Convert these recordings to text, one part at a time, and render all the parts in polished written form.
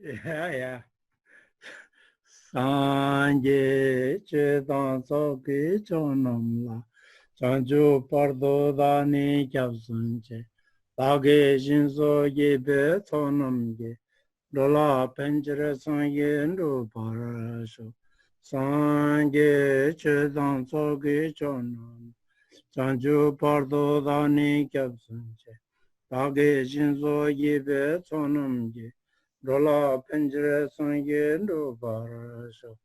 Yeah. Sanje chetan soki chonamla, chanchu pardo dani kyabsunche, dage shinso yebe tonamge, dola penchre sanje ndu parasho. Sanje chetan soki chonam, chanchu pardo dani kyabsunche, dage shinso yebe tonamge, Rola Pendra Sangye Parasho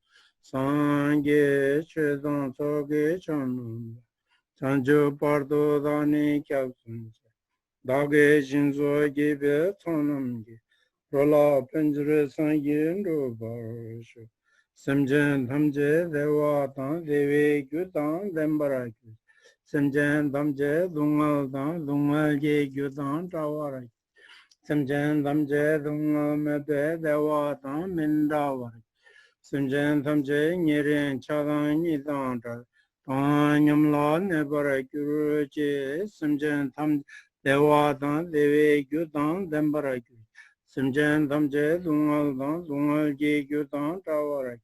Sangye Chedan Soge Chanum Chanjo Pardo Dani Kyabsunche Dage Shinzo Gibe Tonamge Rola Pendra Sangye Parasho Samjan Tamje Dewa Tan Devi Gyutan Dembaraki Samjan Tamje Dungal Tan Dungal Ye Gyutan Tawaraki Samjan Tamje Dunga Mebe Dewa Tam Mindawa Samjan Tamje Nirin Chadan Nidanta Tanyam La Nebara Guruji Samjan Tam Dewa Tam Devi Gyutan Dembara Samjan Tamje Dungal Tam Dungal Ji Gyutan Tawara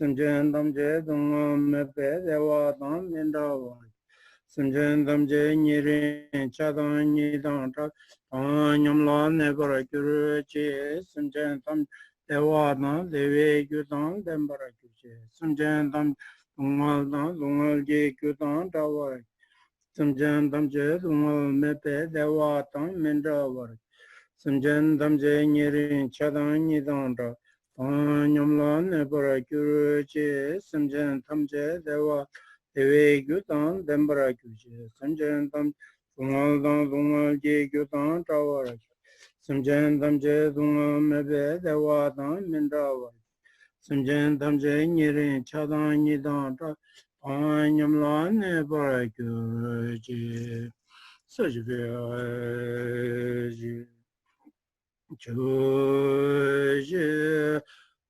Samjan Tamje Dunga Mebe Dewa Tam Mindawa Samjan Tamje Nirin Chadan Nidanta Anyam la nebara gyuru chi samjan tam dewa na dewe gyudan dembara gyuchi samjan tam dungal na dungal ji gyudan dawar samjan tam je dungal mepe dewa tam mendra war samjan tam je nyirin chadan nidan da anyam la nebara gyuru chi samjan tam je dewa dewe gyudan dembara gyuchi samjan tam dungal na dungal ji gyudan dawar Samjan Damje Dunga Mebe Dewa Dan Mindawa Samjan Damje Nirin Chadan Nidan Anyam Lan Barakuji Sajivyaji Chuji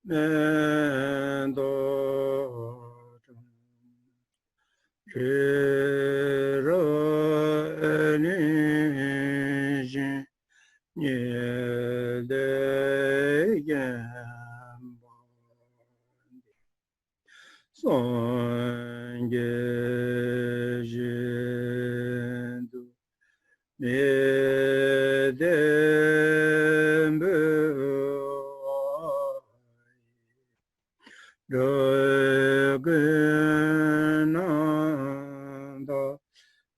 Mendo Jiro Enijin Sangye Jindu Medembu Dogunanda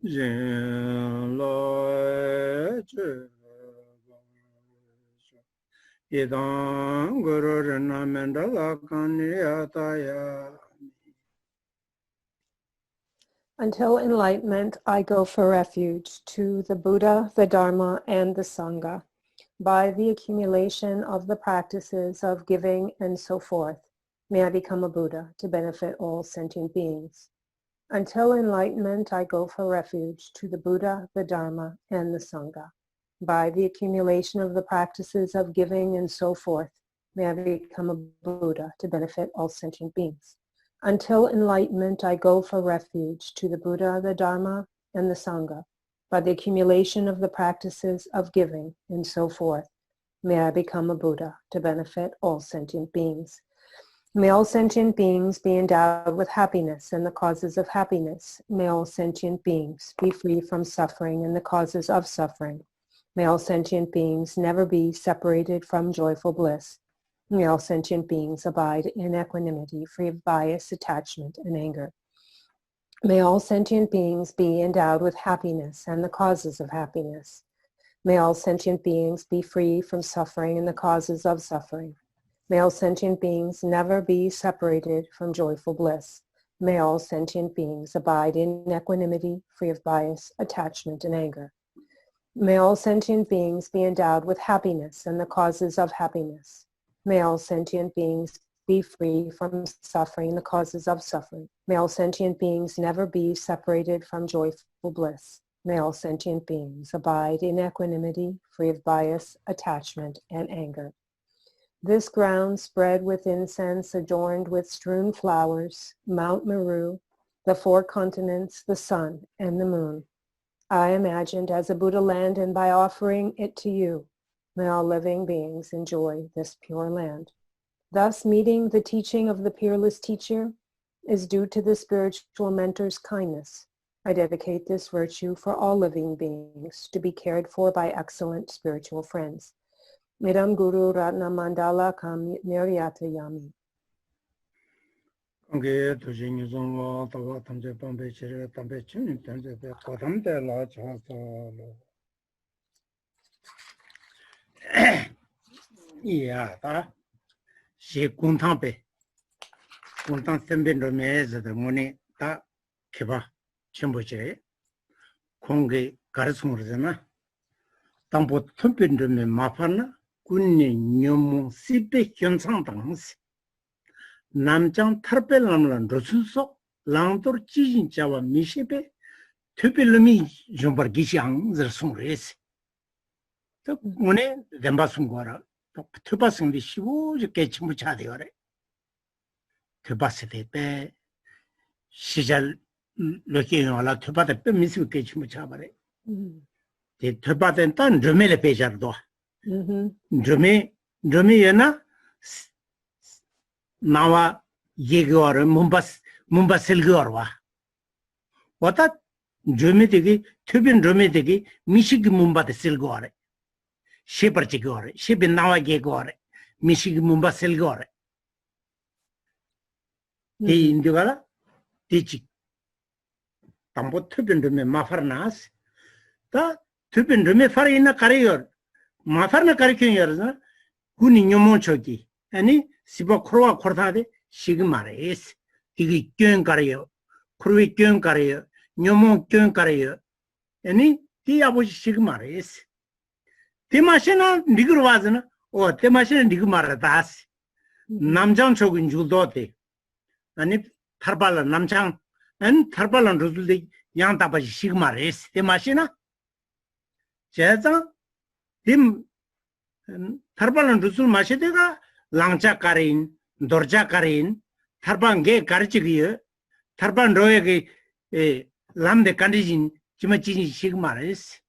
Jinla Idang Guru Rana Mandala Kanyataya. Until enlightenment, I go for refuge to the Buddha, the Dharma, and the Sangha. By the accumulation of the practices of giving and so forth, may I become a Buddha to benefit all sentient beings. Until enlightenment, I go for refuge to the Buddha, the Dharma, and the Sangha. By the accumulation of the practices of giving and so forth, may I become a Buddha to benefit all sentient beings. Until enlightenment, I go for refuge to the Buddha, the Dharma, and the Sangha. By the accumulation of the practices of giving and so forth, may I become a Buddha to benefit all sentient beings. May all sentient beings be endowed with happiness and the causes of happiness. May all sentient beings be free from suffering and the causes of suffering. May all sentient beings never be separated from joyful bliss. May all sentient beings abide in equanimity, free of bias, attachment, and anger. May all sentient beings be endowed with happiness and the causes of happiness. May all sentient beings be free from suffering and the causes of suffering. May all sentient beings never be separated from joyful bliss. May all sentient beings abide in equanimity, free of bias, attachment, and anger. May all sentient beings be endowed with happiness and the causes of happiness. May all sentient beings be free from suffering and the causes of suffering. May all sentient beings never be separated from joyful bliss. May all sentient beings abide in equanimity, free of bias, attachment, and anger. This ground spread with incense, adorned with strewn flowers, Mount Meru, the 4 continents, the sun, and the moon. I imagined as a Buddha land, and by offering it to you, May all living beings enjoy this pure land. Thus, meeting the teaching of the peerless teacher is due to the spiritual mentor's kindness. I dedicate this virtue for all living beings to be cared for by excellent spiritual friends. Midam Guru Ratna Mandala Kam Niryata Yami. Okay, to sing you some more about them, the Bombay, Bombay, for them, the large house. Yeah, she couldn't be. Couldn't send in the maze the money that Kiba, Chimboche, Kongi, Garsumurana. Tambo thumpin me Mafana, Kunni, Nyomu, Sipe, Hyonsang Tangs. Namjang Tarpelamlan Rosuso, Lantor Chijin Java Mishipe, Tupilumi, Jumbar Gishang, the Sungres. The Mune, the Basungora, Tupasing the Shivu, you catch Muchadiore. Tupasite, Shijal looking all out Tupa, the Miss you catch Muchabare. The Tupa and Tan, Drumele Pejardo. Drume, Yana. Nawa Yegor, Mumbasilgorwa. What that Drumitigi, Tubin Drumitigi, Mishig Mumba the Silgore. Sheparchigore, Shibin Nawa Yegore, Mishig Mumba Silgore. The Indugala, Tichi. Tambo Tubin Drume Mafarnas, the Tubin Drume Farina Carrier, Mafarna Carrier, Guni Yomonchoki, any Sibo Kroa Kortade, Shigmares, Tigi Kyon Carrier, Krui Kyon Carrier, Nyomon Kyon Carrier, any Tiabush Shigmares. Timashina Nigurwazana, or Timashina Nigumaradas, Namjang Chogin Judote, and if Tarbala Namjang, and Tarbalan Ruzuli, Yantabash Shigmares, Timashina Jaza, Tim Tarbalan Ruzul Mashidega. Langcha Karin, Dorja Karin, Tarban Gay Karchigi, Tarban Royagi, Lam de Kandijin, Chimachin Shigmaris,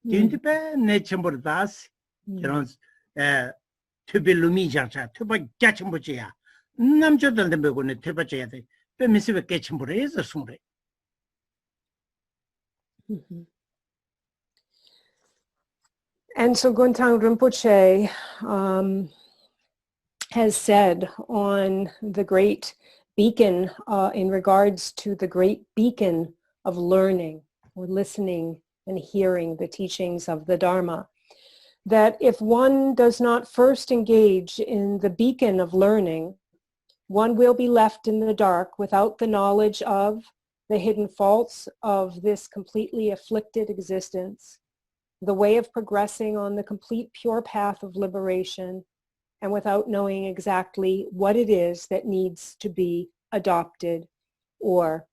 Dintipe, Nachambur Das, Tubilumi Jacha, Tuba Gachambuchia, Namjodan the Begone, Tupachate, the Missive Gachambur is a Sunday. And so Guntang Rinpoche has said on the great beacon, in regards to the great beacon of learning or listening and hearing the teachings of the Dharma, that if one does not first engage in the beacon of learning, one will be left in the dark without the knowledge of the hidden faults of this completely afflicted existence, the way of progressing on the complete pure path of liberation, and without knowing exactly what it is that needs to be adopted or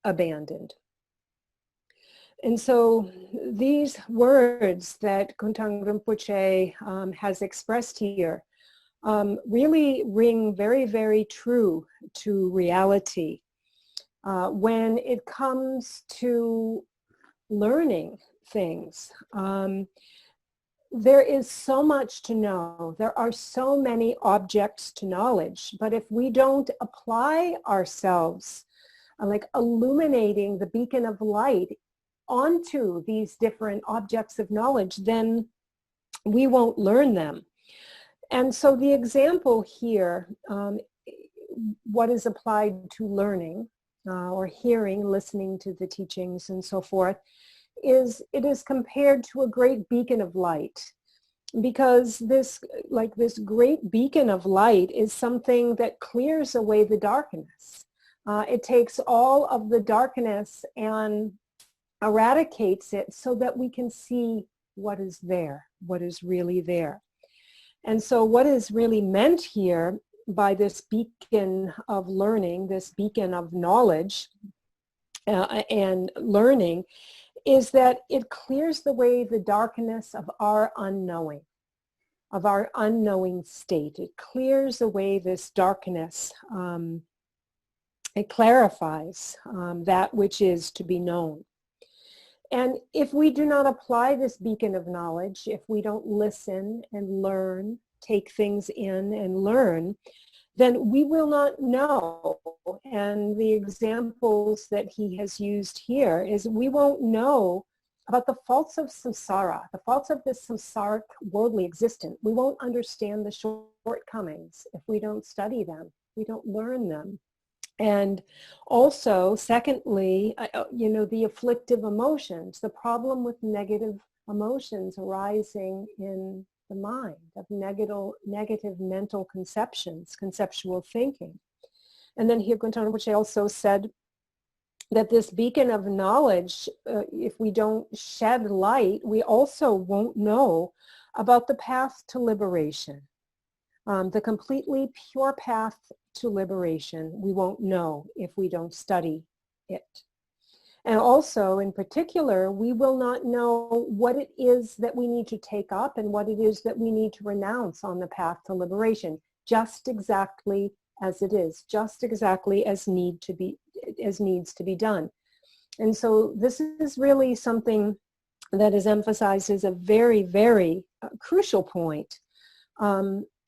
abandoned. And so these words that Guntang Rinpoche has expressed here really ring very, very true to reality when it comes to learning things. There is so much to know. There are so many objects to knowledge, but if we don't apply ourselves, like illuminating the beacon of light onto these different objects of knowledge, then we won't learn them. And so the example here, what is applied to learning or hearing, listening to the teachings and so forth, is it is compared to a great beacon of light, because this great beacon of light is something that clears away the darkness. It takes all of the darkness and eradicates it so that we can see what is there, what is really there. And so what is really meant here by this beacon of learning, this beacon of knowledge and learning, is that it clears away the darkness of our unknowing, of our unknowing state. It clears away this darkness. It clarifies that which is to be known. And if we do not apply this beacon of knowledge, if we don't listen and learn, take things in and learn, then we will not know. And the examples that he has used here is we won't know about the faults of samsara, the faults of this samsaric worldly existence. We won't understand the shortcomings if we don't study them, we don't learn them. And also, secondly, the afflictive emotions, the problem with negative emotions arising in the mind, of negative mental conceptions, conceptual thinking. And then here Gunther Rinpoche also said that this beacon of knowledge, if we don't shed light, we also won't know about the path to liberation. The completely pure path to liberation, we won't know if we don't study it. And also, in particular, we will not know what it is that we need to take up and what it is that we need to renounce on the path to liberation, just exactly as it is, just exactly as needs to be done. And so this is really something that is emphasized as a very, very crucial point.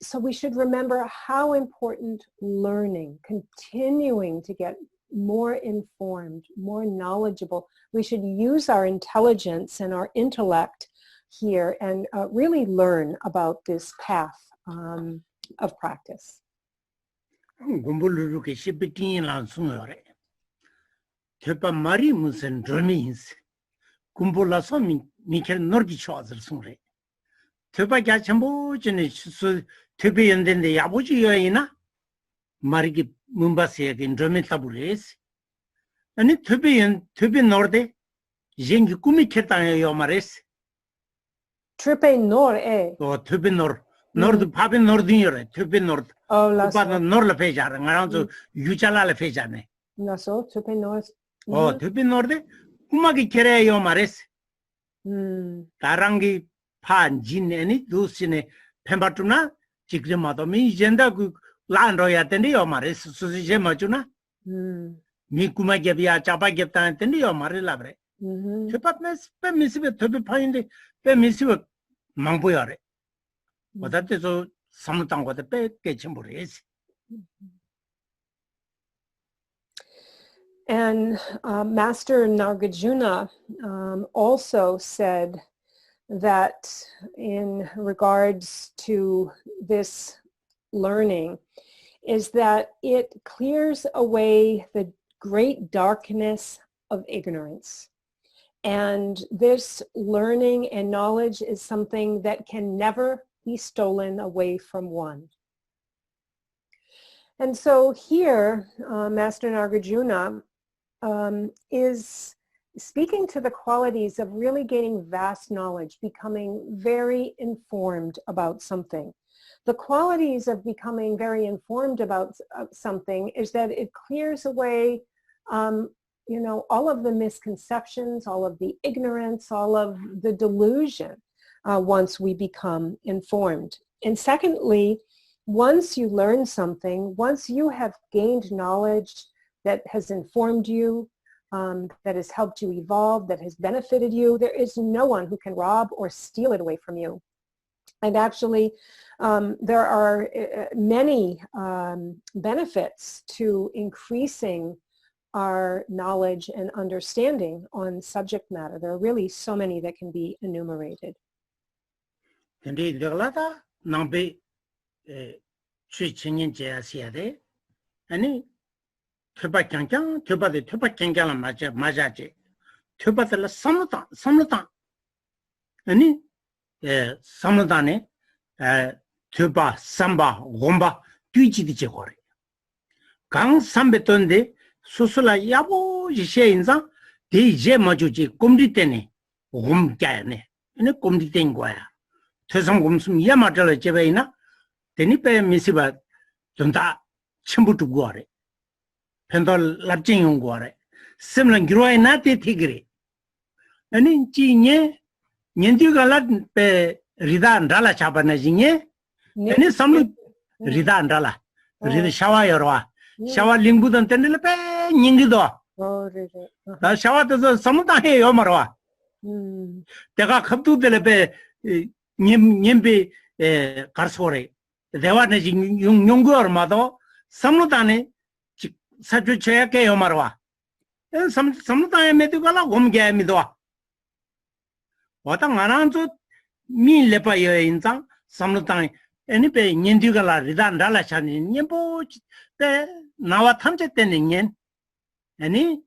So we should remember how important learning, continuing to get more informed, more knowledgeable. We should use our intelligence and our intellect here and really learn about this path of practice. Tebe yandende yabuji yoina marigi mumbasi again drumming tabures. And it tebe norde jengi kumi ketanya yomares. Tripe nor eh. Oh tebe nord pabe nordinore tebe nord. Oh la so nor la fejar ngaranzo yujala la fejane. Na so tripe nor. Oh tebe norde kumagi kere yomares. Tarangi pan jin any dusine pembatuna Chikrimato mi jenda ku landroya tendi yomares susi machuna. Mi kuma gebia chapa gepta tendi yomare labre. Chepat mes pe misive tobi pinde pe misive mangboyare. Wadate so samutang wada pe kechimburis. And Master Nagarjuna also said that in regards to this learning is that it clears away the great darkness of ignorance. And this learning and knowledge is something that can never be stolen away from one. And so here, Master Nagarjuna is speaking to the qualities of really gaining vast knowledge, becoming very informed about something. The qualities of becoming very informed about something is that it clears away, all of the misconceptions, all of the ignorance, all of the delusion once we become informed. And secondly, once you learn something, once you have gained knowledge that has informed you, that has helped you evolve, that has benefited you, there is no one who can rob or steal it away from you. And actually, there are many benefits to increasing our knowledge and understanding on subject matter. There are really so many that can be enumerated. Indeed, the latter nambe chingin jasiade, and Tuba Kankan, Tuba the Tuba Kankala Majaji, Tuba the Samatan, any Samadane, Tuba, Samba, Gomba, Tuichi di Chehore. Gang Sambetonde, Susula Yabo, Jishainza, De Jemajuji, Kumditene, Gumgane, and a Kumditenguaya. Tesam Gumsum Yamatala Chevaina, Tenipe Missiba, Tunta, Chimbutu Gore. Pendol lapjing yung gore. Similar growing not a tigre. And in Chine, Yendugalat pe Rida and Dala Chabanajine, and in some Rida and Dala, Rida Shawa Yorwa, Shawa Lingud and Tenelepe, Ningido. The Shawa to the Samutahe Yomarwa. 내가 갑두들에 님비 가르소래. 대화는 용구얼마도 삼루단에 사주 쳐야게요 말와. 삼루단에 메두가라 곰게 미도와. 와당 안한조 밀레파여 인상 삼루단에 애니베 년디가라 리단 달라샤니 님보 때 나와 탐제 때는 년 아니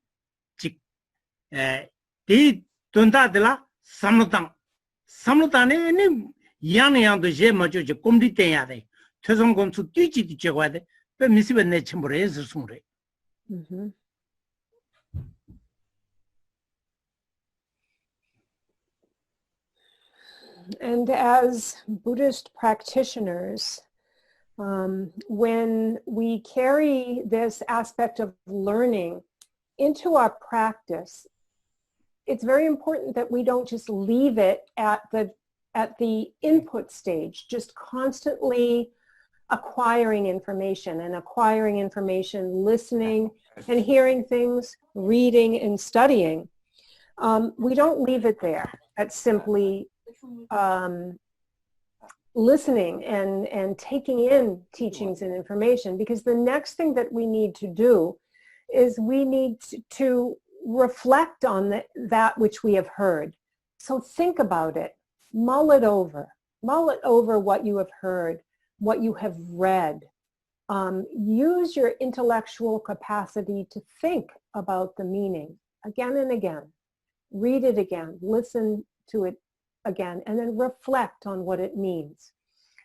디 돈다들라 삼루단에 아니 양양도 제 맞죠 꼼디 때야 돼 퇴송검수 뛰지도 적어야 돼 미스베 내 침보래 해서 숨으래. And as Buddhist practitioners, when we carry this aspect of learning into our practice, it's very important that we don't just leave it at the input stage, just constantly acquiring information, listening and hearing things, reading and studying. We don't leave it there at simply listening and taking in teachings and information, because the next thing that we need to do is we need to reflect on that which we have heard. So think about it, mull it over what you have heard, what you have read. Use your intellectual capacity to think about the meaning again and again. Read it again, listen to it again, and then reflect on what it means.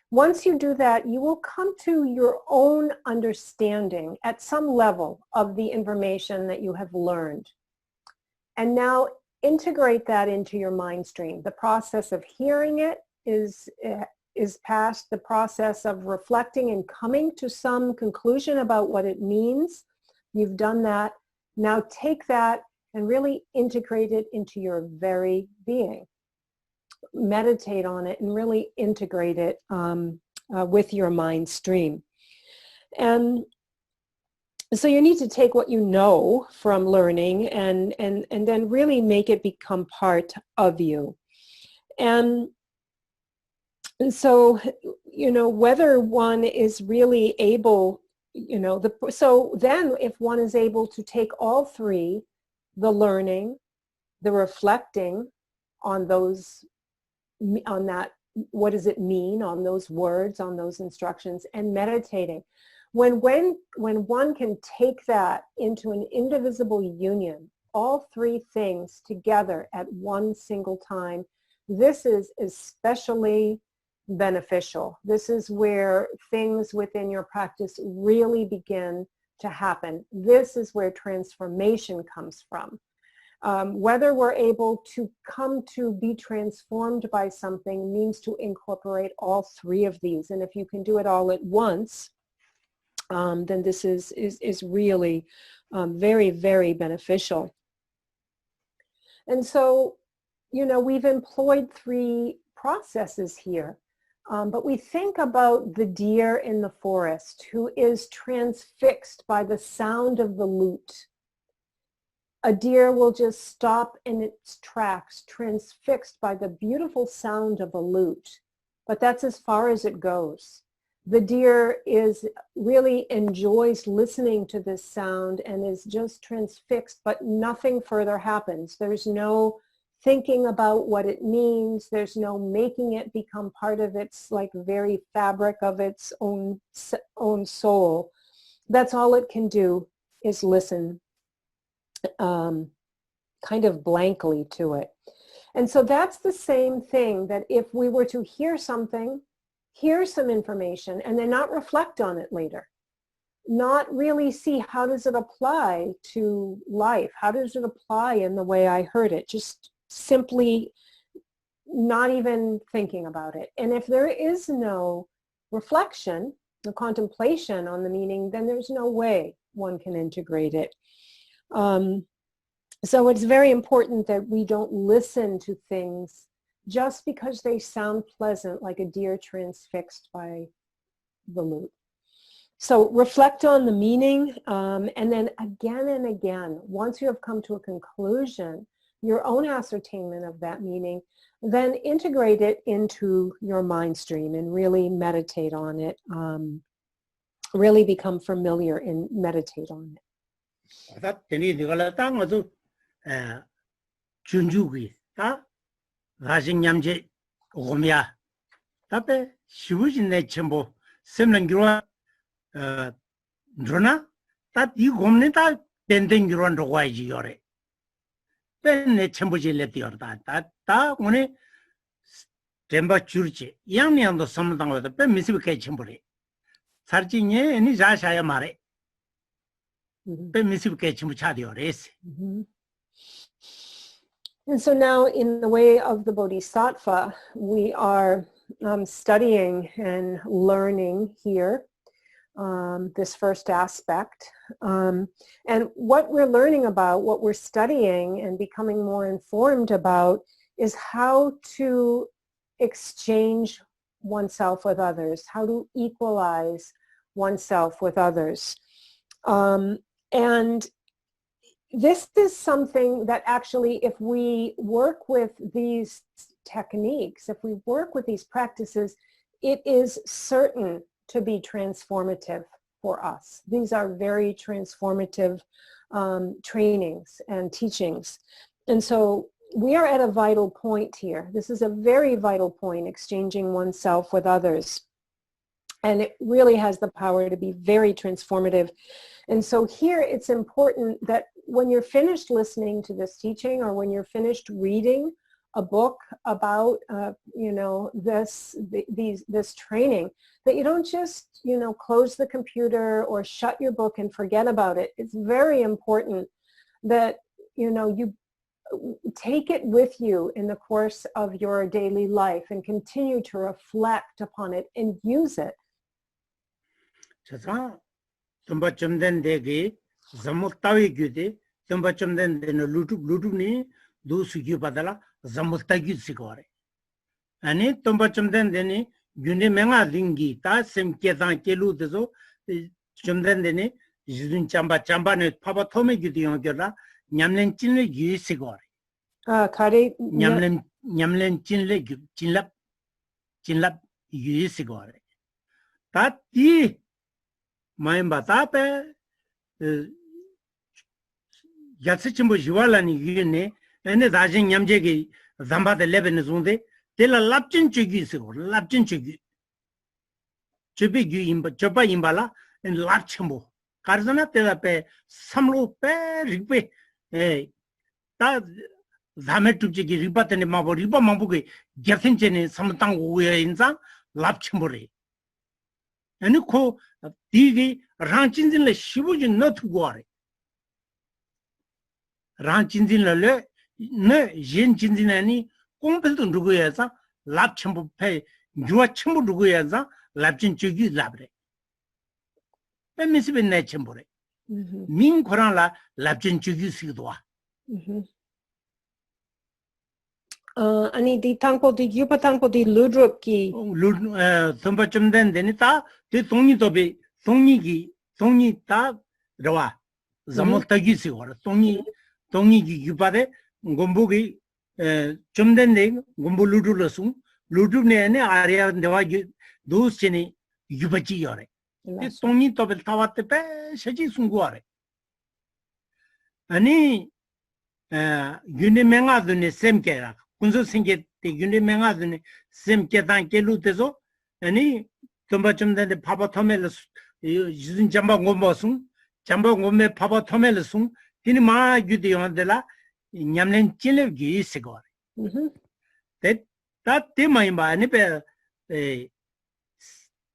Once you do that, you will come to your own understanding at some level of the information that you have learned. And now integrate that into your mind stream. The process of hearing it is past. The process of reflecting and coming to some conclusion about what it means, you've done that. Now take that and really integrate it into your very being. Meditate on it and really integrate it with your mind stream. And so you need to take what you know from learning and then really make it become part of you. And so, whether one is really able, so then if one is able to take all three, the learning, the reflecting on that, what does it mean, on those words, on those instructions, and meditating. When one can take that into an indivisible union, all three things together at one single time, this is especially beneficial. This is where things within your practice really begin to happen. This is where transformation comes from. Whether we're able to come to be transformed by something means to incorporate all three of these. And if you can do it all at once, then this is really very, very beneficial. And so, we've employed three processes here. But we think about the deer in the forest who is transfixed by the sound of the lute. A deer will just stop in its tracks, transfixed by the beautiful sound of a lute. But that's as far as it goes. The deer really enjoys listening to this sound and is just transfixed, but nothing further happens. There's no thinking about what it means. There's no making it become part of its very fabric of its own soul. That's all it can do is listen kind of blankly to it. And so that's the same thing, that if we were to hear something, hear some information, and then not reflect on it later, not really see how does it apply to life, how does it apply in the way I heard it, just simply not even thinking about it. And if there is no reflection, no contemplation on the meaning, then there's no way one can integrate it. So it's very important that we don't listen to things just because they sound pleasant, like a deer transfixed by the lute. So reflect on the meaning, and then again and again, once you have come to a conclusion, your own ascertainment of that meaning, then integrate it into your mind stream and really meditate on it, really become familiar and meditate on it. And so now in the way of the Bodhisattva, we are studying and learning here this first aspect. And what we're learning about, what we're studying and becoming more informed about is how to exchange oneself with others, how to equalize oneself with others. And this is something that actually, if we work with these techniques, if we work with these practices, it is certain to be transformative for us. These are very transformative trainings and teachings. And so we are at a vital point here. This is a very vital point, exchanging oneself with others. And it really has the power to be very transformative. And so here it's important that when you're finished listening to this teaching, or when you're finished reading a book about, this training, that you don't just, close the computer or shut your book and forget about it. It's very important that, you take it with you in the course of your daily life and continue to reflect upon it and use it. Ani tomba chumden deni gyune menga dingi ta sem kedan kelu dezo chumden deni jidun chamba ne papa thome gidi yongela nyamlen chinle gi sigore Kare nyamlen chinle chinlap gi sigore ta ti maimba ta pe yatsi chimbo jiwalani gyune ene dajin nyamje gi zamba de leben zunde Tela lapchin chugi sigo, lapchin chugi. Chubi gyu imba, chopa imbala, and lapchimbo. Karzana tela pe, samlo pe, rikpe, ta zame tupchi ki ripa tene mabo, ripa mambu ki gyathin chene samtang uya inza, lapchimbo re. Ani ko, digi, ranchinzin le shibujin no tuguwa re. Ranchinzin le, ne, jen chinzin ani, 공필도 누구야자 랍첨부 배 유아 첨부 누구야자 랍진 쪽이 랍래 빼미스빈 내 첨부래 민 고랑라 랍진 쪽이 시도와 아니 디 탕포 디 유파 탕포 디 루드롭기 덤바 좀 된데니다 디 동니도비 동니 다 러와 자못타기 시고라 동니기 유바데 곰보기 좀 된데 곰보 루드로스 루드네네 아리아 내와 도스치니 유바지요래 동니 도벨 타와테 빼 셔지 숨고아래 아니 유니맹아드네 셈케라 군소 생게 때 유니맹아드네 셈케단 켈루테서 아니 덤바 좀 된데 파바 토멜스 유진 잠바 곰보스 잠바 곰메 파바 토멜스 디니 마 유디온데라 냠len chile gi sigor te ta te mai ba ni pe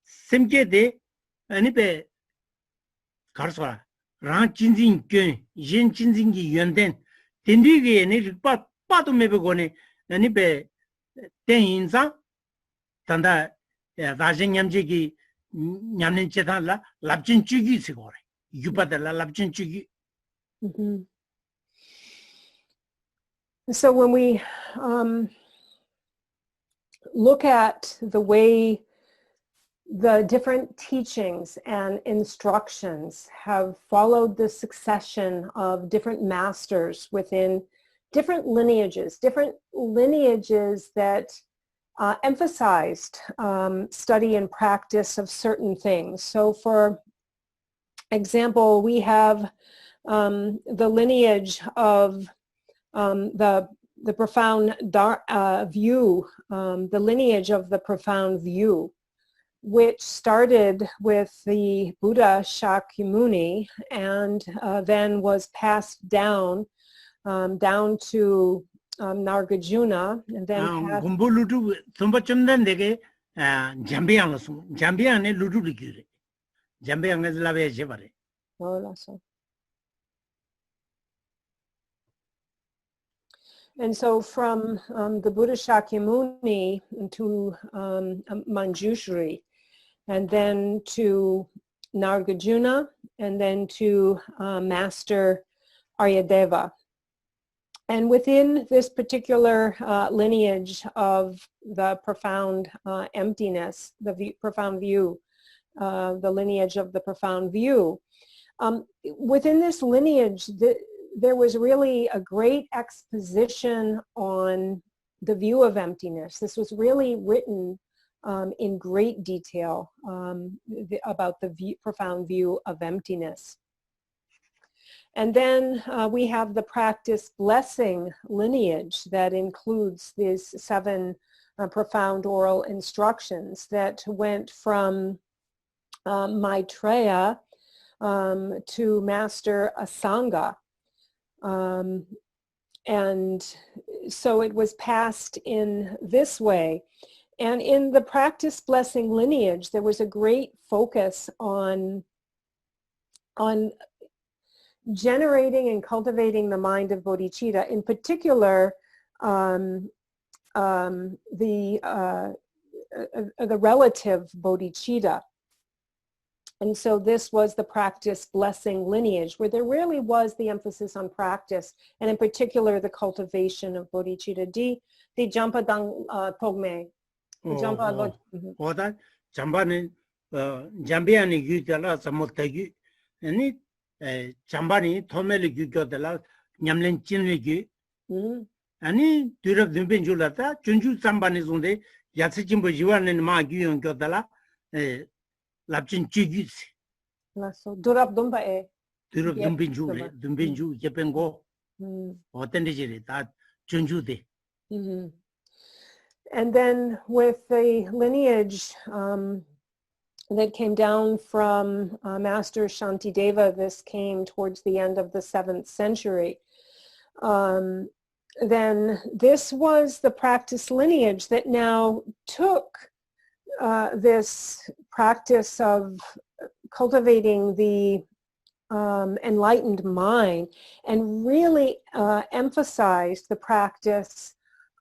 simke de ani pe karsa ran chinjin ke yin chinjin gi yenden tendi gi ni pa to me be gone ani pe ten inza tanda da jin nyamje gi 냠len chetan la labjin chi gi sigor yupa de la labjin chi gi So when we look at the way the different teachings and instructions have followed the succession of different masters within different lineages that emphasized study and practice of certain things. So for example, we have the lineage of the profound view, the lineage of the profound view, which started with the Buddha Shakyamuni and then was passed down to Nagarjuna, and then passed. And so from the Buddha Shakyamuni to Manjushri, and then to Nagarjuna, and then to Master Aryadeva. And within this particular lineage of the profound emptiness, the profound view, the lineage of the profound view, within this lineage, there was really a great exposition on the view of emptiness. This was really written in great detail about the profound view of emptiness. And then we have the practice blessing lineage that includes these 7 profound oral instructions that went from Maitreya to Master Asanga. And so it was passed in this way. And in the practice blessing lineage, there was a great focus on generating and cultivating the mind of bodhicitta, in particular the relative bodhicitta. And so this was the practice blessing lineage, where there really was the emphasis on practice, and in particular the cultivation of bodhicitta. Di jampa dang togme. Jampa lo. Oda jambani jambiani yutala samotagi. Ani jambani thomeli gyudala nyamlen chinligi. Ani durab dumbin julata junju jambani zonde yatsi jimbo jiwanen ma gyun gyodala lapchin chigis. So durab dumba e. Durab dumbinju yepengo. Authenticity that junju de. And then with the lineage that came down from Master Shantideva, this came towards the end of the 7th century. Then this was the practice lineage that now took this practice of cultivating the enlightened mind and really emphasized the practice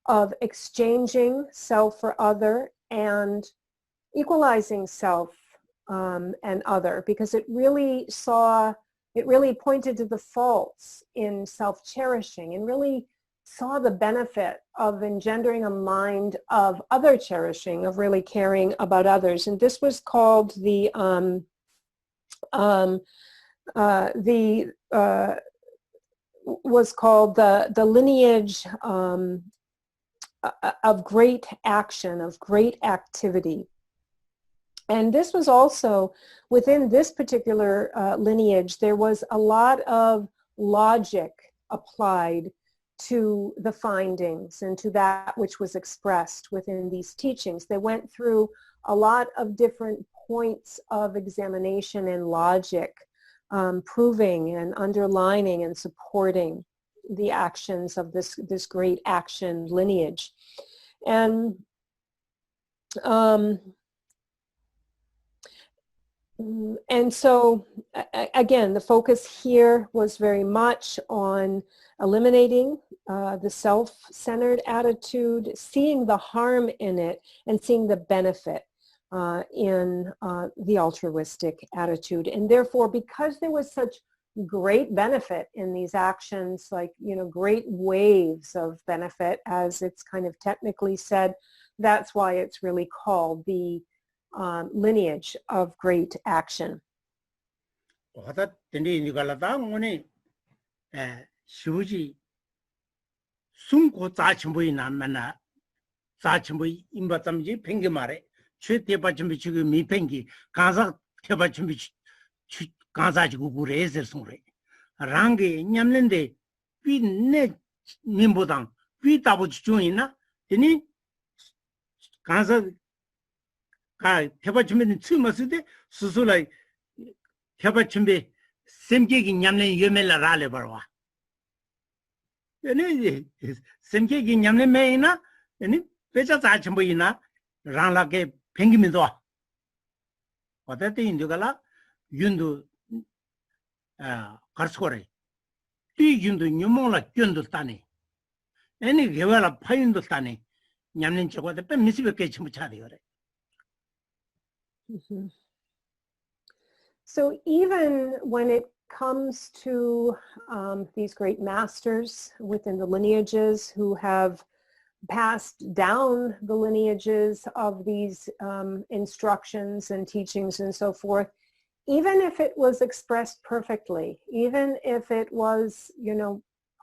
of exchanging self for other and equalizing self and other, because it really pointed to the faults in self-cherishing and really saw the benefit of engendering a mind of other cherishing, of really caring about others. And this was called the lineage of great action, of great activity. And this was also, within this particular lineage, there was a lot of logic applied to the findings and to that which was expressed within these teachings. They went through a lot of different points of examination and logic, proving and underlining and supporting the actions of this great action lineage. And so, again, the focus here was very much on eliminating the self-centered attitude, seeing the harm in it, and seeing the benefit in the altruistic attitude. And therefore, because there was such great benefit in these actions, like, great waves of benefit, as it's kind of technically said, that's why it's really called the lineage of great action. 숨고 자침보이 남만나 자침보이 임바tam지 팽게 말해 최대바침비 지금 미팽기 가사 대바침비 가사지고 그래서 송래 랑게 냠는데 삐내 민보당 삐다보지 중이나 되니 가사 가 대바침비는 처음었을 스스로 대바침비 샘계기 냠는 여멜라 라래 봐와 아니 샘계기 냠는 매이나 아니 배자 자침보이나 랑라게 팽기면도 어때 인도가라 윤도 가르쳐래 이 윤도 뉴몽라 견도 따네 아니 개발라 파인도 따네 냠는 쪽에 뺀 미스베게 좀 차대요. So even when it comes to these great masters within the lineages who have passed down the lineages of these instructions and teachings and so forth, even if it was expressed perfectly, even if it was,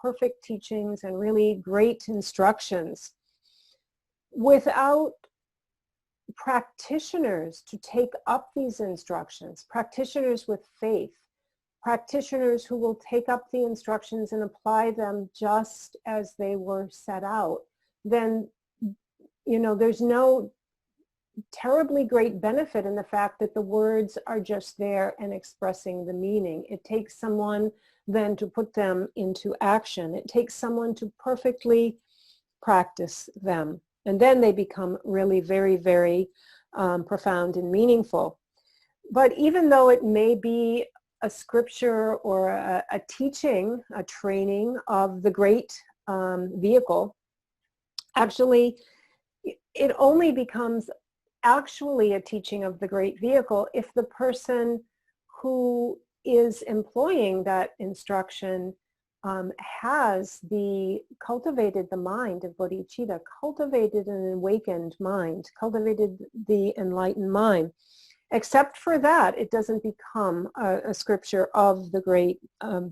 perfect teachings and really great instructions, without practitioners to take up these instructions, practitioners with faith, practitioners who will take up the instructions and apply them just as they were set out, then, there's no terribly great benefit in the fact that the words are just there and expressing the meaning. It takes someone then to put them into action. It takes someone to perfectly practice them. And then they become really very, very profound and meaningful. But even though it may be a scripture or a teaching, a training of the great vehicle, actually, it only becomes actually a teaching of the great vehicle if the person who is employing that instruction has cultivated the mind of bodhicitta, cultivated an awakened mind, cultivated the enlightened mind. Except for that, it doesn't become a scripture of the great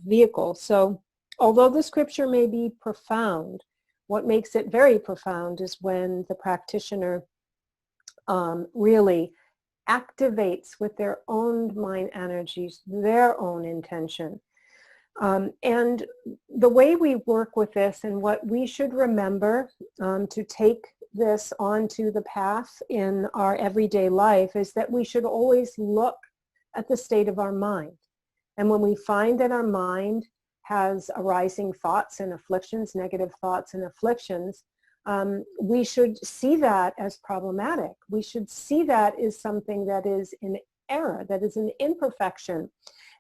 vehicle. So although the scripture may be profound, what makes it very profound is when the practitioner really activates with their own mind energies, their own intention. And the way we work with this and what we should remember to take this onto the path in our everyday life is that we should always look at the state of our mind. And when we find that our mind has arising thoughts and afflictions, negative thoughts and afflictions, we should see that as problematic. We should see that as something that is in error, that is an imperfection,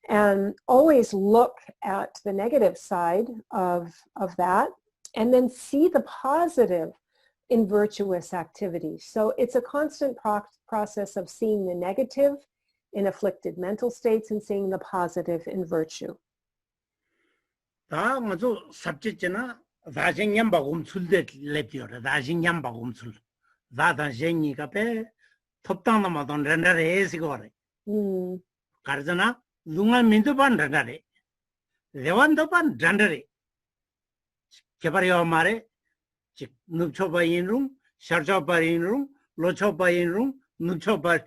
and always look at the negative side of that, and then see the positive in virtuous activities. So it's a constant process of seeing the negative in afflicted mental states and seeing the positive in virtue. 다 먼저 삽제잖아. 다신냠바 움술대 랩디어라. 다신냠바 움술. 다단쟁이가 배 톱당나마던 렌다레 에시고래. 가르잖아. 룽한 민도반 렌다레. 레완도반 렌다레. 개발이와 말에 즉 눕초바인룽, 샤르초바인룽, 로초바인룽, 눕초바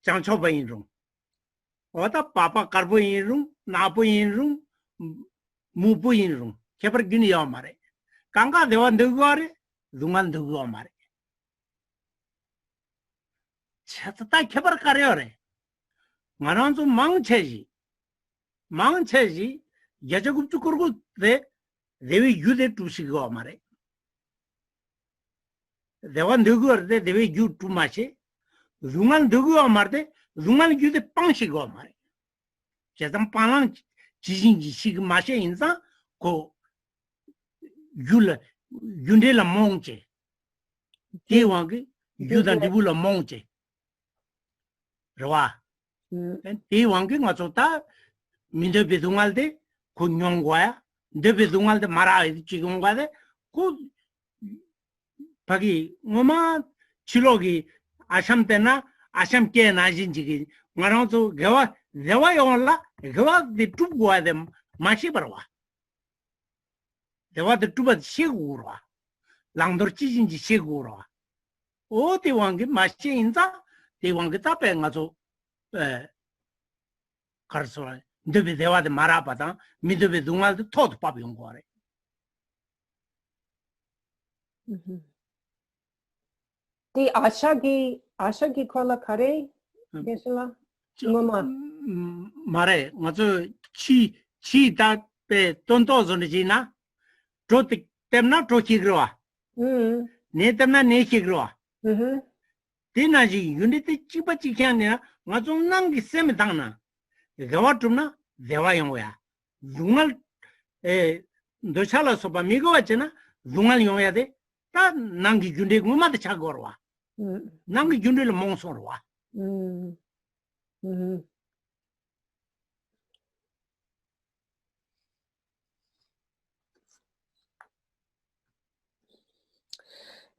장초바인룽. 어다 빠빠 кар보인룽, 나보인룽, 무보인룽. 개발 균이와 말에. 강가 대와 너구아래, 룽한 너구와 말에. 차다 개발 가려래. 나는 좀 망체지. 망체지. 여자급주 그러고 내 내외 유대 두시고 말에. 내가 너구어데 내외 유 두마시. 룽한 너구와 말데 룽한 유대 빵시고 말에. 제단 빵랑 지진지 시그 마셔 인사 고 윤데라 몽체 대왕게 유단디불라 몽체 라와 대왕게 가서다 민데베동알데 고뇽과야 데베동알데 마라이 지금 과데 고 바기 뭐마 치로기 아샴테나 아샴께 나진지기 말아서 개와 내와 용라 개와 디투고아데 마시 버와 대화도 두번 시고로 랑도 지진지 시고로 오 대왕게 맛이 인자 대왕게 답에 가서 가르쳐 너비 대화도 말아봐다 미도비 동아도 토도 밥 연구하래 The ashagi kola kare geshe mama 말해 가서 치다 배 돈도전이지나 조티 때문에 조치그러와 네 때문에 내치그러와 대나지 유니티 찌바찌 그냥 맞아 난게 셈이 당나 대화 좀나 대화 용어야 둥알 너살아서 봐 미거 왔잖아 둥알 용어야 돼다 난게 준대 그만도 차거로 와 난게 준대를 몽소로 와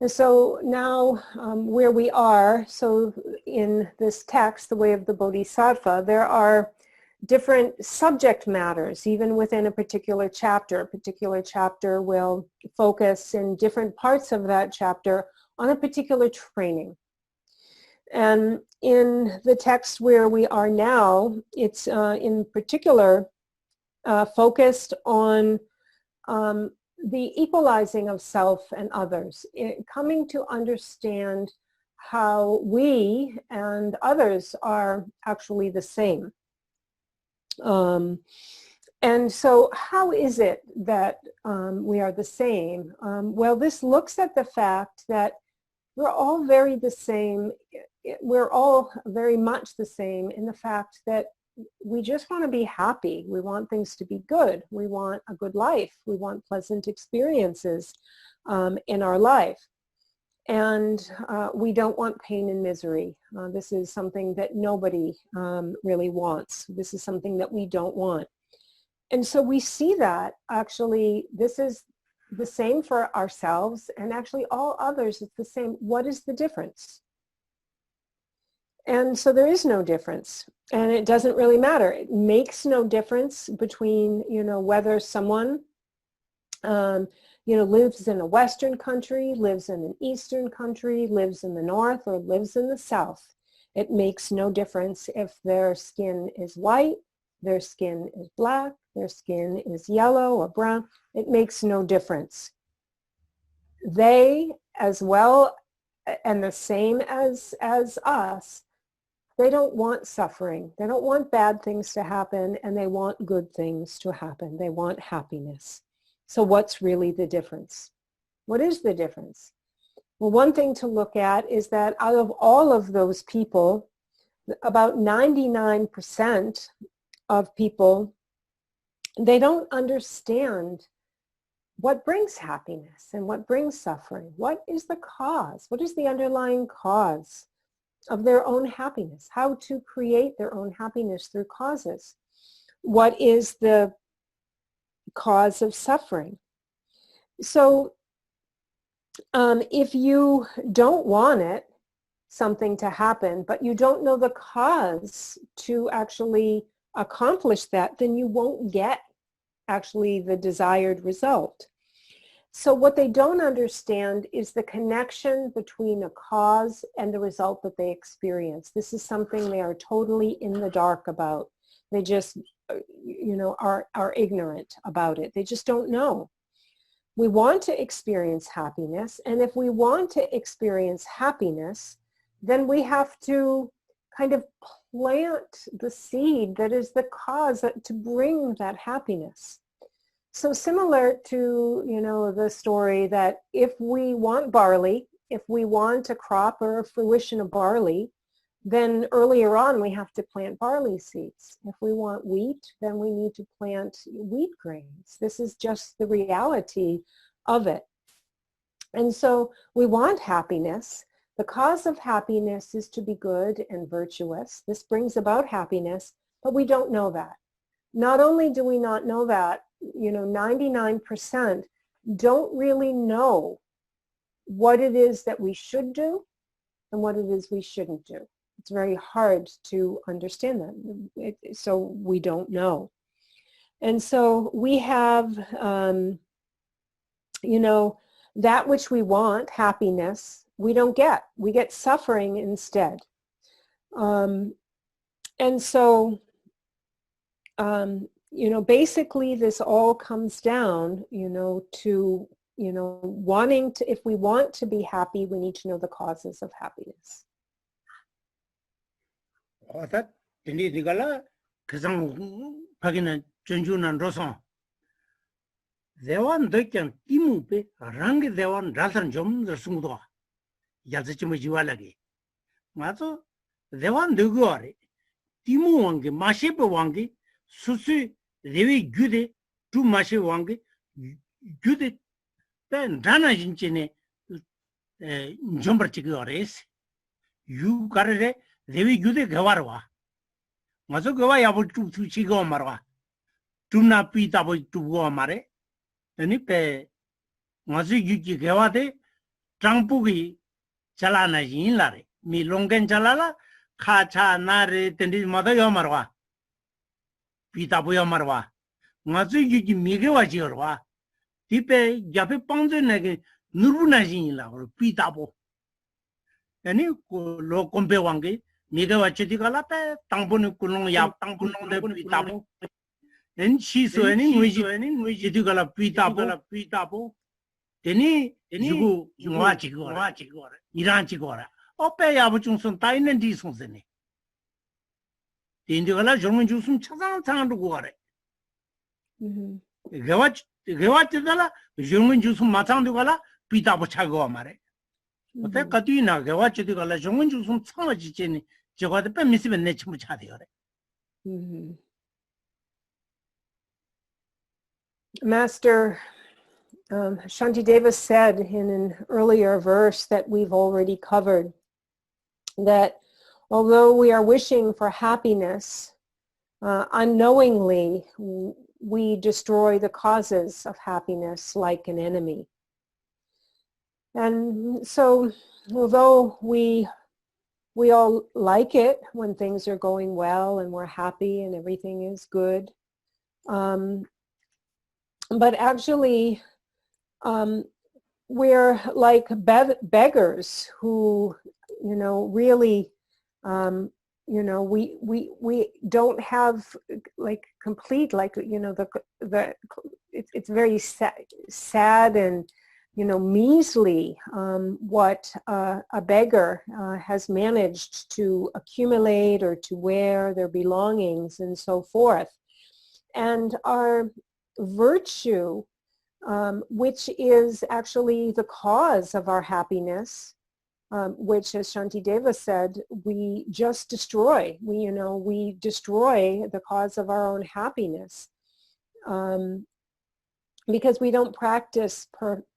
And so now where we are, so in this text, The Way of the Bodhisattva, there are different subject matters, even within a particular chapter. A particular chapter will focus in different parts of that chapter on a particular training. And in the text where we are now, it's in particular focused on the equalizing of self and others, coming to understand how we and others are actually the same. And so how is it that we are the same? Well, this looks at the fact that we're all very the same. We're all very much the same in the fact that we just want to be happy. We want things to be good. We want a good life. We want pleasant experiences in our life. And we don't want pain and misery. This is something that nobody really wants. This is something that we don't want. And so we see that actually this is the same for ourselves and actually all others. It's the same. What is the difference? And so there is no difference, and it doesn't really matter. It makes no difference between, whether someone, lives in a Western country, lives in an Eastern country, lives in the North, or lives in the South. It makes no difference if their skin is white, their skin is black, their skin is yellow or brown. It makes no difference. They, as well, and the same as us, they don't want suffering. They don't want bad things to happen, and they want good things to happen. They want happiness. So what's really the difference? What is the difference? Well, one thing to look at is that out of all of those people, about 99% of people, they don't understand what brings happiness and what brings suffering. What is the cause? What is the underlying cause of their own happiness? How to create their own happiness through causes? What is the cause of suffering? So if you don't want something to happen, but you don't know the cause to actually accomplish that, then you won't get actually the desired result. So what they don't understand is the connection between a cause and the result that they experience. This is something they are totally in the dark about. They just, are ignorant about it. They just don't know. We want to experience happiness, and if we want to experience happiness, then we have to kind of plant the seed that is the cause to bring that happiness. So similar to, the story that if we want barley, if we want a crop or a fruition of barley, then earlier on we have to plant barley seeds. If we want wheat, then we need to plant wheat grains. This is just the reality of it. And so we want happiness. The cause of happiness is to be good and virtuous. This brings about happiness, but we don't know that. Not only do we not know that, 99% don't really know what it is that we should do and what it is we shouldn't do. It's very hard to understand that. So we don't know. And so we have you know, that which we want, happiness, we don't get. We get suffering instead. And so, you know, basically this all comes down, you know, to, you know, wanting to, if we want to be happy, we need to know the causes of happiness. 어다 근데 네가라 그상 하기는 전주는 로선 대원 덕견 이무베 랑게 대원 라선 좀 들승도 야즈치모 지와라게 맞아 대원 누구아래 이무 왕게 마셰베 왕게 수수 레위 규데 두 마셰 왕게 규데 pen dana jinchine jombarchiki ores yu karare devi gyude gawarwa mazo gawa yabu tu chigo marwa tumna pita bo tu go mare ani pe mazo yuki gawade trangpugi chalana yin lare mi longgen chalala kha cha nare tendi mada yo marwa pita bo yo marwa mazo yuki migewa jiorwa tipe yape pangde nage nuruna jin la pitabo ani lo kombe wange mega wachiti kala pe tangbon kulong ya tangbon de pitabo en chi so ani ngui jiti kala pitabo teni jugo ngwa chi go iran chi go ope ya bu chung sun tai nen di sun ne tindi kala jong ju sun chang chang ru go re gewatidala jungin jusu matang dugala pita bo chago mare ote katina gewatidala jungin jusu tsama jicheni jogade pe misibe ne chimu chade yore. Master Shantideva said in an earlier verse that we've already covered that although we are wishing for happiness, unknowingly we destroy the causes of happiness like an enemy. And so, although we all like it when things are going well and we're happy and everything is good, but actually we're like beggars who, you know, really you know, we don't have like complete, like, you know, it's very sad and, you know, measly what a beggar has managed to accumulate or to wear, their belongings and so forth. And our virtue, which is actually the cause of our happiness, which, as Shantideva said, we just destroy. We destroy the cause of our own happiness because we don't practice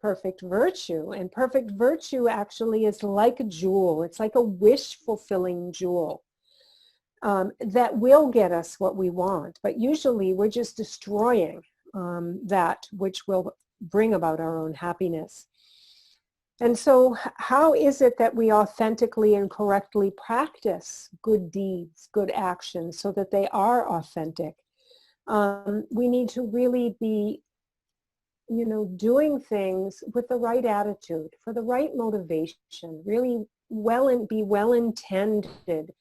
perfect virtue. And perfect virtue actually is like a jewel. It's like a wish-fulfilling jewel that will get us what we want. But usually we're just destroying that which will bring about our own happiness. And so how is it that we authentically and correctly practice good deeds, good actions, so that they are authentic? We need to really be, you know, doing things with the right attitude, for the right motivation, really be well-intended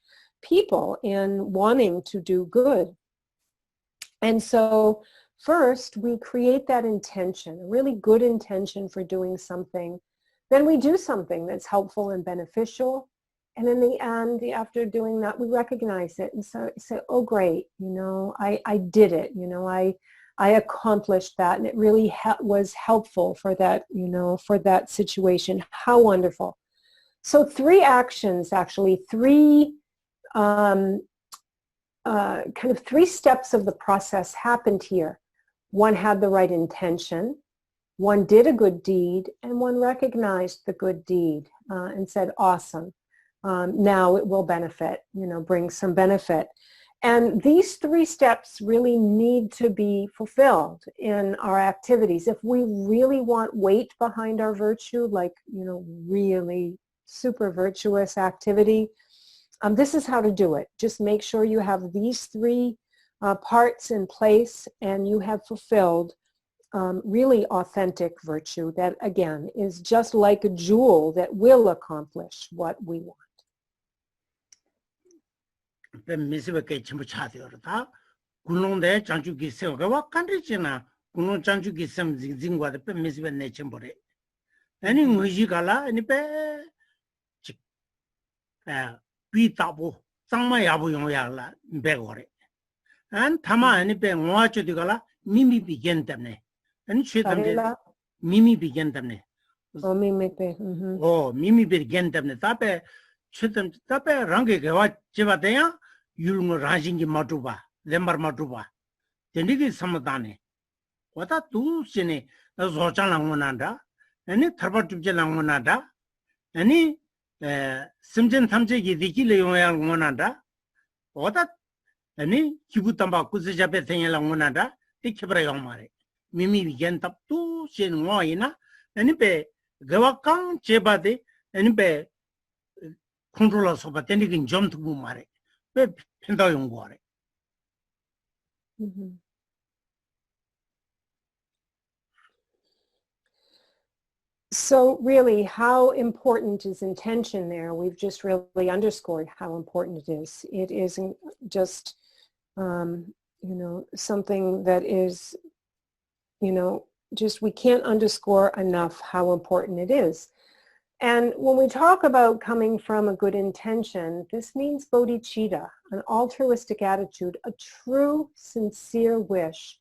people in wanting to do good. And so first we create that intention, a really good intention for doing something. Then we do something that's helpful and beneficial. And in the end, after doing that, we recognize it and say, oh, great, you know, I did it. You know, I accomplished that, and it really was helpful for that, you know, for that situation. How wonderful. So 3 actions, actually, 3 kind of 3 steps of the process happened here. One had the right intention. One did a good deed, and one recognized the good deed and said, awesome, now it will benefit, you know, bring some benefit. And these 3 steps really need to be fulfilled in our activities. If we really want weight behind our virtue, like, you know, really super virtuous activity, this is how to do it. Just make sure you have these 3 parts in place and you have fulfilled really authentic virtue that, again, is just like a jewel that will accomplish what we want. 군론대 장주 기세가 간리지나 군론 장주 기셈 징징과데 pe misbe ne chembore ani ngoji gala ani pe pi tabu sangma yabu yong yala be gore an thama ani pe ngwa chodi gala mimi begin tamne ani chedamde mimi begin tamne mimi begin tamne tape chedam tape range gewa jebadeya yulung rajingi matuba lembar matuba tenigi samadane wata tu sine zocha langonanda ani tharba tubje langonanda ani simjen thamje gi dikile yoya langonanda wata ani kibutamba kuzejabe thenya langonanda tikebra yomare mimi bigen tap tu sin ngoina ani pe gawakang chebade ani pe controller soba tenigi jom tu mare pe penda yongore. So really, how important is intention there? We've just really underscored how important it is. It isn't just, something that is, just we can't underscore enough how important it is. And when we talk about coming from a good intention, this means bodhicitta, an altruistic attitude, a true, sincere wish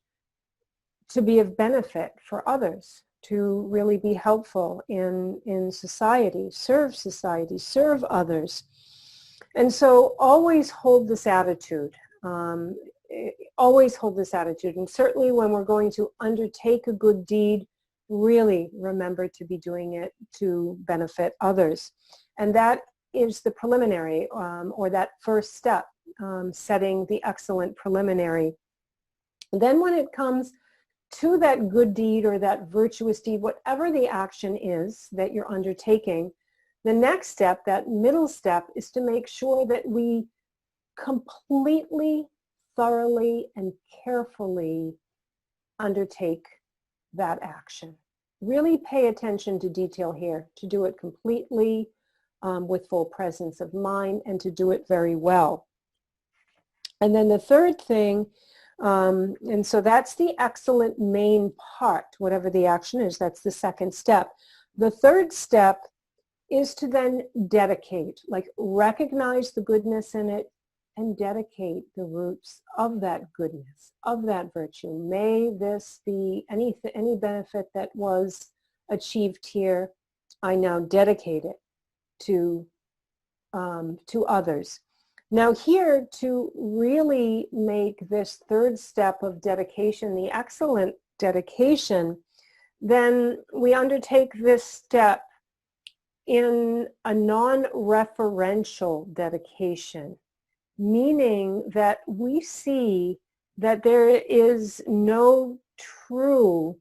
to be of benefit for others, to really be helpful in society, serve others. And so always hold this attitude, and certainly when we're going to undertake a good deed, really remember to be doing it to benefit others. And that is the preliminary, or that first step, setting the excellent preliminary. And then when it comes to that good deed or that virtuous deed, whatever the action is that you're undertaking, the next step, that middle step, is to make sure that we completely, thoroughly, and carefully undertake that action. Really pay attention to detail here, to do it completely, with full presence of mind, and to do it very well. And then the third thing, and so that's the excellent main part, whatever the action is, that's the second step. The third step is to then dedicate, like recognize the goodness in it and dedicate the roots of that goodness, of that virtue. May this be any benefit that was achieved here, I now dedicate it to others. Now here, to really make this third step of dedication the excellent dedication, then we undertake this step in a non-referential dedication, meaning that we see that there is no truly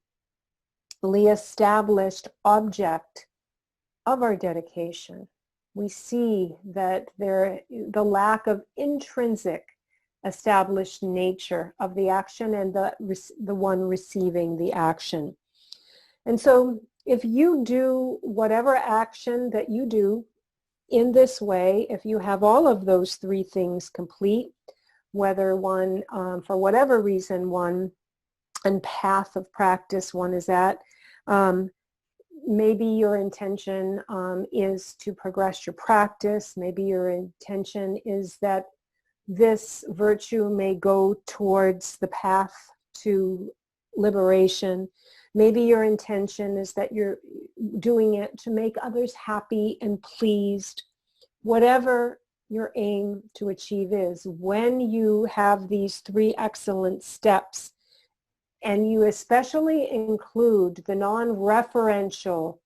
established object of our dedication. We see that the lack of intrinsic established nature of the action and the one receiving the action. And so if you do whatever action that you do in this way, if you have all of those three things complete, whether one, for whatever reason, one and path of practice one is at, maybe your intention is to progress your practice. Maybe your intention is that this virtue may go towards the path to liberation. Maybe your intention is that you're doing it to make others happy and pleased. Whatever your aim to achieve is, when you have these three excellent steps, and you especially include the non-referential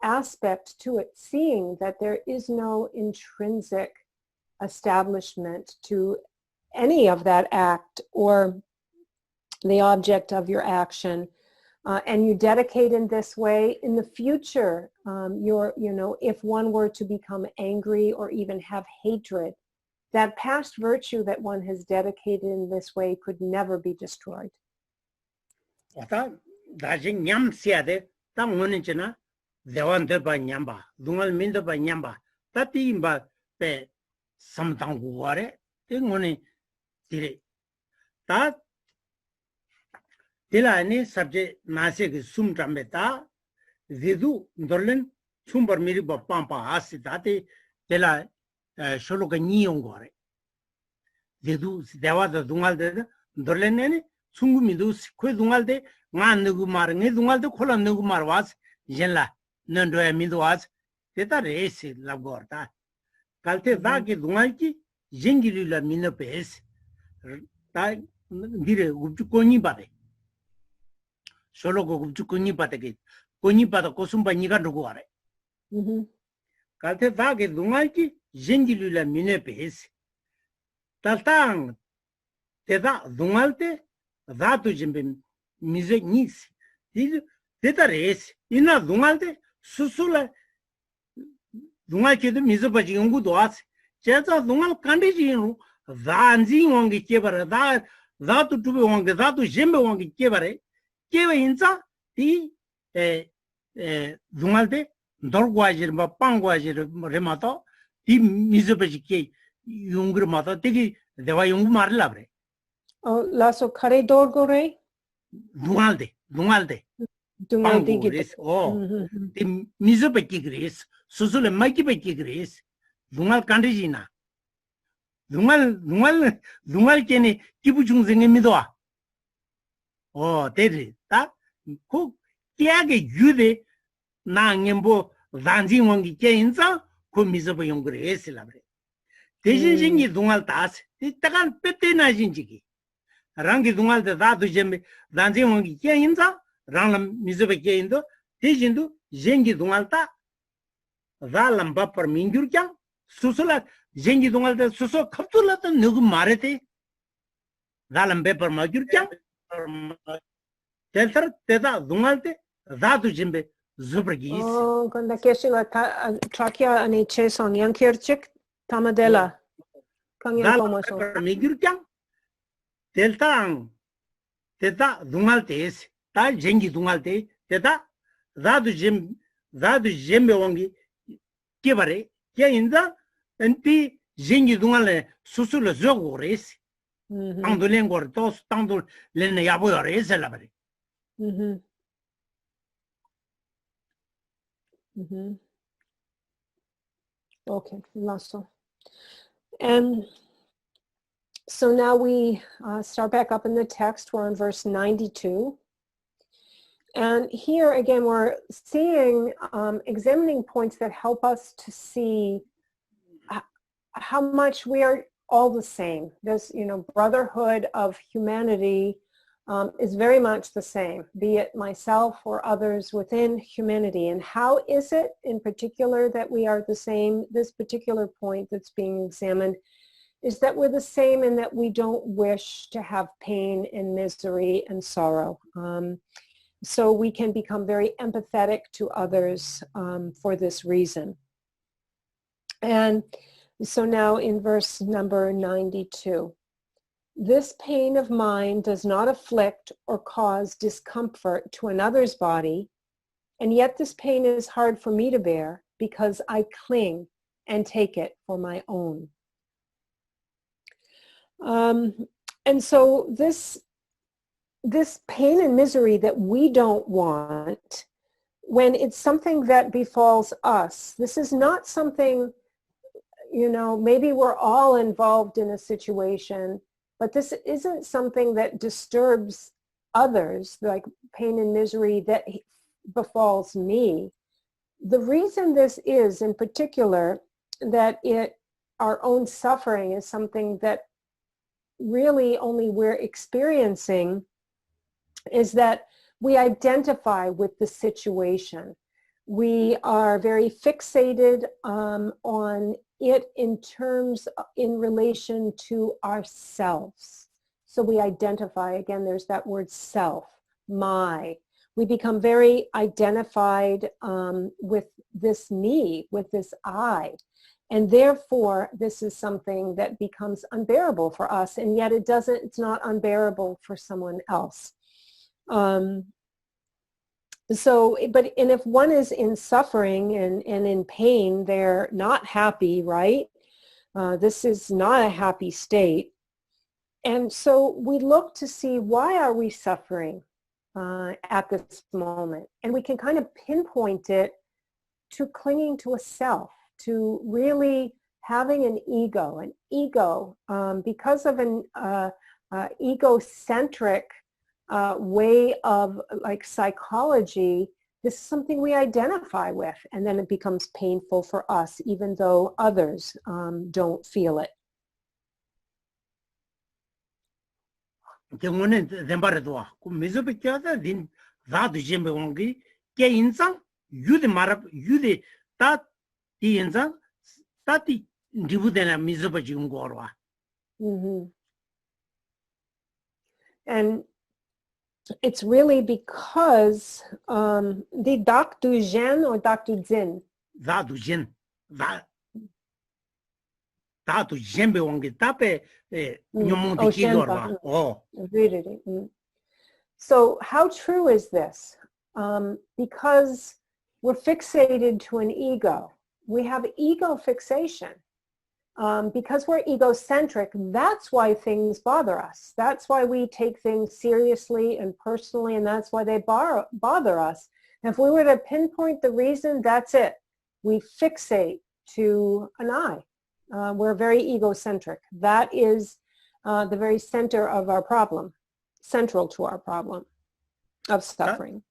aspect to it, seeing that there is no intrinsic establishment to any of that act or the object of your action, and you dedicate in this way, in the future, if one were to become angry or even have hatred, that past virtue that one has dedicated in this way could never be destroyed. Wata 다시 냠시야데 땅 원인지나 대원들바 냠바 동al 민도바 냠바 따띠임바 때 삼당구와래 땡원이 디레 다 딜라니 sabje 나세기 숨잠베다 지두 돌렌 숨버미리바 빰빠 아시다데 딜라 쇼로가 니용거래 지두 대와다 동al데 돌렌네 충구미도 그 동al데 nga nugu mar nge dungal de khola nugu mar was jenla nando mido was teta resi la gorda kalte da ki dungal ki jengili la mino pes ta dire gupchu koni pade solo go gupchu koni pade ke koni pada kosumba niga nugu are kalte da ki dungal ki jengili la mino pes taltang teta dungal te da tu jembe mize nis deta res ina dungalde susula dungal ke mize baji ngu doas cheza dungal kandeji nu zanji wangi kebara da tu tube wangi da tu jembe wangi kebare kebe inza ti dungalde dorgwajir ba pangwajir remato ti mize baji ke yungr mata tegi dewa yung marla bre oh laso kare dorgore dungalde dungalde gres ti mizo peki gres susule maki peki gres dungal kandijina dungal kene kibuchung zenge midwa teri ta ko kiage yude na ngembo zanji wangi ke inza ko mizo pa yung gres labre 대신 jingi dungal tas ti takan pete na jingi rangi dungal de dadu jembe danji wangi ke inza ranglam mizobe ke indo tejindu jengi dungal ta dalam ba par mingyur kyang susula jengi dungal de suso kaptula ta nugu marete dalam be par magyur kyang teltar teda dungal te dadu jembe zubrgis oh konda keshila trakya ani cheson yankirchik tamadela kangya komoso mingyur kyang teltang teta dungal tes ta jengi dungal te teta dadu jembe wangi kebare ke inda enti jengi dungal susula zogores tangdo lengor tos tangdo lene yabo yores la bare okay lasso. And so now we start back up in the text. We're in verse 92. And here again, we're seeing, examining points that help us to see how much we are all the same. This, brotherhood of humanity is very much the same, be it myself or others within humanity. And how is it in particular that we are the same? This particular point that's being examined is that we're the same in that we don't wish to have pain and misery and sorrow. So we can become very empathetic to others for this reason. And so now in verse number 92, this pain of mine does not afflict or cause discomfort to another's body, and yet this pain is hard for me to bear because I cling and take it for my own. And so this pain and misery that we don't want, when it's something that befalls us, this is not something, maybe we're all involved in a situation, but this isn't something that disturbs others, like pain and misery that befalls me. The reason this is, in particular, that our own suffering is something that really only we're experiencing, is that we identify with the situation. We are very fixated on it in relation to ourselves. So we identify, again, there's that word self, my. We become very identified with this me, with this I. And therefore, this is something that becomes unbearable for us, and yet it's not unbearable for someone else. So, and if one is in suffering and in pain, they're not happy, right? This is not a happy state. And so we look to see, why are we suffering at this moment? And we can kind of pinpoint it to clinging to a self, to really having an ego. Because of an egocentric way of like psychology, this is something we identify with, and then it becomes painful for us, even though others don't feel it. Mm-hmm. And it's really because the Dr. Jen or Dr. Zin? So how true is this? Because we're fixated to an ego. We have ego fixation. Because we're egocentric, that's why things bother us. That's why we take things seriously and personally, and that's why they bother us. And if we were to pinpoint the reason, that's it. We fixate to an I. We're very egocentric. That is the very center of our problem, central to our problem of suffering.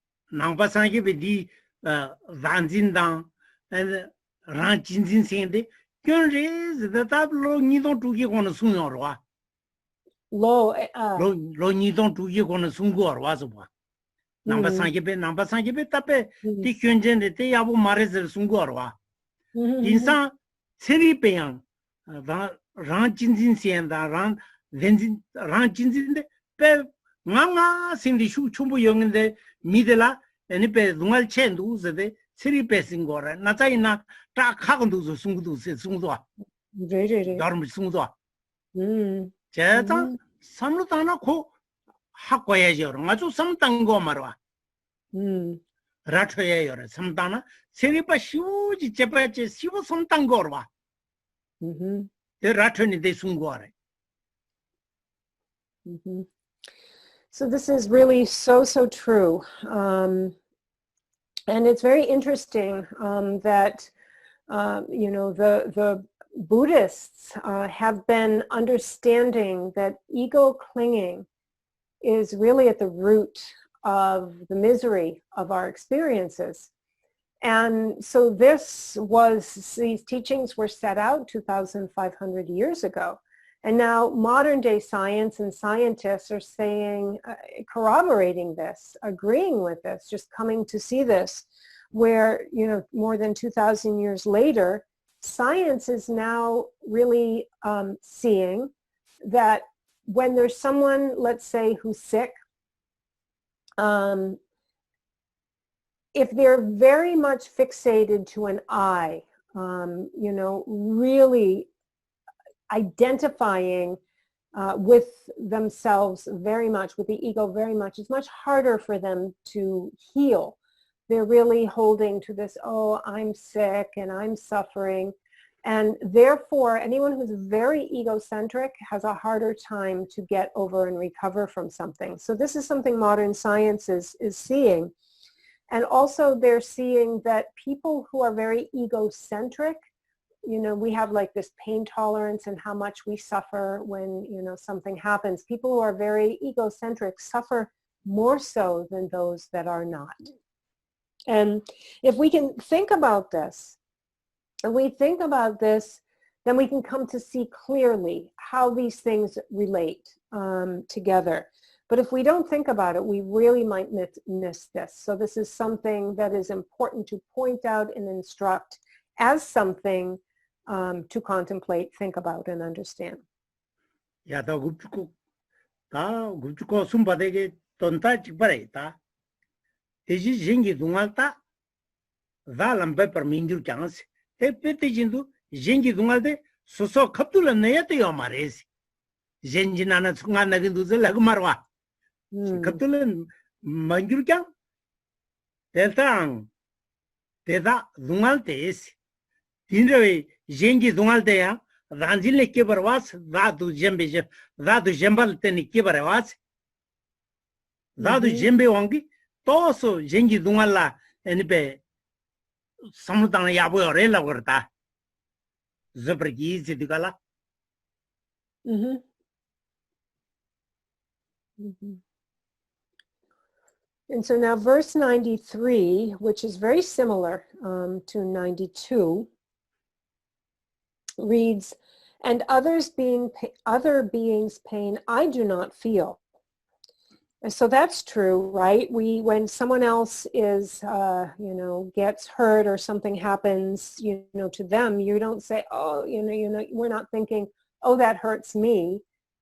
So this is really so true. And it's very interesting that, you know, the Buddhists have been understanding that ego clinging is really at the root of the misery of our experiences. And so these teachings were set out 2,500 years ago. And now modern day science and scientists are saying, corroborating this, agreeing with this, just coming to see this, where, you know, more than 2,000 years later, science is now really seeing that when there's someone, let's say, who's sick, if they're very much fixated to an I, you know, really identifying with themselves very much, with the ego very much, it's much harder for them to heal. They're really holding to this, oh, I'm sick and I'm suffering. And therefore, anyone who's very egocentric has a harder time to get over and recover from something. So this is something modern science is seeing. And also they're seeing that people who are very egocentric, you know, we have like this pain tolerance and how much we suffer when, you know, something happens. People who are very egocentric suffer more so than those that are not. And if we can think about this, and we think about this, then we can come to see clearly how these things relate together. But if we don't think about it, we really might miss this. So this is something that is important to point out and instruct as something to contemplate, think about, and understand. Yeah, the gupchuko sumbadege tonta chikbareta. Teji jengi dungalta, valambe per mindur chance. Te petijindu, jengi dungalde, soso kaptula neyate yomaresi. Jenjinana tunganagindu lagmarwa. Kaptula mandur chang. 대당 대다 동할 때스 딘저의 쟁기 동할 때야 ranjile kibarwas dadu jembal teni kibarwas dadu jembe wangi toso jengi dungala enibe samudana yabo rela gorta zabrgi zidgala. And so now verse 93, which is very similar to 92, reads, and other beings' pain I do not feel. And so that's true, right? When someone else is, gets hurt or something happens, to them, you don't say, oh, we're not thinking, oh, that hurts me.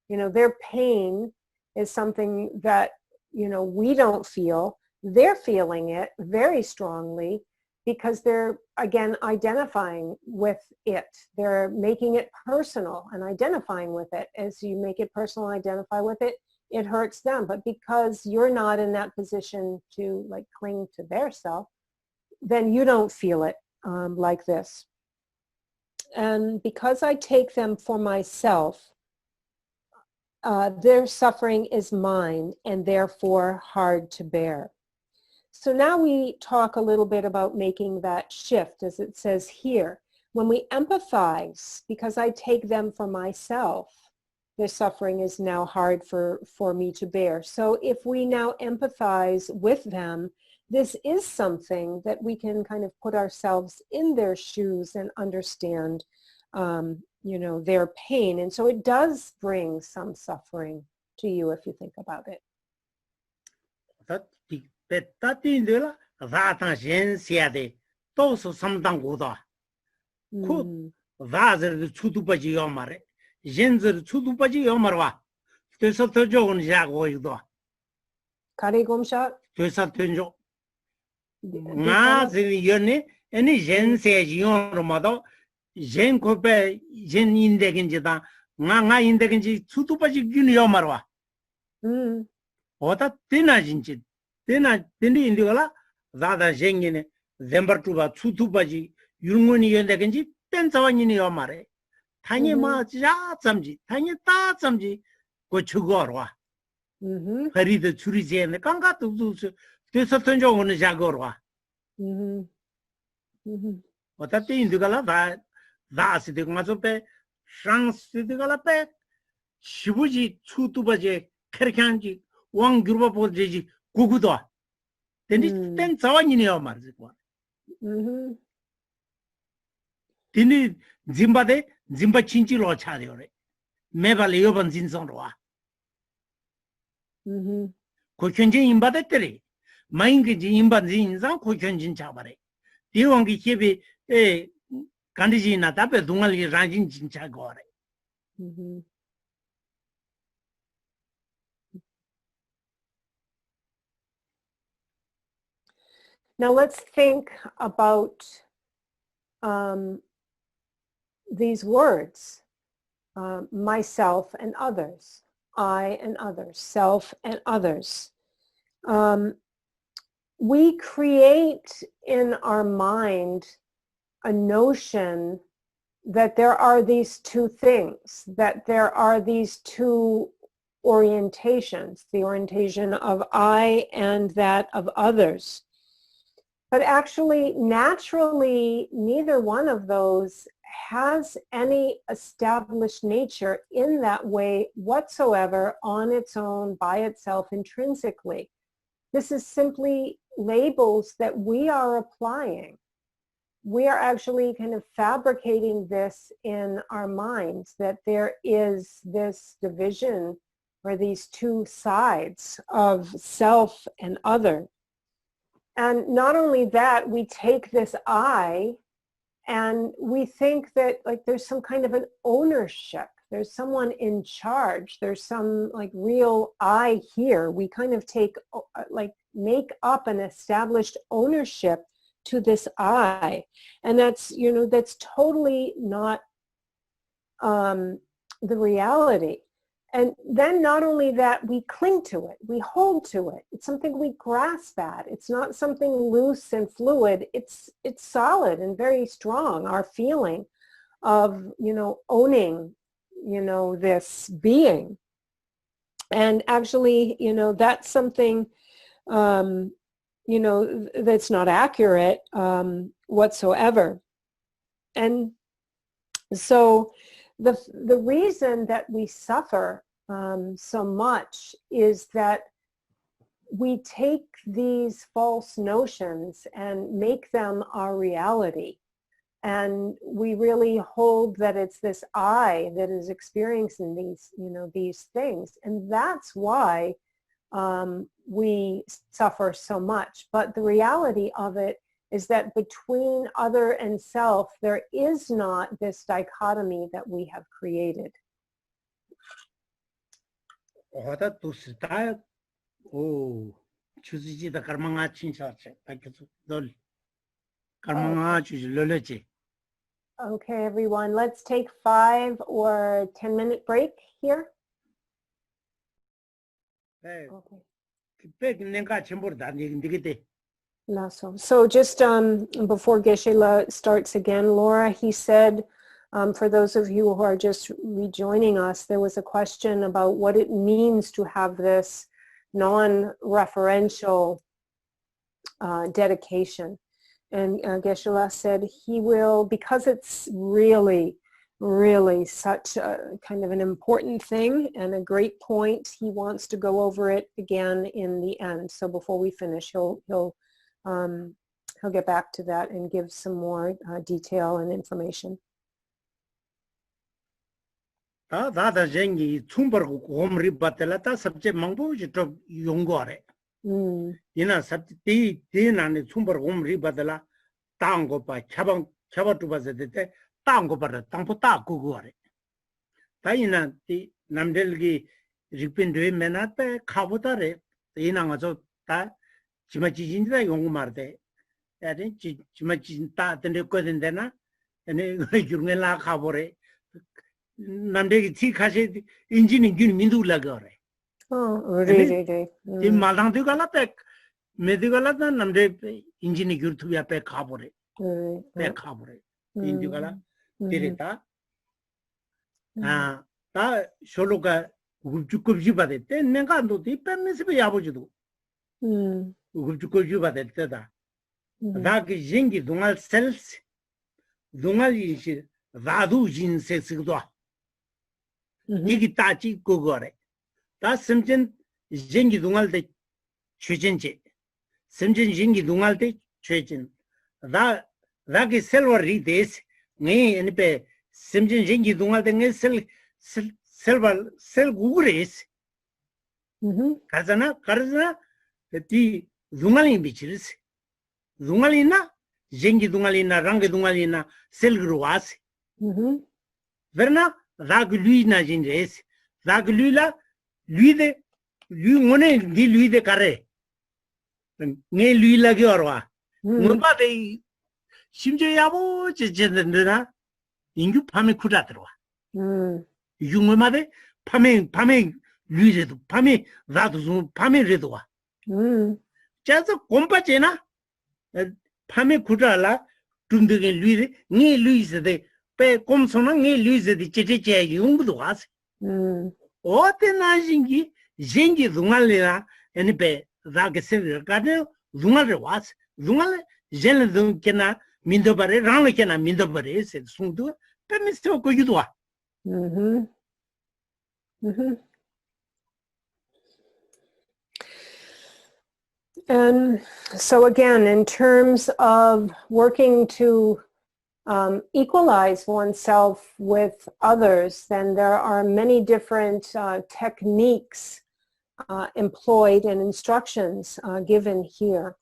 Their pain is something that, we don't feel. They're feeling it very strongly because they're, again, identifying with it. They're making it personal and identifying with it. As you make it personal and identify with it, it hurts them. But because you're not in that position to cling to their self, then you don't feel it like this. And because I take them for myself, their suffering is mine and therefore hard to bear. So now we talk a little bit about making that shift, as it says here. When we empathize, because I take them for myself, their suffering is now hard for me to bear. So if we now empathize with them, this is something that we can kind of put ourselves in their shoes and understand, their pain. And so it does bring some suffering to you if you think about it. Pettatindela vatan shen siade toso samdang goda ku vazer chutupaji yomare jenzer chutupaji yomarwa tesa tojo on jago yido Kare gomsha tesa tenjo nga zini yone eni jen se yomado jen kope jen indeginjida nga indeginji chutupaji gyun yomarwa oda tinajinji Then Indiola, Zada Jengine, Zembertuba, Tutubaji, Yunguni Yendaganji, Pensawani Omare, Tanya Ma Samji, Tanya Ta Samji, Gochugorwa, Harida Churizi and the Kanga to do Satanjo on the Jagorwa. What that thing, Indiola, that's the Mazope, Shans the Galape, Shibuji, Tutubaji, Kerkanji, one group of Jeji. Gugudo. Then Sawanino Marzikwa. Dini Zimbade, Zimba Chinchi lo Chadiore. Meva Leoban Zinzonroa. Kochunji imbadetere. Maingi imba zinzan Kochunjin Chabare. Diwangi Kibi, Kandijina Tape Dungali Rajin Chinchagore. Now let's think about these words, myself and others, I and others, self and others. We create in our mind a notion that there are these two things, that there are these two orientations, the orientation of I and that of others. But actually, naturally, neither one of those has any established nature in that way whatsoever on its own, by itself, intrinsically. This is simply labels that we are applying. We are actually kind of fabricating this in our minds, that there is this division or these two sides of self and other. And not only that, we take this I and we think that there's some kind of an ownership. There's someone in charge. There's some real I here. We kind of make up an established ownership to this I. And that's, that's totally not the reality. And then not only that, we cling to it, we hold to it. It's something we grasp at. It's not something loose and fluid. It's solid and very strong, our feeling of, owning, this being. And actually, that's something, that's not accurate whatsoever. And so the reason that we suffer so much is that we take these false notions and make them our reality. And we really hold that it's this I that is experiencing these things. And that's why we suffer so much. But the reality of it is that between other and self, there is not this dichotomy that we have created. Okay, everyone, let's take 5 or 10-minute break here. Okay. So just before Geshe starts again, Laura, he said, for those of you who are just rejoining us, there was a question about what it means to have this non-referential dedication. And Geshe said he will, because it's really, really such a kind of an important thing and a great point, he wants to go over it again in the end. So before we finish, he'll get back to that and give some more detail and information. 남대기 티 가시 인지는 균 민두 라거래. 이 말당도 갈라백 메디갈라다 남대 인지는 균투야 백 가버래. 백 가버래. 인디갈라 데리다. 다 쇼로가 굽죽굽지 받을 때 내가 너도 빼면서 야보지도. 굽죽굽지 받을 때다. 다그 징기 동알 셀스 동알이 라두 진세스도 이게 따지 그거래. 다 심진 징기 동할 때 최진지. 심진 징기 동할 때 최진. 다그 셀월이 데스 네 아니베 심진 징기 동할 때네 셀월 셀 구그레스. 가잖아 이 동알이 미치르스. 동알이나 징기 동알이나 랑게 동알이나 셀그로 와스. Verna rag lui na jinres rag lui la lui mone di lui de kare ne lui la ge orwa ngba de 심지어 야보 제제는데나 인규 밤에 쿠다 들어와 융마데 밤에 lui 밤에 라도 좀 밤에 레도 와 자서 곰바제나 밤에 쿠다라 둔데게 lui 네 lui pe komsona nge luize di cheche yungbu was ote na jingi jengi dungalera eni pe zage se gade dungal was dungal jel dun kena mindobare rang kena mindobare se sundu pe misto ko yudwa And so again, in terms of working to equalize oneself with others, then there are many different techniques employed and instructions given here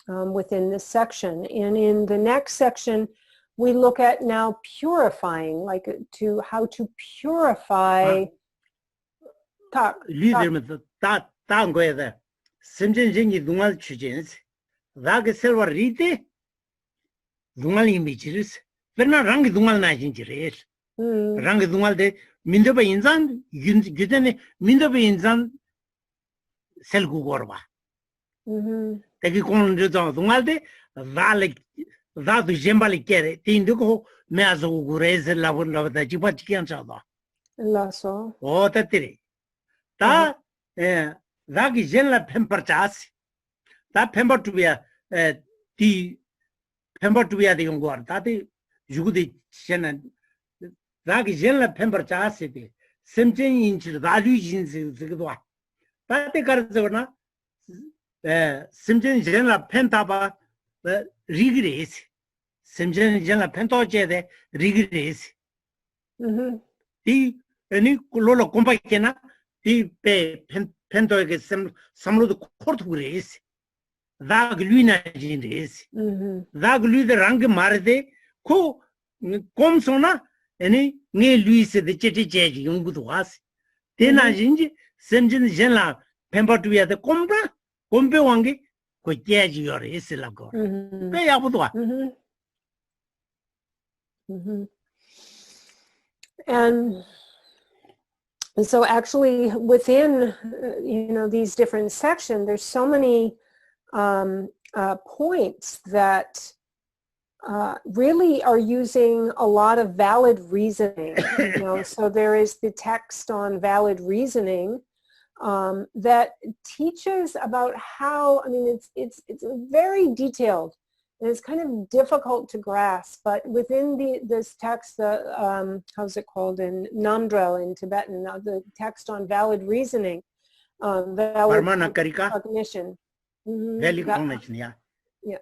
within this section. And in the next section, we look at now purifying, like how to purify. Verna rangi dungal na jinjires. Rangi dungal de 민도바 인산 규전에 민도바 인산 셀구거봐. 대기 공론저 동알데 달레 다도 젬발이 깨레 틴두고 메아서 구레즈 라본라다 지바치키안 차다. Lasso. 오 따티리. 다 다기 젠라 펜퍼차스. 다 펜퍼투비아 디 펜퍼투비아 데 용거 다디 주구디 셴난 다기 젠라 펜퍼차스데 셈젠 인치 다주 인치 그도 와. 다데 가르저나 셈젠 젠라 펜타바 리그레스. 셈젠 젠라 펜토제데 리그레스. 디 아니 콜로로 콤파이케나 디 펜토에게 삼로도 코르투그레스. 다 글루이나 진레스. 다 글루이데 랑 마르데 코 콤소나 아니 네 루이스 데 제제제 용구도 와스. 데나 진지 셈진 젠라 펜버투야데 콤브라 콤베 왕게 고 제지 요레스 라고. 배 야부도 와. And so actually within, these different sections, there's so many points that really are using a lot of valid reasoning. So there is the text on valid reasoning that teaches about how, it's very detailed. And it's kind of difficult to grasp, but within this text, how's it called in Namdrel in Tibetan, the text on valid reasoning, valid cognition. Valid cognition, yeah. Yeah.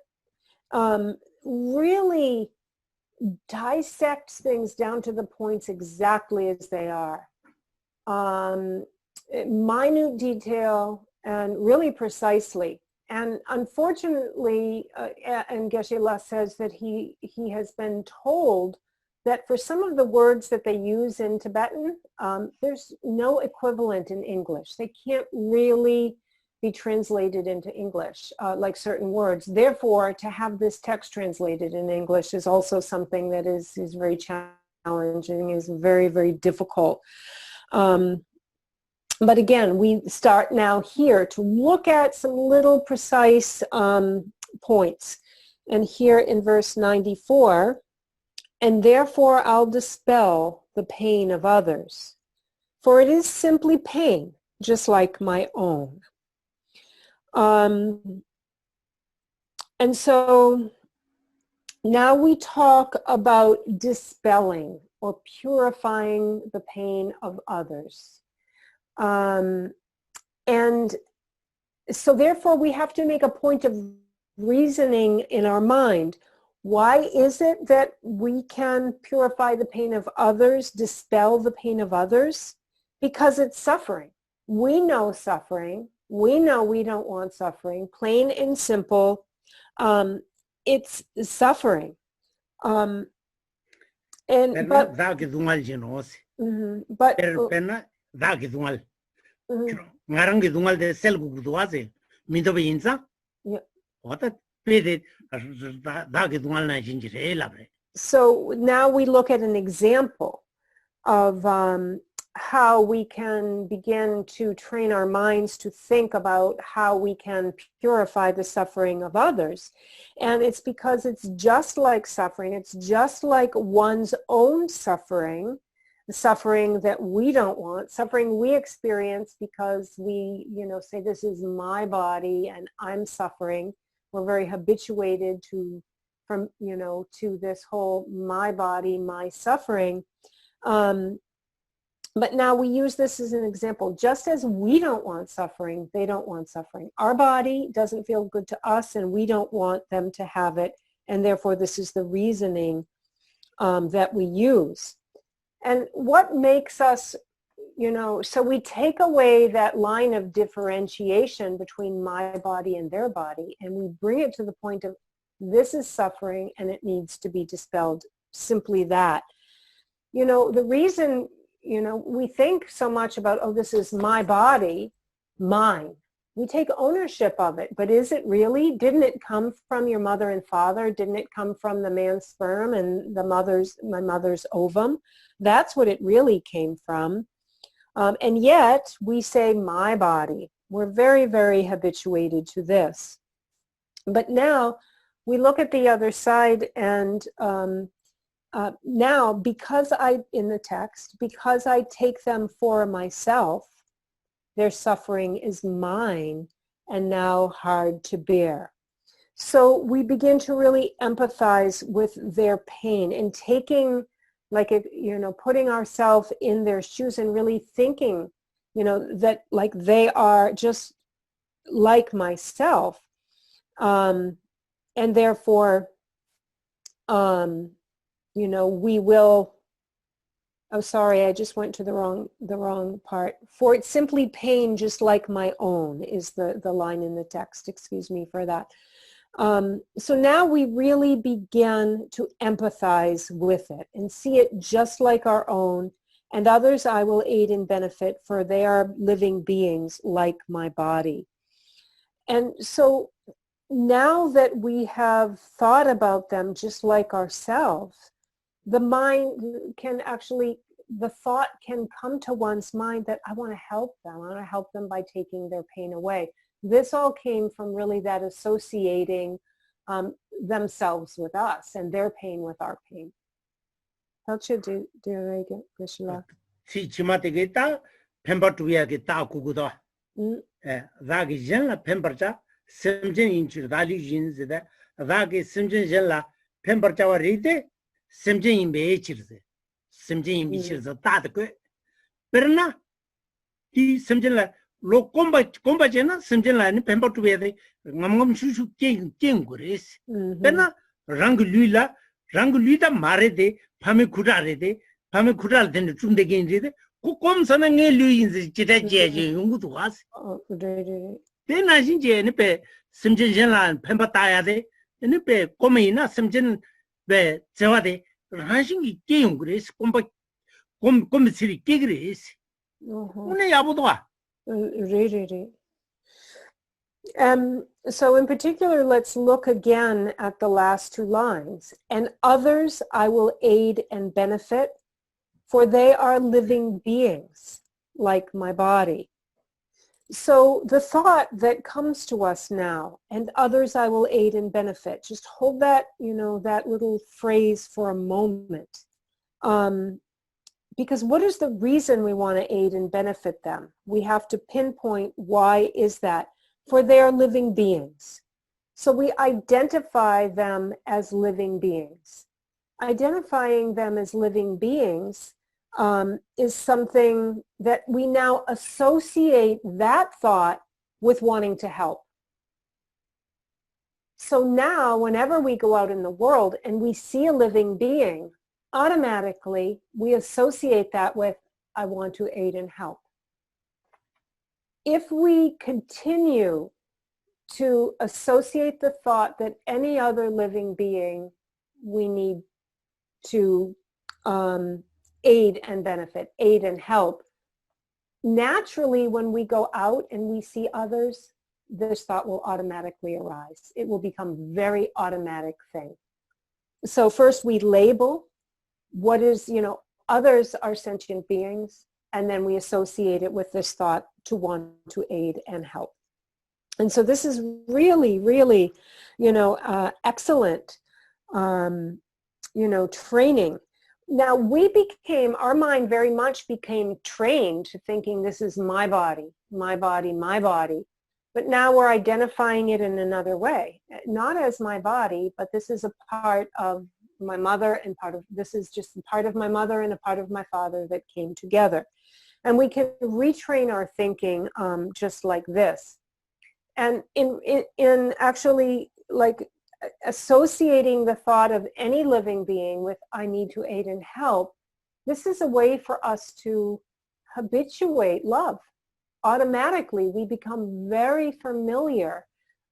Really dissects things down to the points exactly as they are. Minute detail and really precisely. And unfortunately, and Geshe says that he has been told that for some of the words that they use in Tibetan, there's no equivalent in English. They can't really be translated into English, like certain words. Therefore, to have this text translated in English is also something that is very challenging, is very, very difficult. But again, we start now here to look at some little precise points. And here in verse 94, and therefore I'll dispel the pain of others, for it is simply pain, just like my own. And so now we talk about dispelling or purifying the pain of others. And so therefore we have to make a point of reasoning in our mind. Why is it that we can purify the pain of others, dispel the pain of others? Because it's suffering. We know suffering. We know we don't want suffering. Plain and simple, it's suffering. But ngarang dungal de sel gu duase mindo be insa ota pede da ge dungal na jinjire labre. So now we look at an example of how we can begin to train our minds to think about how we can purify the suffering of others. And it's because it's just like suffering. It's just like one's own suffering. Suffering that we don't want, suffering we experience because we, say this is my body and I'm suffering. We're very habituated to this whole my body, my suffering. But now we use this as an example. Just as we don't want suffering, they don't want suffering. Our body doesn't feel good to us and we don't want them to have it. And therefore this is the reasoning that we use. And what makes us, so we take away that line of differentiation between my body and their body, and we bring it to the point of this is suffering and it needs to be dispelled. Simply that. The reason, we think so much about, oh, this is my body, mine. we take ownership of it, but is it really? Didn't it come from your mother and father? Didn't it come from the man's sperm and my mother's ovum? That's what it really came from. And yet we say my body. We're very, very habituated to this. But now we look at the other side, and now because in the text, because I take them for myself, their suffering is mine and now hard to bear. So we begin to really empathize with their pain and taking, like, putting ourselves in their shoes and really thinking, that like they are just like myself. And therefore, we will, oh, sorry, I just went to the wrong part. For it's simply pain just like my own is the line in the text. Excuse me for that. So now we really begin to empathize with it and see it just like our own, and others I will aid and benefit, for they are living beings like my body. And so now that we have thought about them just like ourselves, the mind can actually, the thought can come to one's mind that I want to help them. I want to help them by taking their pain away. This all came from really that associating themselves with us and their pain with our pain. How should do again, Krishna? Si chimategeta, pembatuya kugudo. Ragi jenla pembercha, Simjin inch, Rali jins, Ragi Simjin jella, Pemberchawa ride, Simjin in Beachers, Simjin in Beachers, Tatque. Perna, he Simjilla, low combat Jena, Simjilla and Pembertuya, Mamam Shushu King Guris. Perna, Rangulula, Marede, Pamikudarede, Pamikudal, then the Chundegin, who comes on a new in the Chitaji, to us. Then I think Jenipe, Simjin Jella and Pembataya, and Nipe, Comina, Simjin, the Zawade, Ranching King Grace, Commissary Tigris. So in particular, let's look again at the last two lines. And others I will aid and benefit, for they are living beings like my body. So the thought that comes to us now, and others I will aid and benefit, just hold that, that little phrase for a moment. Because what is the reason we want to aid and benefit them? We have to pinpoint why is that. For they are living beings. So we identify them as living beings. Identifying them as living beings is something that we now associate that thought with wanting to help. So now whenever we go out in the world and we see a living being, automatically we associate that with, I want to aid and help. If we continue to associate the thought that any other living being we need to aid and benefit, aid and help, naturally when we go out and we see others, this thought will automatically arise. It will become a very automatic thing. So first we label what is, others are sentient beings, and then we associate it with this thought to want to aid and help. And so this is really, really, excellent, training. Now our mind very much became trained to thinking this is my body, my body, my body. But now we're identifying it in another way. Not as my body, but this is a part of my mother and this is just a part of my mother and a part of my father that came together. And we can retrain our thinking just like this. And in actually like associating the thought of any living being with I need to aid and help, this is a way for us to habituate love. Automatically, we become very familiar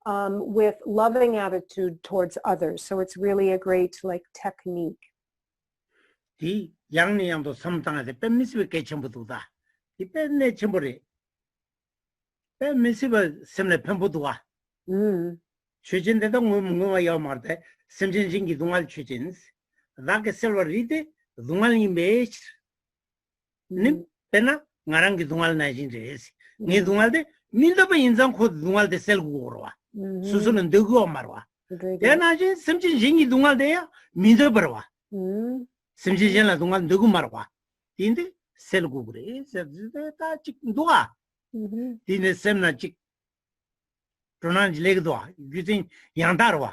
with loving attitude towards others. So it's really a great technique. The young to sometimes the pemis we catch him with that. The pen chamber. Misiba similar Pembudua. Chujin the Munga Yamarte, Simjin Jingi Dungal Chujins, Raka Silver Ride, Dungal image, Nim Pena, Narangi Dungal Najin Race. Nidungalde, Mindaba Inzam could Dungal the Sel Gurwa, Susan and Dugo Marwa. Then I just Simjin Jingi Dungal there, Midabarwa. Simjin Dungal Dugu Marwa. In the Sel Gugre, Dua. In the Semna pronounce Legdoa, using Yandarwa.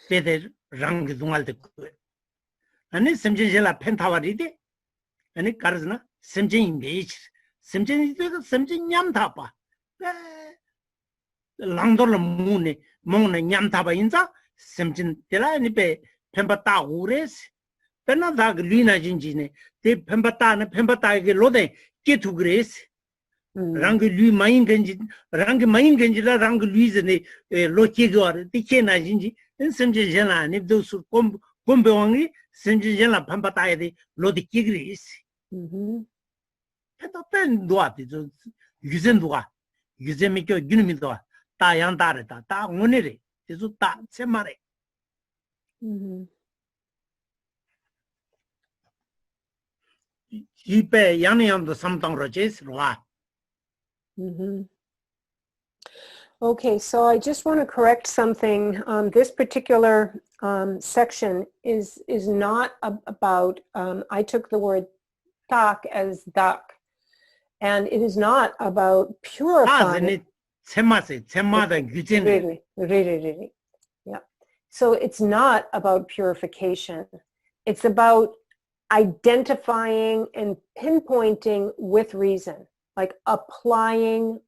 Better rang Dungal the Good. And it's Simjela Pentawaride, and it Karzna, Simjin Beach, Simjin Yamtapa. Langdor Moon, Mon and Yamtapa Inza, Simjin Tela and Pe Pembata Ures, Penadag Luna Jinjine, the Pembata and Pembata Lode, get to grace. Rang Lu Main Ganjin, Rang Main Ganjila, Rang Luis and Lochigor, the Kena Jinji, and Simjela, and if those who come only, Simjela Pembata, Lodi Kigris. Pen doit, Yuzendua, Yuzemiko Gunimidoa, Tayandareta, Ta Monere, Izuta, Semare. Jipe Yaniam the Samtang Rajes, Roa. Okay, so I just want to correct something. This particular section is not about, I took the word tak as dak, and it is not about purifying. Really. Yeah. So it's not about purification. It's about identifying and pinpointing with reason, like applying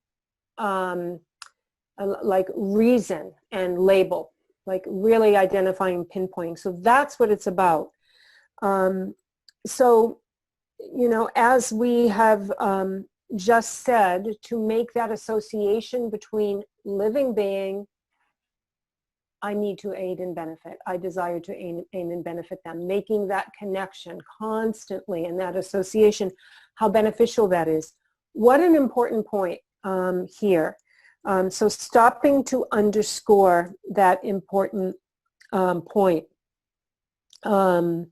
like reason and label, like really identifying, pinpointing. So that's what it's about. So, you know, as we have just said, to make that association between living being, I need to aid and benefit. I desire to aid and benefit them. Making that connection constantly and that association, how beneficial that is. What an important point here. So stopping to underscore that important point. And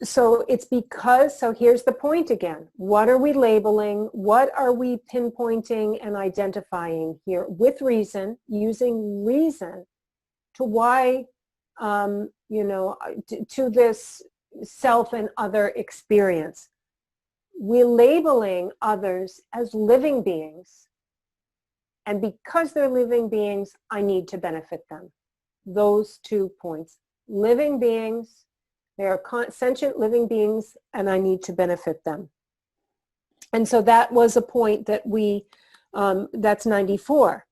so it's because, so here's the point again. What are we labeling? What are we pinpointing and identifying here with reason, using reason to why, you know, to this self and other experience? We're labeling others as living beings. And because they're living beings, I need to benefit them. Those 2 points. Living beings, they are sentient living beings, and I need to benefit them. And so that was a point that we, that's 94.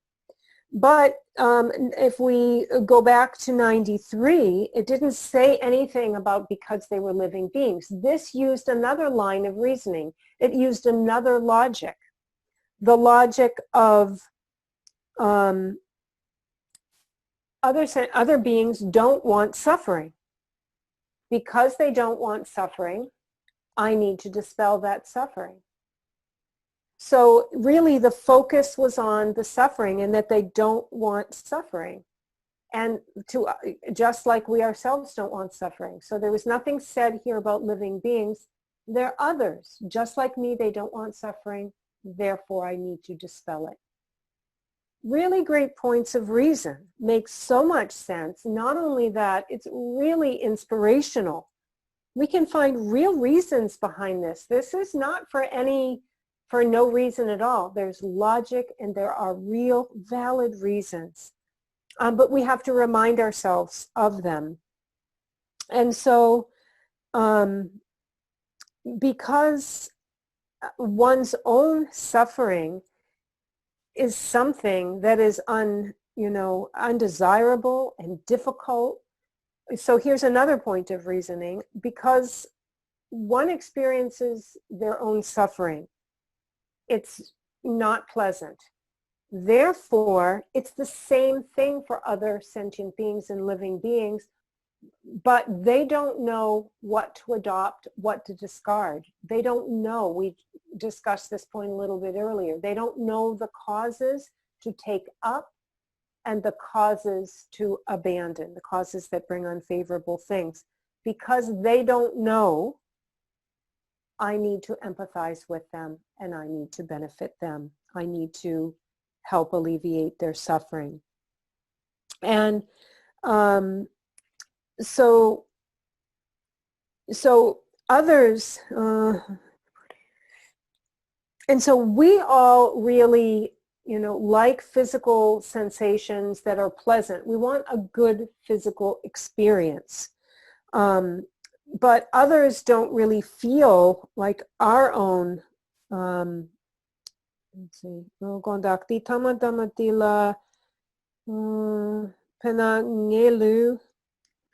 But if we go back to 93, it didn't say anything about because they were living beings. This used another line of reasoning. It used another logic. The logic of other beings don't want suffering. Because they don't want suffering, I need to dispel that suffering. So really the focus was on the suffering and that they don't want suffering. And to just like we ourselves don't want suffering. So there was nothing said here about living beings. They're others. Just like me, they don't want suffering. Therefore, I need to dispel it. Really great points of reason. Makes so much sense. Not only that, it's really inspirational. We can find real reasons behind this. This is not for no reason at all. There's logic and there are real valid reasons. But we have to remind ourselves of them. And so because one's own suffering is something that is undesirable and difficult. So here's another point of reasoning. Because one experiences their own suffering, it's not pleasant. Therefore, it's the same thing for other sentient beings and living beings. but they don't know what to adopt, what to discard. They don't know. We discussed this point a little bit earlier. They don't know the causes to take up and the causes to abandon, the causes that bring unfavorable things. Because they don't know, I need to empathize with them and I need to benefit them. I need to help alleviate their suffering. And so others, and so we all really, like physical sensations that are pleasant. We want a good physical experience. But others don't really feel like our own, let's see, Gondakti Tamadamatila Penangelu.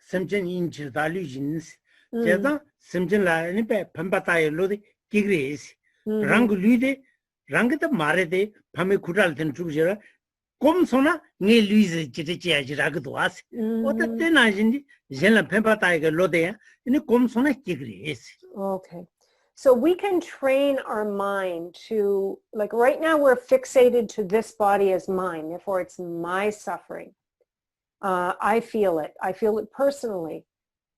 Simchen inch dalu jins. Jeda simchen la ni pe pambataye lo de kigres. Rang luide rang de mare de phame khural den trujera kom sona nge luise chite chia jira ga doas. Oda tena jindi jela pambataye ga lo de ni kom sona kigres. Okay. So we can train our mind to, like right now we're fixated to this body as mine, therefore it's my suffering. I feel it personally.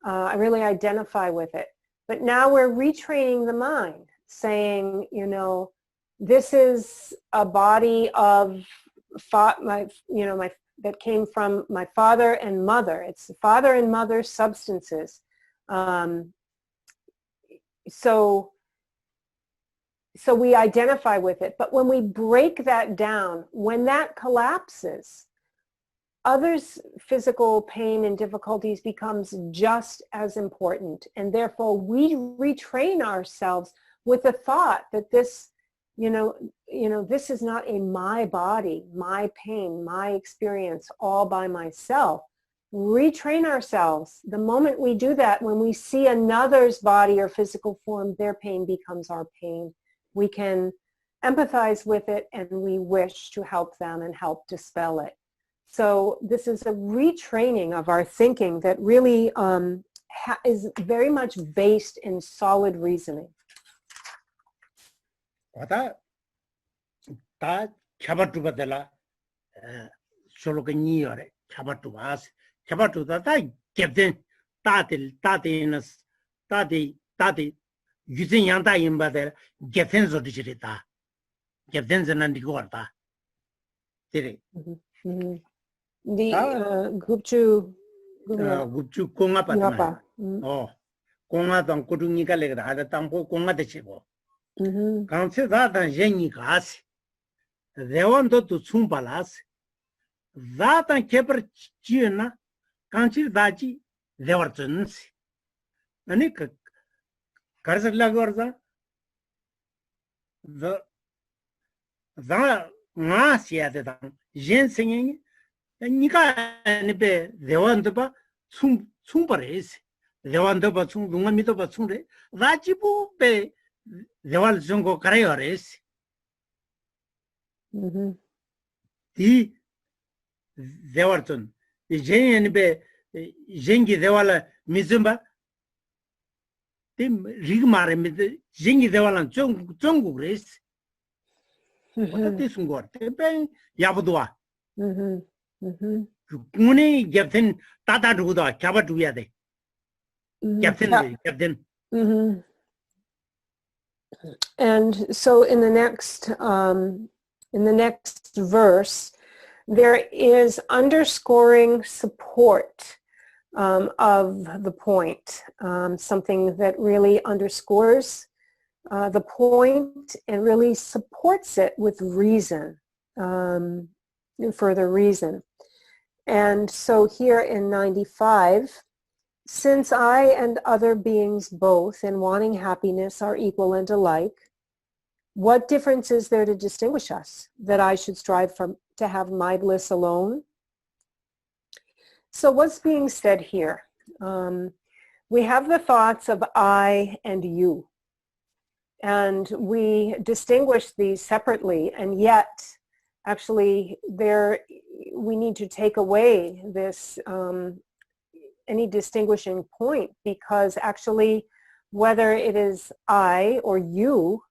I really identify with it. But now we're retraining the mind, saying, this is a body of that came from my father and mother. It's the father and mother substances. So we identify with it. But when we break that down, when that collapses, others' physical pain and difficulties becomes just as important. And therefore we retrain ourselves with the thought that this, this is not a my body, my pain, my experience all by myself. Retrain ourselves. The moment we do that, when we see another's body or physical form, their pain becomes our pain. We can empathize with it and we wish to help them and help dispel it. So this is a retraining of our thinking that really is very much based in solid reasoning. Wata ta chabatu badala soloka ni yore chabatu as chabatu ta gebden tati yuzin yang ta yin ba de gebden zo de jiri ta gebden zanan di gor ta tere The gupchu konga pa ta oh konga tang kudungi ka le da tampo konga de chibo kanse da dan jengi gas dewan to tsumbalas da tan keper china kanchi daji dewartuns ani karza lagorza da nga sia de dan jen singing nika ni be dewan to ba tsumbares dewan to ba tsum dunga mi to ba tsumre daji bu be deval zungo karayores di dewartun jeni be jengi devala mizumba tim rigmare mit jengi devalan zongu res what is ngor te ben yabudwa kuni gyapten tata duda chaba duya de gyapten And so in the next verse, there is underscoring support of the point, something that really underscores the point and really supports it with reason, further reason. And so here in 95, since I and other beings both in wanting happiness are equal and alike, what difference is there to distinguish us, that I should strive to have my bliss alone? So what's being said here? We have the thoughts of I and you, and we distinguish these separately, and yet actually we need to take away this any distinguishing point, because actually whether it is I or you,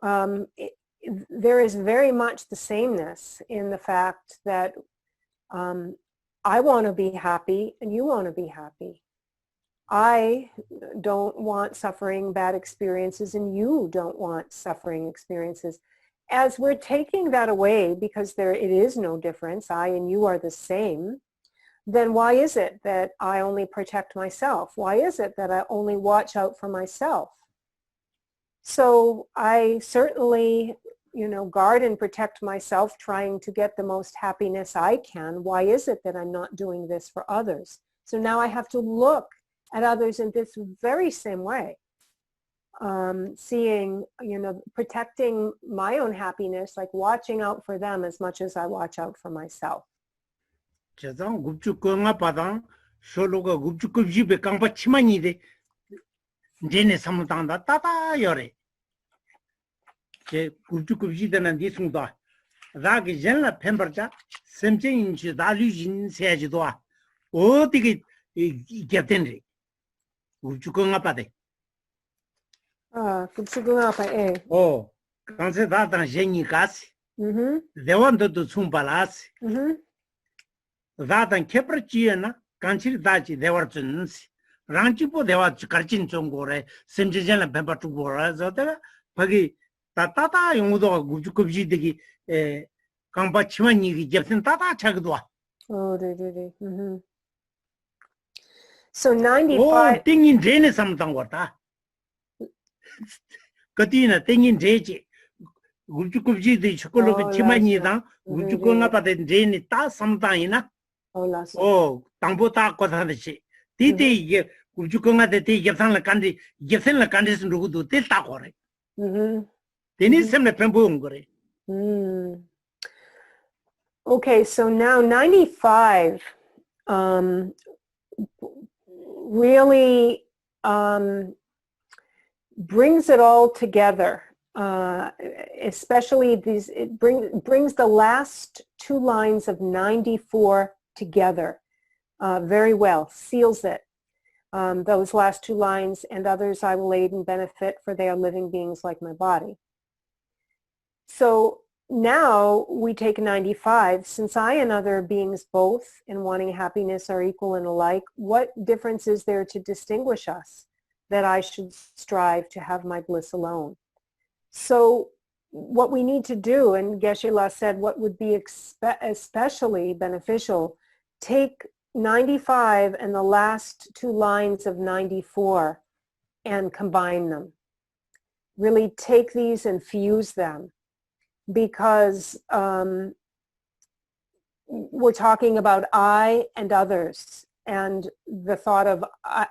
there is very much the sameness in the fact that I want to be happy and you want to be happy. I don't want suffering, bad experiences, and you don't want suffering experiences. As we're taking that away, because it is no difference, I and you are the same, then why is it that I only protect myself? Why is it that I only watch out for myself? So I certainly, guard and protect myself, trying to get the most happiness I can. Why is it that I'm not doing this for others? So now I have to look at others in this very same way. Seeing, protecting my own happiness, like watching out for them as much as I watch out for myself. 저장 굽죽 거가 바당 솔로가 굽죽 급집에 강바 치마니데 제네 삼당다 따다 요래 제 굽죽 급지다는 디송다 라게 젠라 펜버자 샘쟁인지 다류진 세지도아 어디게 이게된리 굽죽 거가 바데 굽죽 거가 바에 간세 다당 제니 가스 대원도도 총발라스 다단 케프르지에나 간치리 다지 대워준스 랑치포 대와 가르친 정고래 심지전에 뱀바투 보라서다 거기 따따따 용도가 구죽급지되기 강바 치만이기 접선 따따 차기도 와. 네네네. So 95 땡인 제네 삼당 거다. 그뒤나 땡인 제지 구죽급지되 초콜릿 치만이다 구죽건가 받은 제네 따 삼당이나 당보다 거다듯이 디디 이게 우주공한테 대 예산을 간디 예산을 간디스 누구도 됐다 거래. 데니 셈네 뱀보온 거래. Okay, so now 95 really brings it all together. Especially it brings the last two lines of 94 together very well, seals it. Those last two lines, and others I will aid and benefit, for they are living beings like my body. So now we take 95, since I and other beings both in wanting happiness are equal and alike, what difference is there to distinguish us that I should strive to have my bliss alone? So what we need to do, and Geshe said what would be especially beneficial, take 95 and the last two lines of 94 and combine them. Really take these and fuse them, because we're talking about I and others, and the thought of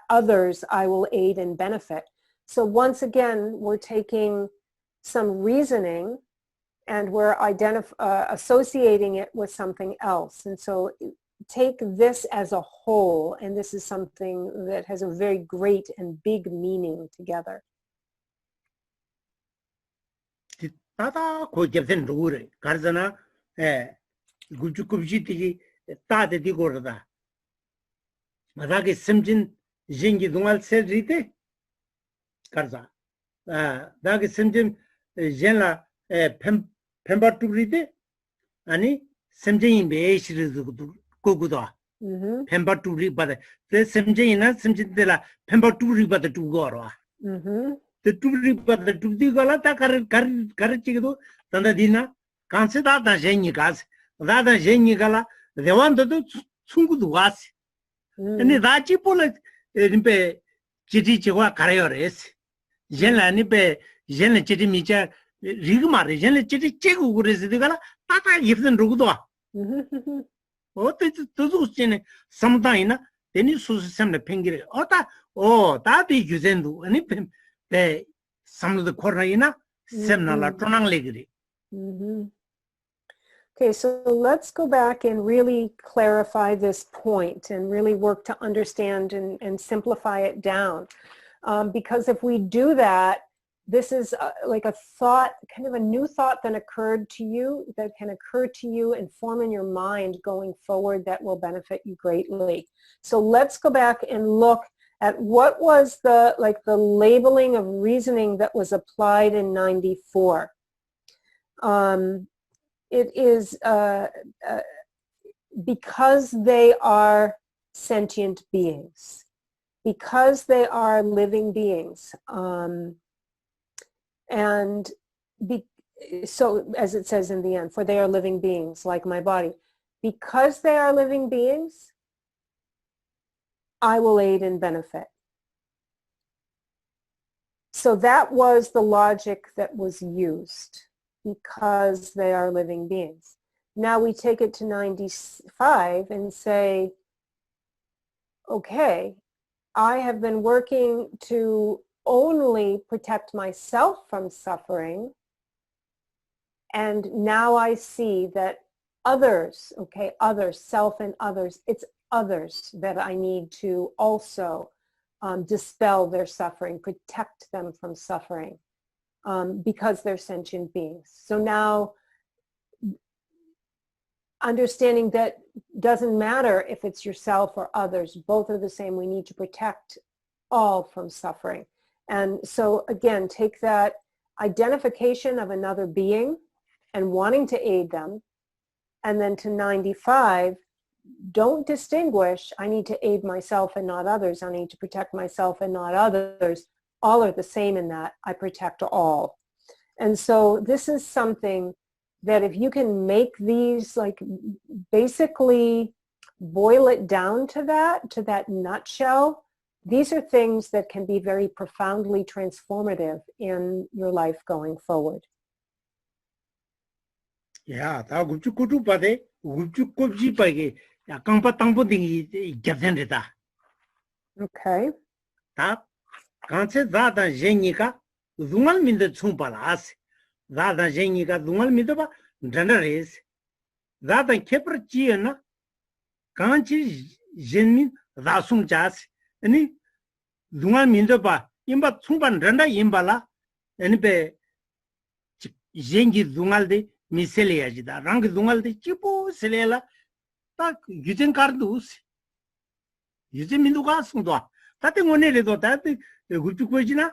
others I will aid and benefit. So once again, we're taking some reasoning and we're associating it with something else. And so take this as a whole, and this is something that has a very great and big meaning together. 따다 고접된 루래 가르잖아 구축급지들이 따대디 고르다 마다게 심진 징기 동알 세리데 가르자 다게 심진 젠라 펜바투리데 아니 심진이 메시르도 고고도 펜바투리 바데 데 심진이나 심진들라 펜바투리 바데 두고로 the two but the two galata carrichido than the dinner consider that genigas rather genigala the one to do sungu was and the rachipola nimpe chitichiwa carriores gela nipe gena chitimicha rigma regena chitichigu residugala tata given rugudo what is to sometime then you some the pingir ota that is using any some of the corner seminar tonang. Okay, so let's go back and really clarify this point and really work to understand and simplify it down. Because if we do that, this is like a thought, kind of a new thought that occurred to you, that can occur to you and form in your mind going forward that will benefit you greatly. So let's go back and look at what was the labeling of reasoning that was applied in 94. It is because they are sentient beings, because they are living beings, so as it says in the end, for they are living beings like my body. Because they are living beings, I will aid and benefit. So that was the logic that was used, because they are living beings. Now we take it to 95 and say, okay, I have been working to only protect myself from suffering, and now I see that others, okay, others, self and others, it's others that I need to also dispel their suffering, protect them from suffering, because they're sentient beings. So now, understanding that doesn't matter if it's yourself or others, both are the same. We need to protect all from suffering. And so again, take that identification of another being and wanting to aid them, and then to 95, don't distinguish, I need to aid myself and not others, I need to protect myself and not others. All are the same in that I protect all. And so this is something that if you can make these, like, basically boil it down to that nutshell, these are things that can be very profoundly transformative in your life going forward. Yeah, that gupchu kutu pade, gupchu kopji page, ya kampa tangpo dingi gyatsen rita. Okay. Ta kanse zada jenika, zungal minda chumpa la ase. Zada jenika zungal minda ba dranda res. Zada kepra chiya na, kanchi jenmin zasung chase. Ani zungal minda ba, imba chumpa dranda imba la, ani be jengi zungal de misele yajida. Rang zungal de chipo sele la, ta yujen kardu usi. Yujen mindu ka sungdwa. Tate ngone le do, tate gupchu kojina,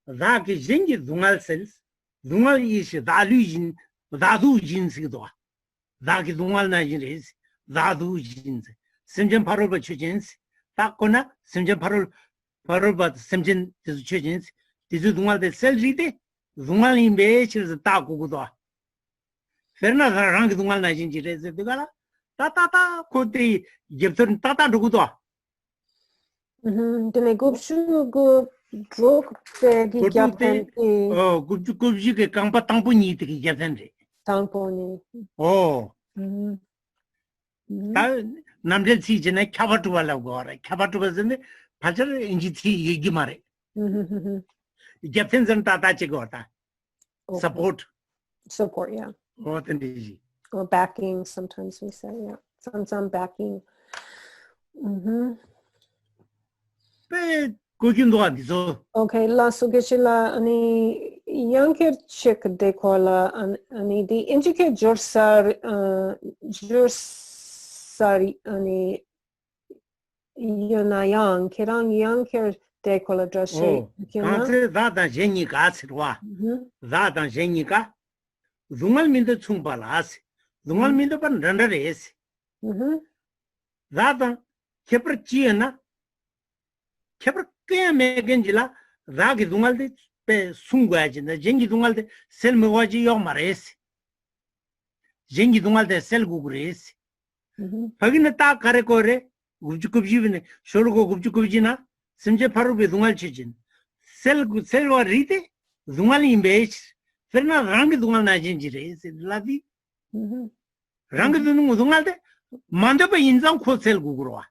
zaki jengi zungal sels. Zungal ishi dalu jin, dadu jin sigdwa. Zaki zungal na jin res, dadu jin. Simjen paroba chujins. Ta kona, simjen paroba simjen chujins. Tizu zungal de sel rite, zungal imbe chir ta kukudwa. Ferna rang zungal na jin jires digala. Ta kote yeptur ta rukudwa. Dene gupchu gup druk te gi gyapten oh gupchu ke kampa tangpo ni te gi gyapten re. Tangpo ni. Oh. Ta namjel si jene khabatu wala gore. Khabatu bazende phachar inji thi yegi mare. Gyapten zan ta che gorta. Support. Support, yeah. Oh, tendiji. Or backing, sometimes we say, yeah. Some backing. Okay, la sugeshila ani yankir chik dekola ani di injike jursari ani yunayang kirang yankir dekola drashe. Oh, kanse zada jengi ka sirwa. Zada jengi ka zungal minda chungpa la ase. Zungal minda pan randa re ese. Zada kepra chiya na kepra kaya megenjila zagi zungal de pe sungwa jinda. Jengi zungal de sel mewaji yok mara ese. Jengi zungal de sel gugure ese. Pagina ta kare kore gupchu kubji vine sholuko gupchu kubji na simche parupe zungal chijin. Sel wa rite zungal imbe ese. Ferna rangi zungal na jinjire ese. Ladi rangi zungal de mandapa inzang ko sel gugurwa.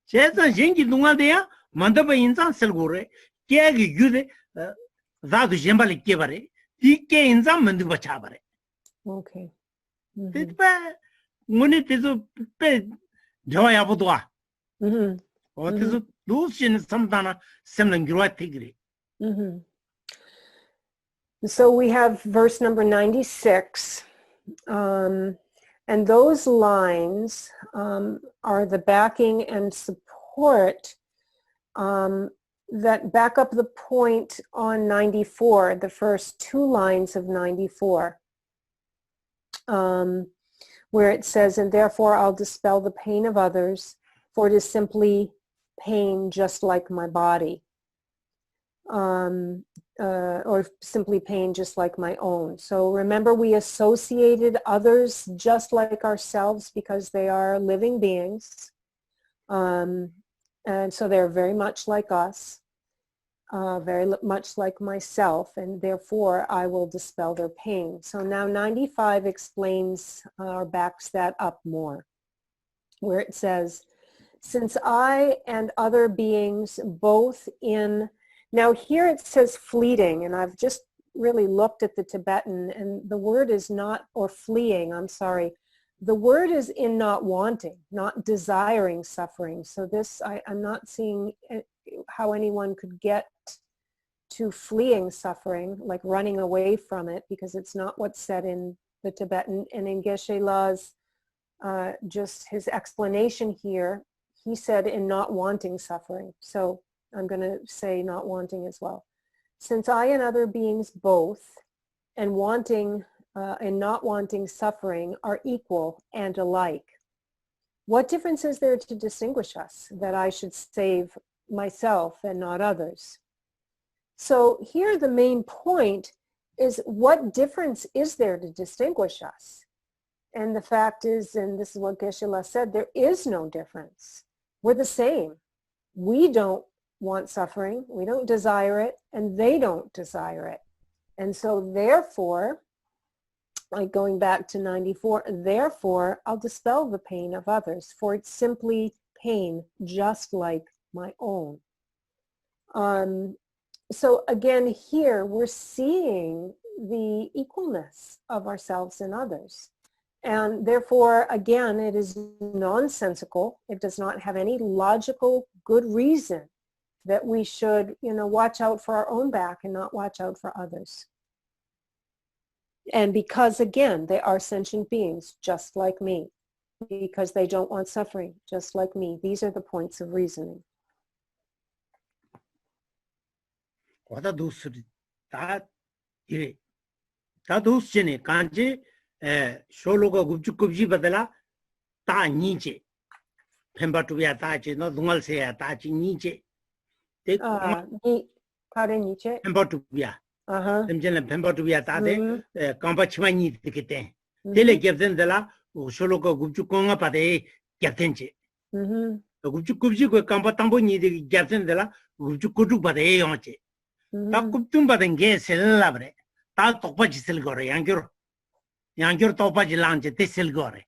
Chesa jengi zungal de ya mandapa inzang sel gugure. Kya ki gyude zadu jembali kebare. Di kya inzang mandupa chabare. Okay. Titpa ngone tezo pe jawaya budwa. O tezo dushin samdana semlan girwa tigri. So we have verse number 96. And those lines are the backing and support that back up the point on 94, the first two lines of 94, where it says, and therefore I'll dispel the pain of others, for it is simply pain just like my body. Or simply pain just like my own. So remember, we associated others just like ourselves because they are living beings. And so they're very much like us, very much like myself, and therefore I will dispel their pain. So now 95 explains or backs that up more, where it says, since I and other beings both in, now here it says fleeting, and I've just really looked at the Tibetan, and the word is not, or fleeing, I'm sorry. The word is in not wanting, not desiring suffering. So this, I'm not seeing how anyone could get to fleeing suffering, like running away from it, because it's not what's said in the Tibetan. And in Geshe La's, just his explanation here, he said in not wanting suffering. So I'm going to say not wanting as well. Since I and other beings both, and wanting and not wanting suffering are equal and alike, what difference is there to distinguish us that I should save myself and not others? So here the main point is, what difference is there to distinguish us? And the fact is, and this is what Geshe said, there is no difference. We're the same. We don't want suffering, we don't desire it, and they don't desire it. And so therefore, like going back to 94, therefore I'll dispel the pain of others, for it's simply pain just like my own. So again, here we're seeing the equalness of ourselves and others. And therefore, again, it is nonsensical. It does not have any logical good reason that we should, watch out for our own back and not watch out for others. And because, again, they are sentient beings just like me, because they don't want suffering just like me. These are the points of reasoning. Shologa gubji badala ta niche pembatuya tachi no dungal se tachi niche te kare niche pembatuya temjela pembatuya tade kambachima ni tikete tele gebden dela shologa gubju konga pade gebdenche gubji ko kamba tambo ni de gebden dela gubju kodu pade yonche ta kubtum baden ge selabre ta tokpa jisel gore yangiro Yangur Topaji Lange, Tessil Gore.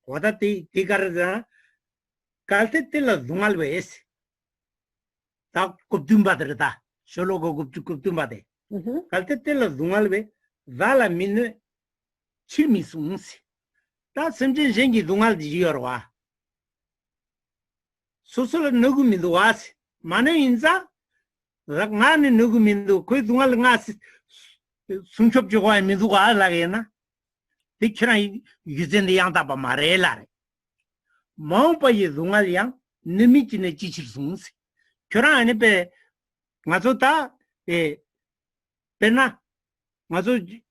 What a tigarza Caltetilla Zumalways. Tak Kubdumbadreda, Shologo Gubtumbade. Caltetilla Zumalwe, Vala Mine Chimisuns. That's something Zengi Dungal di Yorwa. Susula Nugumiduas, Mane Inza, Ragman Nugumindu, Quidungal Nas. Sunchop Joa and Mizuga Lagena, the China using the Yantaba Marella. Mompa Yuzunga Yang, Nimich in the Chichisuns, Chura and Pe Mazota, Pena, Mazu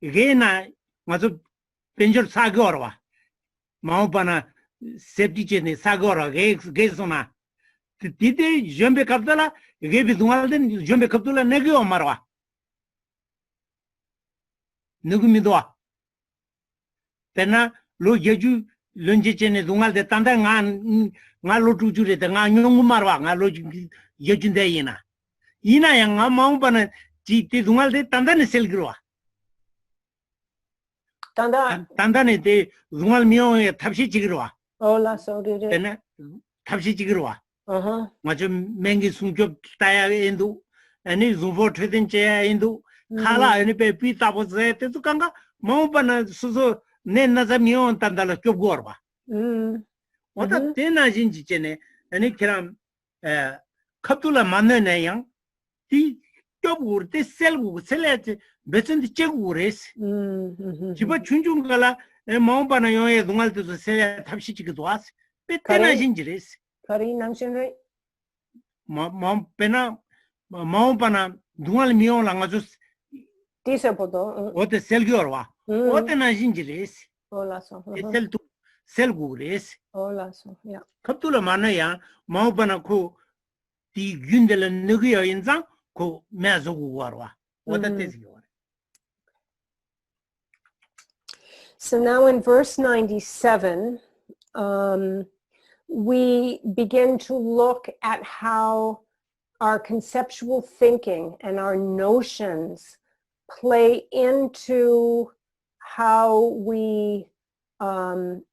Gena, Mazu Penjor Sagorwa, Maupana Septicine Sagora, Gesona. Tite, Jumbe Captula, gave it Walden, Jumbe Captula Negio Marwa. Nugumidwa. Pena lo yeju lunjechene dungal de tanda nga lo tujure de nga nyongumarwa nga lo yejunde ina. Ina yang nga maupana ti dungal de tanda ne selgrwa. Tanda ne te dungal mio tapsi chigirwa. Ola so did it. Pena tapsi chigirwa. Nga jo mengi sungjo taya endu ani zumbo thedin che endu Kala and Pepi Tapos to Kanga, Mompana Suso Nenazamion Tandala Chogorba. What a tena jinchene, and it can Kaptula Mananayang, Ti chobur te selgu selete bechen chegures jiba chunjungala maombana yoye dungal to sele tapshi chigdwas petena jinjires Kari nangshinre maom pena maombana dungal mion langajus disapodo ote selgiorwa ote na jinjires hola so seltu selgures hola so yeah kaptula manaya maombana ko di gündele nugyo inzang ko meazogu warwa ote tesgior. So now in verse 97, we begin to look at how our conceptual thinking and our notions play into how we, how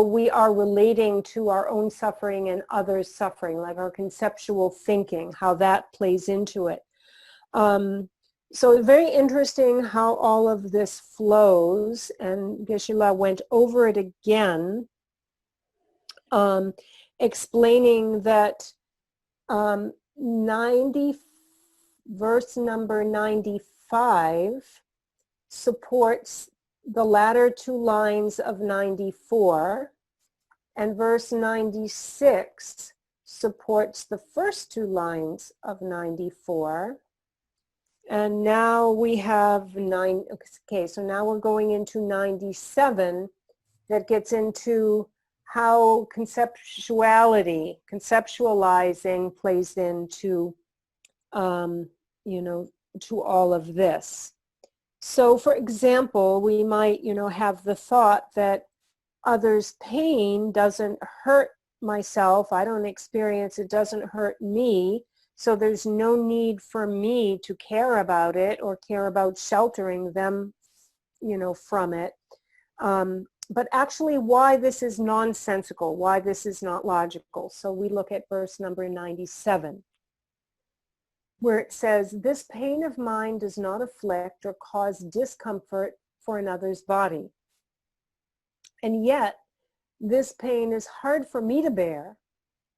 we are relating to our own suffering and others' suffering, like our conceptual thinking, how that plays into it. So very interesting how all of this flows, and Geshe-la went over it again, explaining that verse number 95 supports the latter two lines of 94, and verse 96 supports the first two lines of 94. And now we have so now we're going into 97 that gets into how conceptualizing plays into, to all of this. So for example, we might, have the thought that others' pain doesn't hurt myself. I don't experience it, doesn't hurt me. So there's no need for me to care about it or care about sheltering them, from it. But actually why this is nonsensical, why this is not logical. So we look at verse number 97, where it says, this pain of mine does not afflict or cause discomfort for another's body. And yet, this pain is hard for me to bear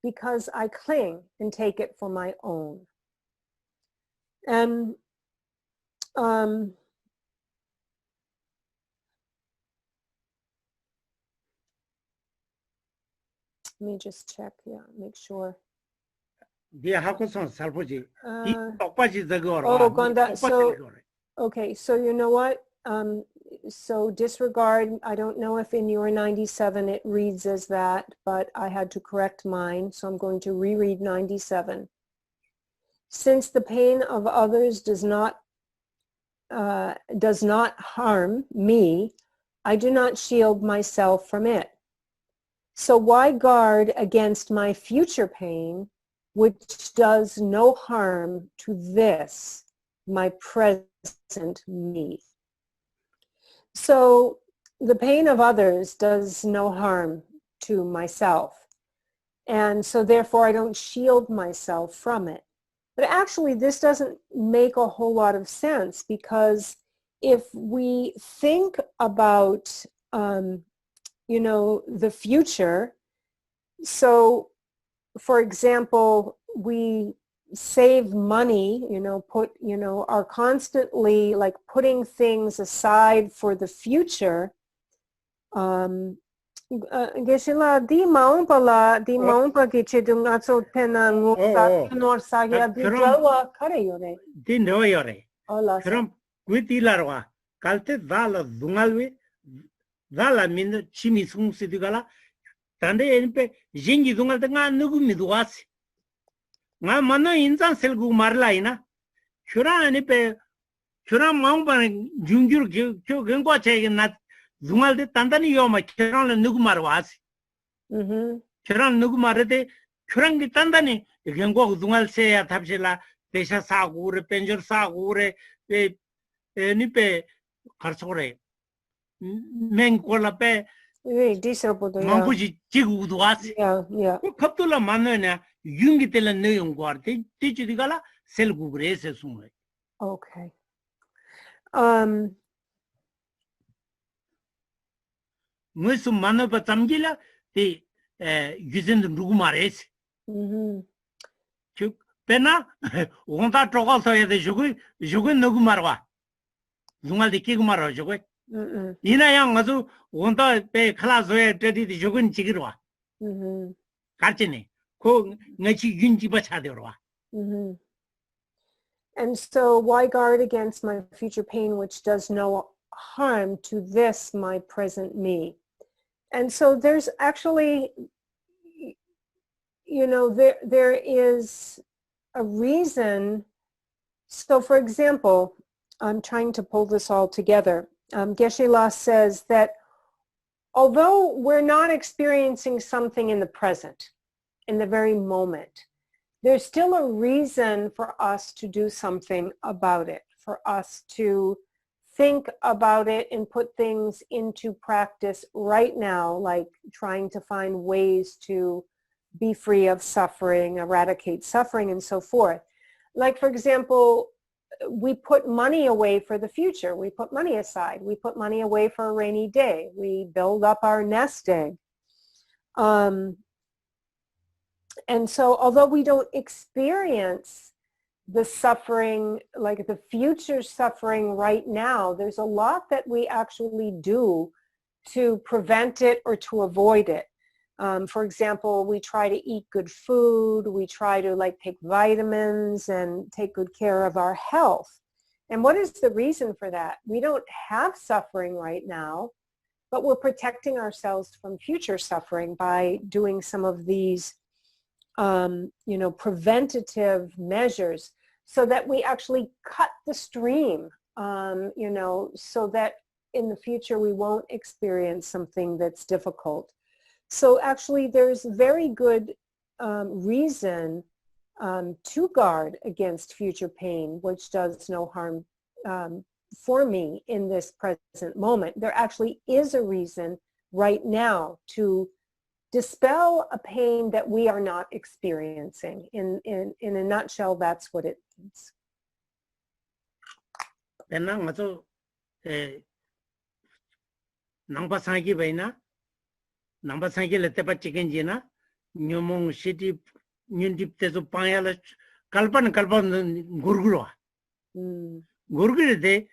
because I cling and take it for my own. And let me just check, make sure. Okay, so you know what? So disregard, I don't know if in your 97 it reads as that, but I had to correct mine, so I'm going to reread 97. Since the pain of others does not harm me, I do not shield myself from it. So why guard against my future pain, which does no harm to this, my present me? So the pain of others does no harm to myself. And so therefore I don't shield myself from it. But actually this doesn't make a whole lot of sense, because if we think about, the future, so for example, we save money, are constantly like putting things aside for the future. Geshe-la, di maung pa kichidung atso pena ngusa nor sagya di jawa kare yore. Di no yore. Hola. Karam guiti larwa. Kalte dala dungalwe. Dala min chimi sung sidigala. Tande enpe jingi dungal nga nugu miduasi. Nga mano inzan selgu marla ina. Shura enpe shura maung pa jungjur kyo gengwa chege na dungal de tandani yoma kiran nugu marwasi. Kiran nugu marade kiran ki tandani gengwa dungal se ya tapsela desha sagure penjor sagure nipe karsore mengola pe mampuji chiguduasi. Yeah. Kaptula manona yungi tela neung guarde tichidigala selgu grese sumre. Okay. Musu mano pa tamgila te yuzen nugumares. Pena, Wonta Trogoso, the Jugun no Gumarwa. Zungal the Kigumaro, Jugue. Ina Yang Mazu, Wonta Pe Class where Teddy the Jugun Chigirwa. Karchini, Ko Nachi Gunji Bachadurwa. And so why guard against my future pain, which does no harm to this, my present me? And so there's actually, you know, there is a reason. So for example, I'm trying to pull this all together. Geshe says that although we're not experiencing something in the present, in the very moment, there's still a reason for us to do something about it, for us to think about it and put things into practice right now, like trying to find ways to be free of suffering, eradicate suffering, and so forth. Like, for example, we put money away for the future. We put money aside. We put money away for a rainy day. We build up our nest egg. And so although we don't experience the suffering, like the future suffering right now, there's a lot that we actually do to prevent it or to avoid it. For example, we try to eat good food. We try to like take vitamins and take good care of our health. And what is the reason for that? We don't have suffering right now, but we're protecting ourselves from future suffering by doing some of these you know, preventative measures so that we actually cut the stream, you know, so that in the future we won't experience something that's difficult. So actually there's very good reason to guard against future pain, which does no harm for me in this present moment. There actually is a reason right now to dispel a pain that we are not experiencing. In a nutshell, that's what it means. Nangpa sangi baina, nangpa sangi le tepa chicken jina, nyomong shiti nyundip teso pangala kalpan gurgurwa. Gurgure de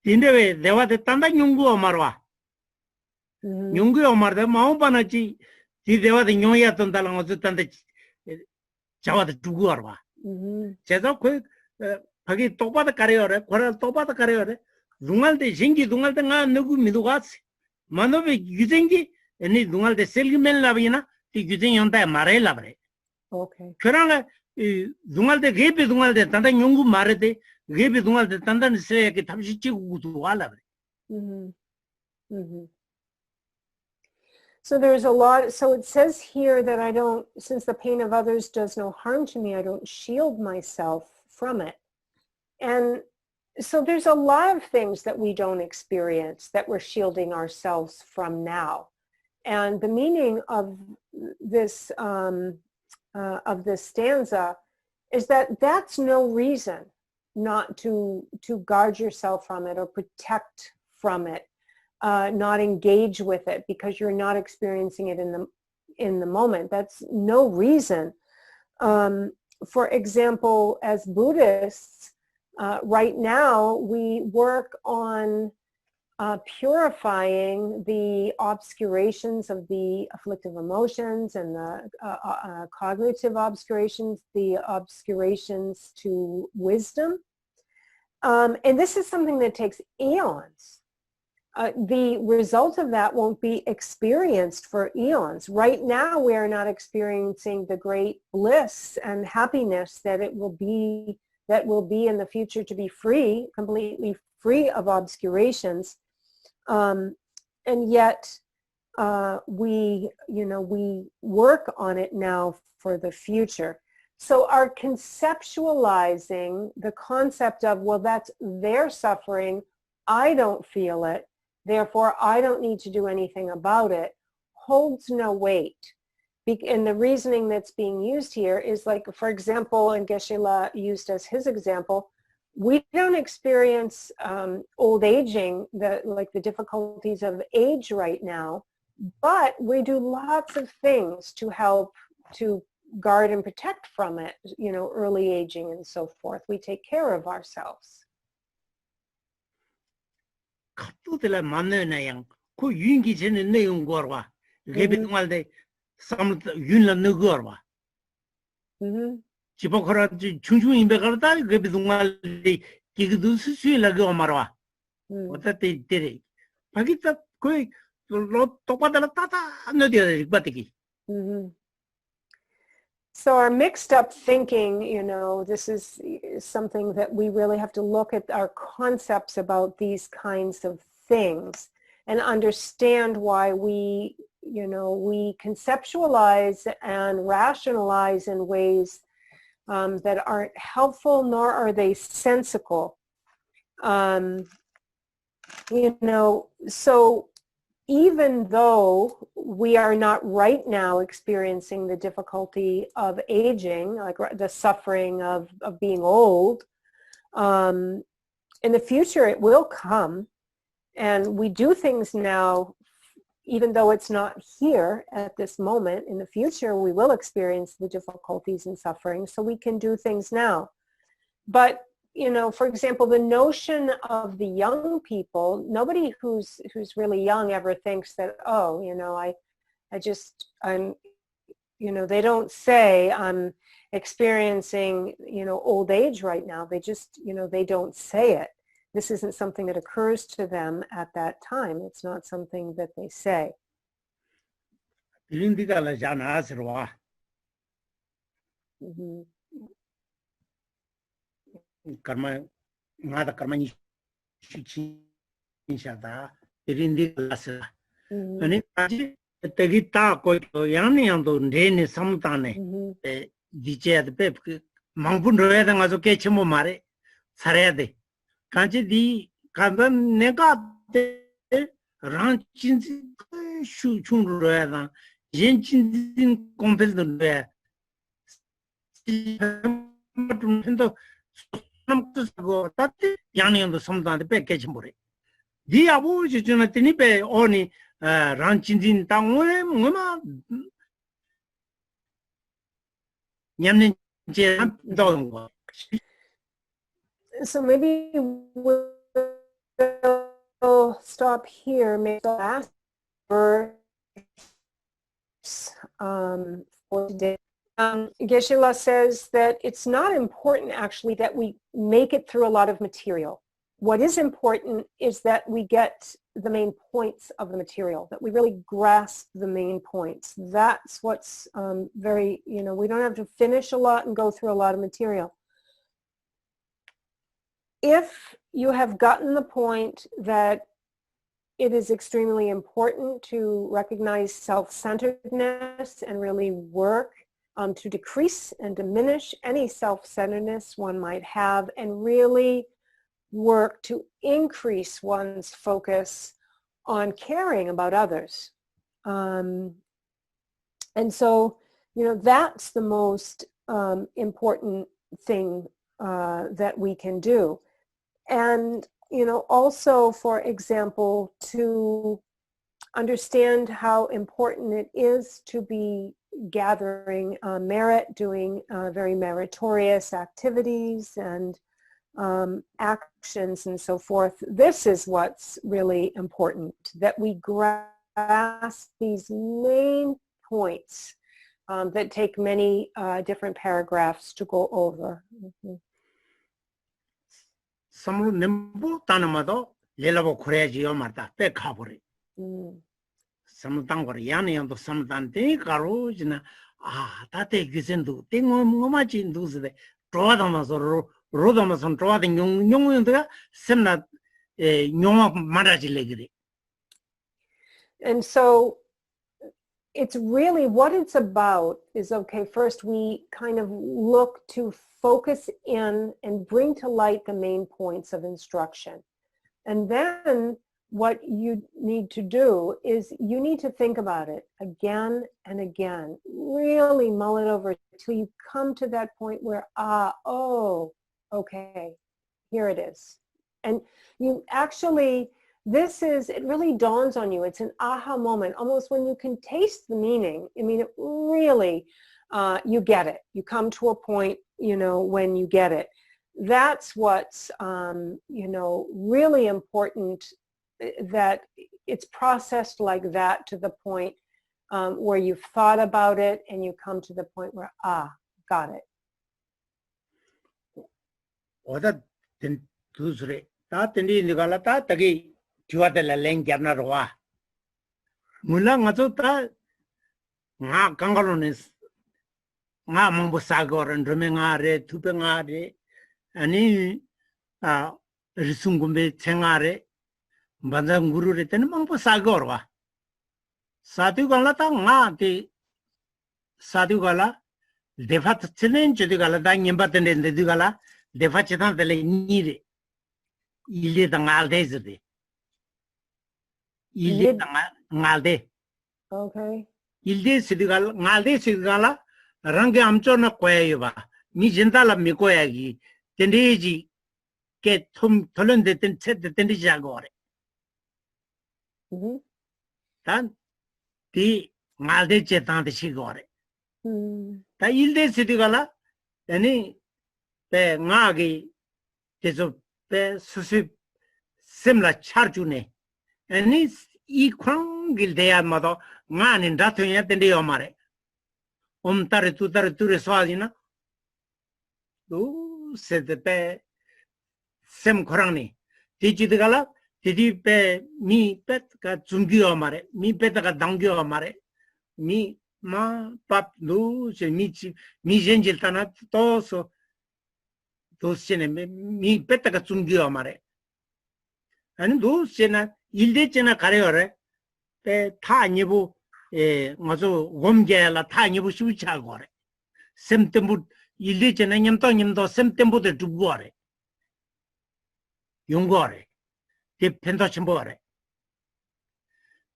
tindewe dewa de tanda nyungu omarwa. Nyungu omar de maupanachi ti dewa de nyoya tanda osu tanda chawa de tuguarwa. Chezo kwe pagi topa de kareore, kora topa de kareore, dungal de jingi dungal de nga nugu midugasi. Manobe yuzengi eni dungal de selgi men labina ti yuzen yonta mare labre. Okay. Keranga dungal de gepe dungal de tanda nyungu mare de gepe dungal de tanda se ke tamshi chigu tu labre. So there's a lot, so it says here that I don't, since the pain of others does no harm to me, I don't shield myself from it. And so there's a lot of things that we don't experience that we're shielding ourselves from now. And the meaning of this stanza is that that's no reason not to guard yourself from it or protect from it. Not engage with it because you're not experiencing it in the moment. That's no reason. For example, as Buddhists, right now we work on purifying the obscurations of the afflictive emotions and the cognitive obscurations, the obscurations to wisdom. And this is something that takes eons. The result of that won't be experienced for eons. Right now, we are not experiencing the great bliss and happiness that it will be, that will be in the future to be free, completely free of obscurations. And yet, we work on it now for the future. So our conceptualizing the concept of, well, that's their suffering, I don't feel it, therefore I don't need to do anything about it, holds no weight. And the reasoning that's being used here is like, for example, and Geshe used as his example, we don't experience old aging, like the difficulties of age right now, but we do lots of things to help to guard and protect from it, you know, early aging and so forth. We take care of ourselves. 갑도들라 만나는 양. 그 윤기 전에 내용 거와. 레비동알데 삼 윤라 너거와. 집어거라 중중인 배가다 레비동알데 기그도 수수일라고 말와. 어떻게 되리? 바기다 거의 똑바다라 따다 너디야 바티기. So our mixed up thinking, you know, this is something that we really have to look at our concepts about these kinds of things and understand why we, you know, we conceptualize and rationalize in ways that aren't helpful, nor are they sensical. You know, so even though we are not right now experiencing the difficulty of aging, like the suffering of being old, in the future it will come, and we do things now, even though it's not here at this moment. In the future we will experience the difficulties and suffering, so we can do things now. But you know, for example, the notion of the young people, nobody who's really young ever thinks that, oh, you know, I'm, you know, they don't say I'm experiencing, you know, old age right now. They just, you know, they don't say it. This isn't something that occurs to them at that time. It's not something that they say. karma ngada karma ni shichi inshada irindi lasa ani aji tegita ko yani ando ndene samtane dije de pep mangpun roya da ngaso ke chimo mare saraya de kanji di kandan nega de ran chin shu chung roya da yen chin kompel do roya namkusago tatte yaniyando samdande pe kechimore di abu juna tini pe oni ranchindin tangwe ngoma nyamne je dongwa. So maybe we'll stop here. Maybe I'll ask for today. Geshe says that it's not important actually that we make it through a lot of material. What is important is that we get the main points of the material, that we really grasp the main points. That's what's very, you know, we don't have to finish a lot and go through a lot of material. If you have gotten the point that it is extremely important to recognize self-centeredness and really work to decrease and diminish any self-centeredness one might have, and really work to increase one's focus on caring about others. And so, you know, that's the most important thing that we can do. And, you know, also, for example, to understand how important it is to be gathering merit, doing very meritorious activities and actions and so forth. This is what's really important, that we grasp these main points that take many different paragraphs to go over. Samru nimbu tanamado lelabo koreajiyo marta pe khabore. Samtang yani ando samtante karo jina tate gisendu tengo ngomachi nduzde troadama so rodama son troade nyong semna nyoma maraji legre. And so it's really what it's about is, okay, first we kind of look to focus in and bring to light the main points of instruction. And then what you need to do is you need to think about it again and again. Really mull it over until you come to that point where, oh, okay, here it is. And you actually, it really dawns on you. It's an aha moment, almost when you can taste the meaning. I mean, it really you get it. You come to a point, you know, when you get it. That's what's, you know, really important, that it's processed like that to the point where you've thought about it and you come to the point where, got it. Oda dusre ta tendi nigala ta tagi jua de la leng gyana roa mula ngato ta nga kangalonis nga mongbo sagor ndrome nga re tupe nga re ani risungumbe chenga re banda guru re ten mongbo sagor wa sadu gala ta nga te sadu gala defat chenen jodi gala da nyemba tende de gala defat chetan de le nire ile da ngalde zede ile da ngalde Okay. ilde sidigal ngalde sidigala range amcho na koya ba mi jindala mi koya gi tendeji ke thum tholen de ten chet de tendi jagore tan ti ngalde chetan de sigore ta ilde sidigala yani pe ngagi teso pe susi semla charjune yani I kwang gildea mado ngani ndatu ya tende yomare tare ture swalina do pe sem korangni tiji digala tiji pe mi pet ka zungi yomare mi pet ka dangi yomare mi ma pap do se mi jenjil tana to so do sene mi pet ka zungi yomare ani do sena ilde chena 가려래 때 타니부 뭐저 곰게라 타니부 수치하고래 샘템부 일리 전에 님도 샘템부터 두고래 용거래 대 펜도 첨보래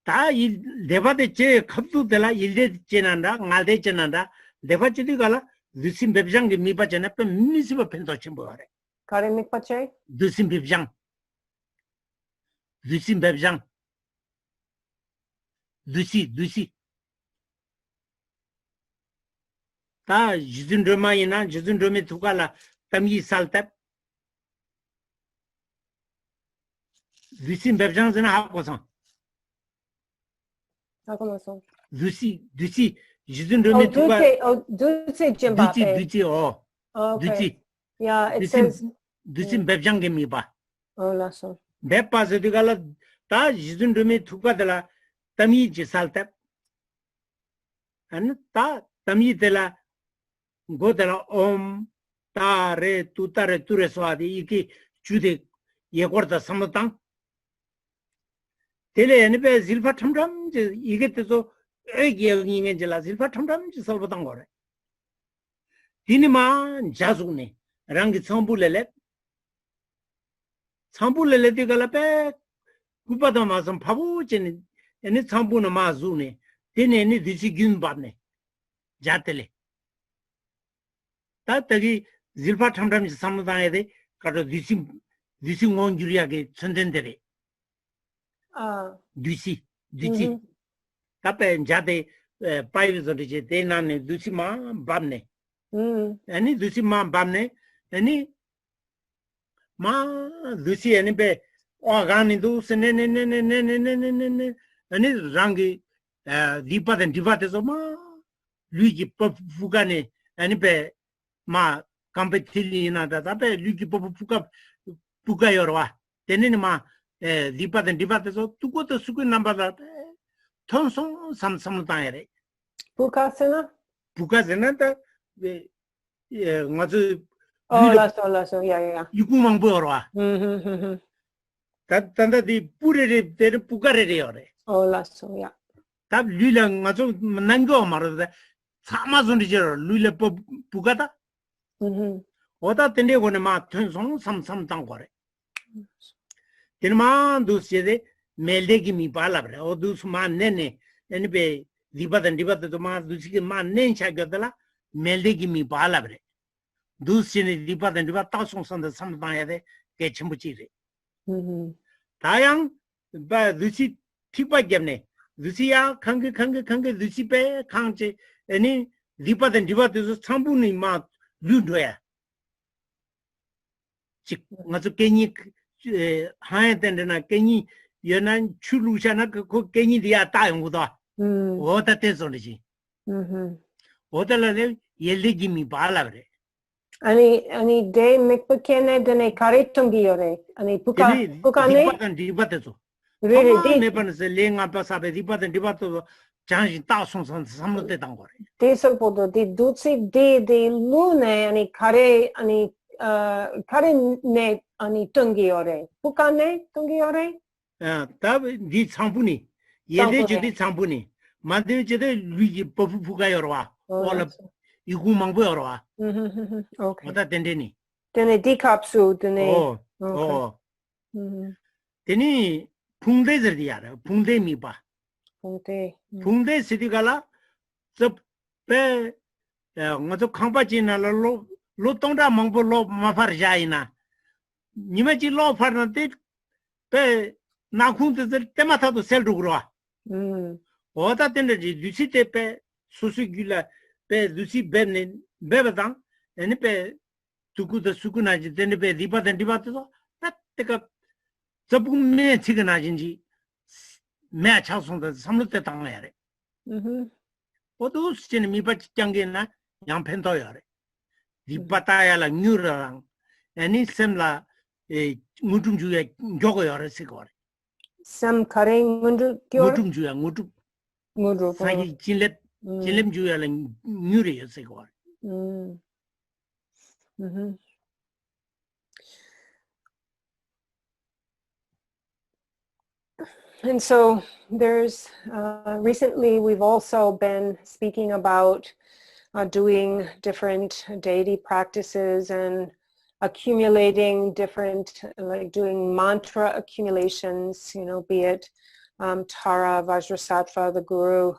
다이 레바데 제 컵두들라 일리 지난다 나데 지난다 레바지디 갈라 두심 베비장게 미바잖아 pe 미시바 펜도 첨보래 가레 mikpache 두심 베비장 두심 베비장 두시 다 지준드마이나 지준드메 두갈라 tamyi saltab 두시 베비장즈나 하고선 하고서 두시 지준드메 두가 두세 Jinpa 두시 okay. 두시 Yeah, it says 두시 베비장게 미바 lasso. 베파즈 두갈라 다 지준드메 두가들라 tamyi ji saltab an ta tamyi dela godela om ta re tu ture swadi iki jude yegorda samtang tele ene be zilfa thamdam je ige teso ege ngingen jela zilfa thamdam je solbatang gore dini ma jazune rangi chambulele digala pe kupada masam phabu chen ene chambuna mazune tene ene disi gyun babne jatele ta tagi zilfa thamdam samudaya de kato disi ngonjuriya ge chondendere disi ta pe jate pai zori je tena ne disi ma babne ene disi ma babne ene ma disi ene pe ogani do sene ne ani rangi dipa den divate so ma luigi fugane ani be ma competili na da be luigi fuga yorwa tenene ma dipa den divate so tuko to suku number da tonson sam taere bukasena da ngazu lasso yeah yukumang borwa tanda di purere de pugarere yore lasso yeah tab lula ngazo nango marada samazuni jero lula pugata oda tende gone ma thon sam tang gore tenma dusede meldegi mi palabre o dus ma nene ene be dibadan to ma dusige ma nen chagadala meldegi mi palabre dusine dibadan ta song san da sam tang yade ke chimbuchire 다양 바 루시 티바gemne 루시야 강게 루시베 강제 아니 Dipaten Divatis Tambuni Mat Ludware. Not Kenny higher than a Kenny, Yanan Chulushana cook Kenny the time with her. What a tesology. What a level, Yeligimi Balabre. Ani de McKinnon de ne karitungiore. Ani pukane. Dipaten Divateso. Really, Nepan is laying up a Sabe Dipaten Divato. Change thousands and some of the Tangore. Diesel podo di duzzi di lune ani kare kare ne ani tungiore. Pukane tungiore? Tab di Sampuni. Yende Jedi Sampuni. Mandi Jedi Luigi Pugayorwa. All of Igumangorwa. Okay. What a tendeni. Dene decapsu, dene. Oh. Teni Punde Zerdiara, Punde Mipa. Punde Sidigala, the Pe Mato Kampachina Lo Tonda Mongbo Lo Mafarjaina. Nimaji Lo Farnate Pe Nakun the Temata to sell to grow. What a tendency, Lucite Pe Susugula Pe Lucy Benin Bebadan, and Pe Tuku the Sukunaji, then Pe Dipa and Divato, that take up Sabum Tiganajinji. Match house on the some of the tongue. What those me but young young pentoyare. The Patayala Nurang, and in Semla a Mutumju Jogoyare Sigor. Some cutting Mutumju Mudru. Sagi Chilet, Chilem Juel and Nuri Sigor. And so there's, recently we've also been speaking about doing different deity practices and accumulating different, like doing mantra accumulations, you know, be it Tara, Vajrasattva, the Guru,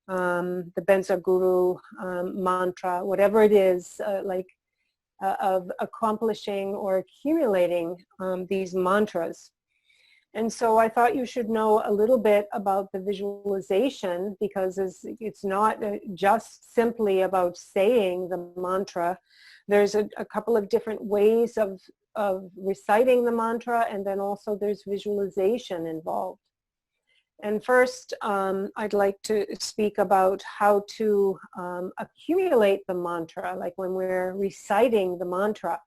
the Benza Guru mantra, whatever it is, of accomplishing or accumulating these mantras. And so I thought you should know a little bit about the visualization, because it's not just simply about saying the mantra. There's a couple of different ways of reciting the mantra, and then also there's visualization involved. And first, I'd like to speak about how to accumulate the mantra, like when we're reciting the mantra.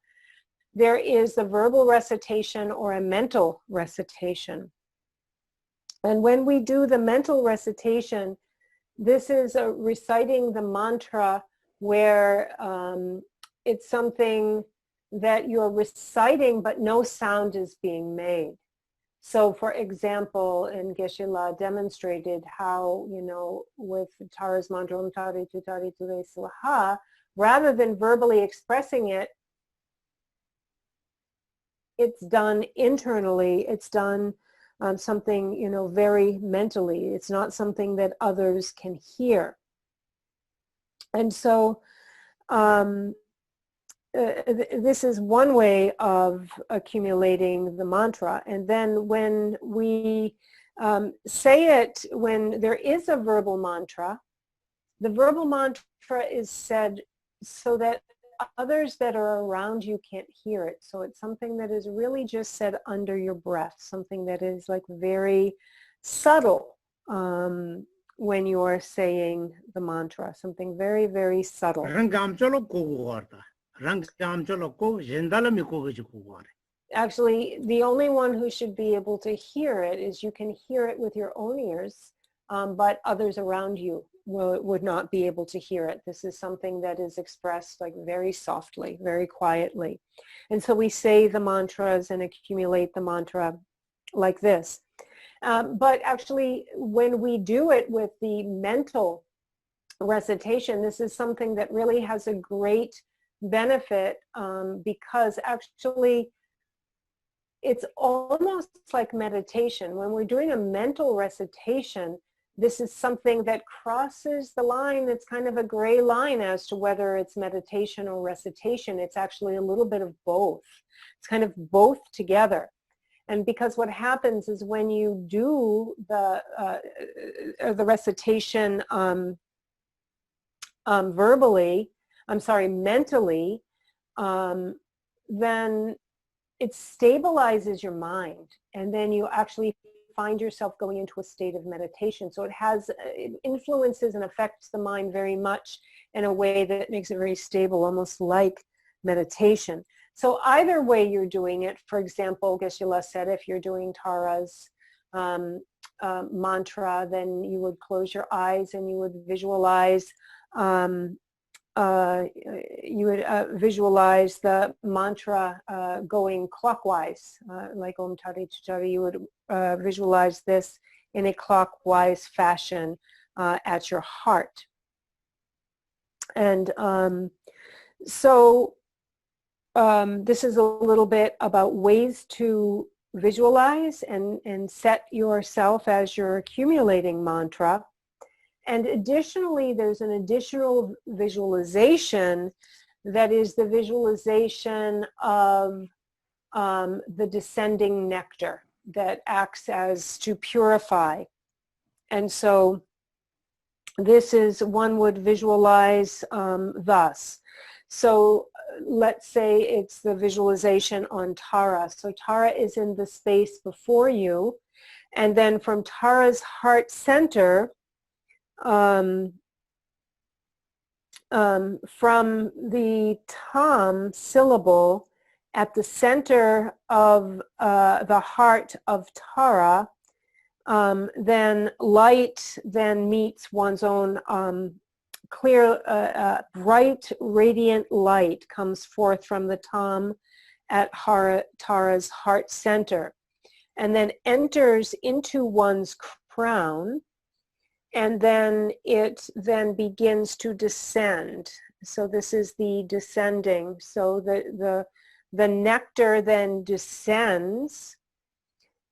There is a verbal recitation or a mental recitation. And when we do the mental recitation, this is reciting the mantra where it's something that you're reciting but no sound is being made. So for example, in Geshe demonstrated how, you know, with Tara's mantra, Om Tari Tutari Ture Swaha, rather than verbally expressing it, it's done internally, it's done something, you know, very mentally. It's not something that others can hear. And so this is one way of accumulating the mantra. And then when we say it, when there is a verbal mantra, the verbal mantra is said so that others that are around you can't hear it. So it's something that is really just said under your breath, something that is like very subtle when you're saying the mantra, something very, very subtle. Actually, the only one who should be able to hear it is you can hear it with your own ears, but others around you would not be able to hear it. This is something that is expressed like very softly, very quietly. And so we say the mantras and accumulate the mantra like this. But actually, when we do it with the mental recitation, this is something that really has a great benefit because actually it's almost like meditation. When we're doing a mental recitation, this is something that crosses the line. It's kind of a gray line as to whether it's meditation or recitation. It's actually a little bit of both. It's kind of both together. And because what happens is when you do the recitation mentally, then it stabilizes your mind, and then you actually find yourself going into a state of meditation. So it influences and affects the mind very much in a way that makes it very stable, almost like meditation. So either way you're doing it, for example, Geshe said, if you're doing Tara's mantra, then you would close your eyes and you would visualize visualize the mantra going clockwise, like Om Tari Chari. You would visualize this in a clockwise fashion at your heart. And this is a little bit about ways to visualize and set yourself as you're accumulating mantra. And additionally, there's an additional visualization that is the visualization of the descending nectar that acts as to purify. And so this is, one would visualize thus. So let's say it's the visualization on Tara. So Tara is in the space before you, and then from Tara's heart center, from the tam syllable at the center of the heart of Tara, then light then meets one's own clear, bright, radiant light comes forth from the tam at Tara's heart center, and then enters into one's crown, and then it then begins to descend. So this is the descending. So the nectar then descends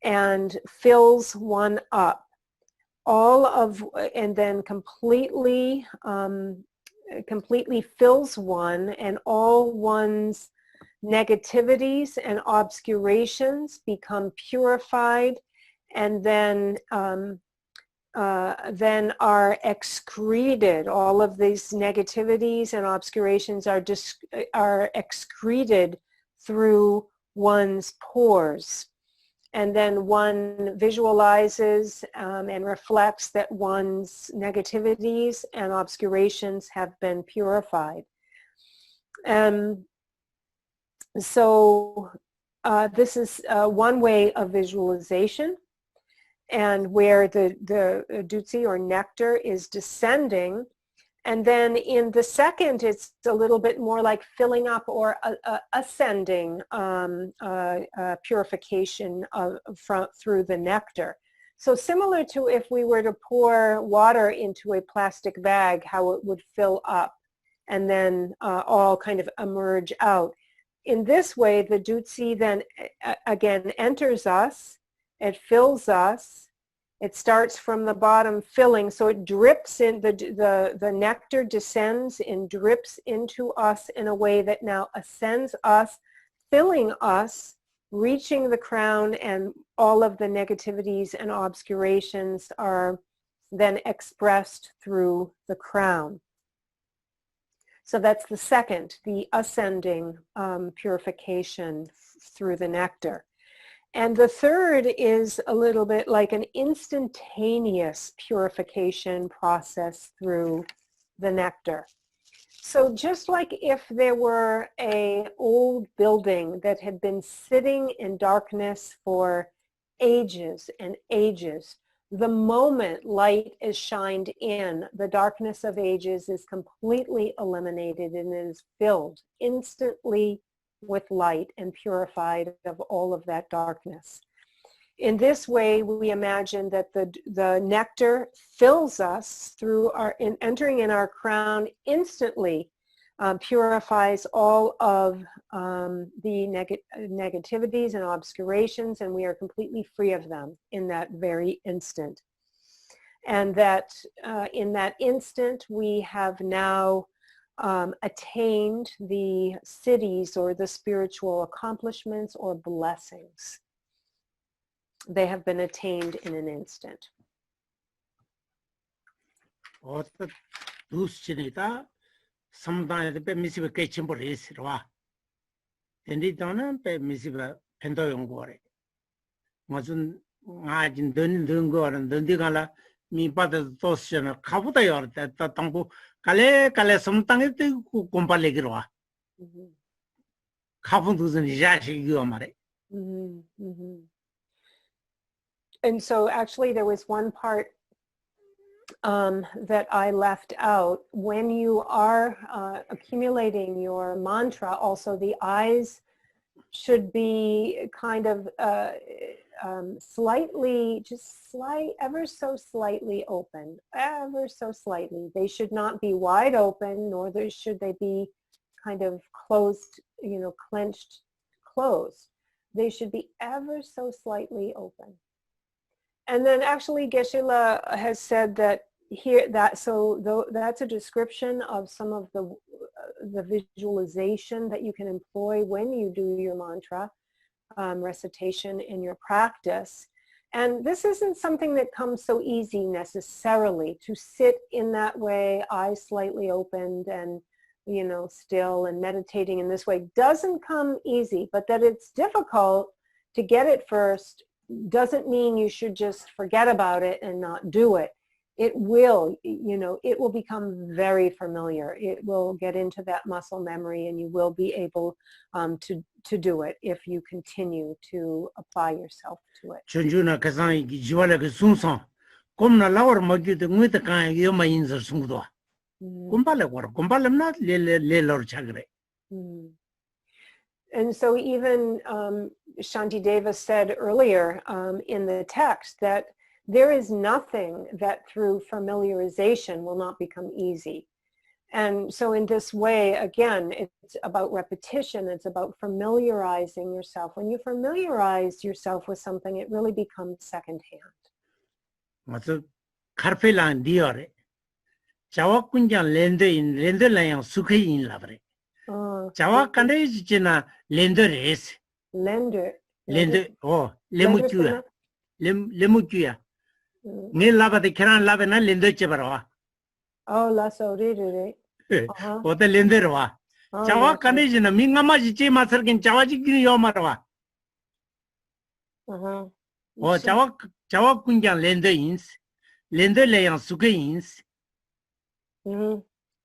and fills one up. And then completely fills one, and all one's negativities and obscurations become purified, and then are excreted. All of these negativities and obscurations are excreted through one's pores. And then one visualizes and reflects that one's negativities and obscurations have been purified. So this is one way of visualization, and where the dutsi or nectar is descending. And then in the second, it's a little bit more like filling up or ascending purification through the nectar. So similar to if we were to pour water into a plastic bag, how it would fill up and then all kind of emerge out. In this way, the dutsi then again enters us, it fills us. It starts from the bottom filling, so it drips in, the nectar descends and drips into us in a way that now ascends us, filling us, reaching the crown, and all of the negativities and obscurations are then expressed through the crown. So that's the second, the ascending purification through the nectar. And the third is a little bit like an instantaneous purification process through the nectar. So just like if there were an old building that had been sitting in darkness for ages and ages, the moment light is shined in, the darkness of ages is completely eliminated and is filled instantly with light and purified of all of that darkness. In this way, we imagine that the nectar fills us through entering in our crown instantly, purifies all of the negativities and obscurations, and we are completely free of them in that very instant. And that in that instant, we have now attained the siddhis or the spiritual accomplishments or blessings. They have been attained in an instant. 두스치니다 삼단에 배 미시베 깨침버리스와 덴디도는 배 미시베 펜도 연구하래 무슨 아진 든 거는 던디가라 미바드 도스잖아 가보다 열때 땅부 갈래 섬땅에 뜨고 곰발레기로와 가본 두선 이자식이요 말해. And so actually there was one part that I left out. When you are accumulating your mantra, also the eyes should be kind of slightly, ever so slightly open, ever so slightly. They should not be wide open, nor should they be kind of closed, clenched, closed. They should be ever so slightly open. And then actually Geshe has said that that's a description of some of the visualization that you can employ when you do your mantra recitation in your practice. And this isn't something that comes so easy necessarily, to sit in that way, eyes slightly opened and still and meditating in this way doesn't come easy, but that it's difficult to get it first doesn't mean you should just forget about it and not do it. It will, it will become very familiar. It will get into that muscle memory and you will be able to do it if you continue to apply yourself to it. 전주나 가상이 지와라 그 순서 곰나 라워 먹기도 무이다 간 요마 인서 숨도 곰발레 거라 곰발렘나 레레러 차그래. And so even Shantideva said earlier in the text that there is nothing that through familiarization will not become easy. And so in this way, again, it's about repetition. It's about familiarizing yourself. When you familiarize yourself with something, it really becomes secondhand. 맞아. 카르페란 디어레. 자와군장 렌더라양 수케인 라브레. 자와 간데지나 렌더레스. 렌더 레무주야. 레무주야. 네 라바데 케란 라베나 렌더 쳬바라. 라소리르레. 어때 렌더와. 자와 간데지나 민가마지 쳬마서긴 자와지기니 요마라와. 자와 군장 렌더인스. 렌더라양 수케인스.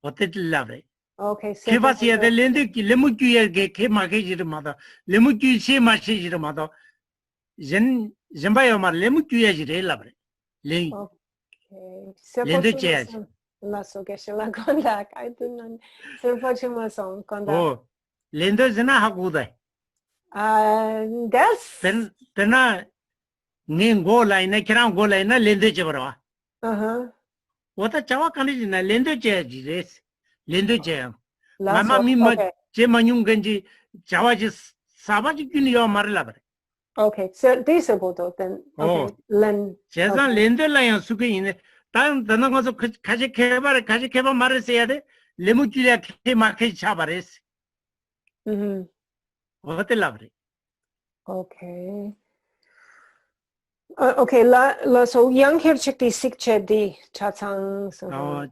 어때 라브레. Okay, so 케바시야 될 렌더 레무주야 게 마게지르마다 레무주 시마시지르마다 젠바요 말 레무주야지레 라브레. 렌 렌더 쳬야지. Lasso Geshe contact. I didn't know. Oh, 렌더 지나 하고다. That's 페나 닌 고라이나 키랑 고라이나 렌더 쳬버와. 오다 자와 간이지나 렌더 쳬야지레스. 렌더 쳬야. 마마 미마 쳬마뇽 건지 자와지 사바지 끼니요 말라버레. Okay, so these are both then. Okay, 제가 렌더라양 수게 있네. 단 다른 것도 같이 개발 말을 써야 돼. 레무주야 개 마켓 잡아랬어. 어떨라 그래? Okay. Okay, so 양결책디 식체디 차상.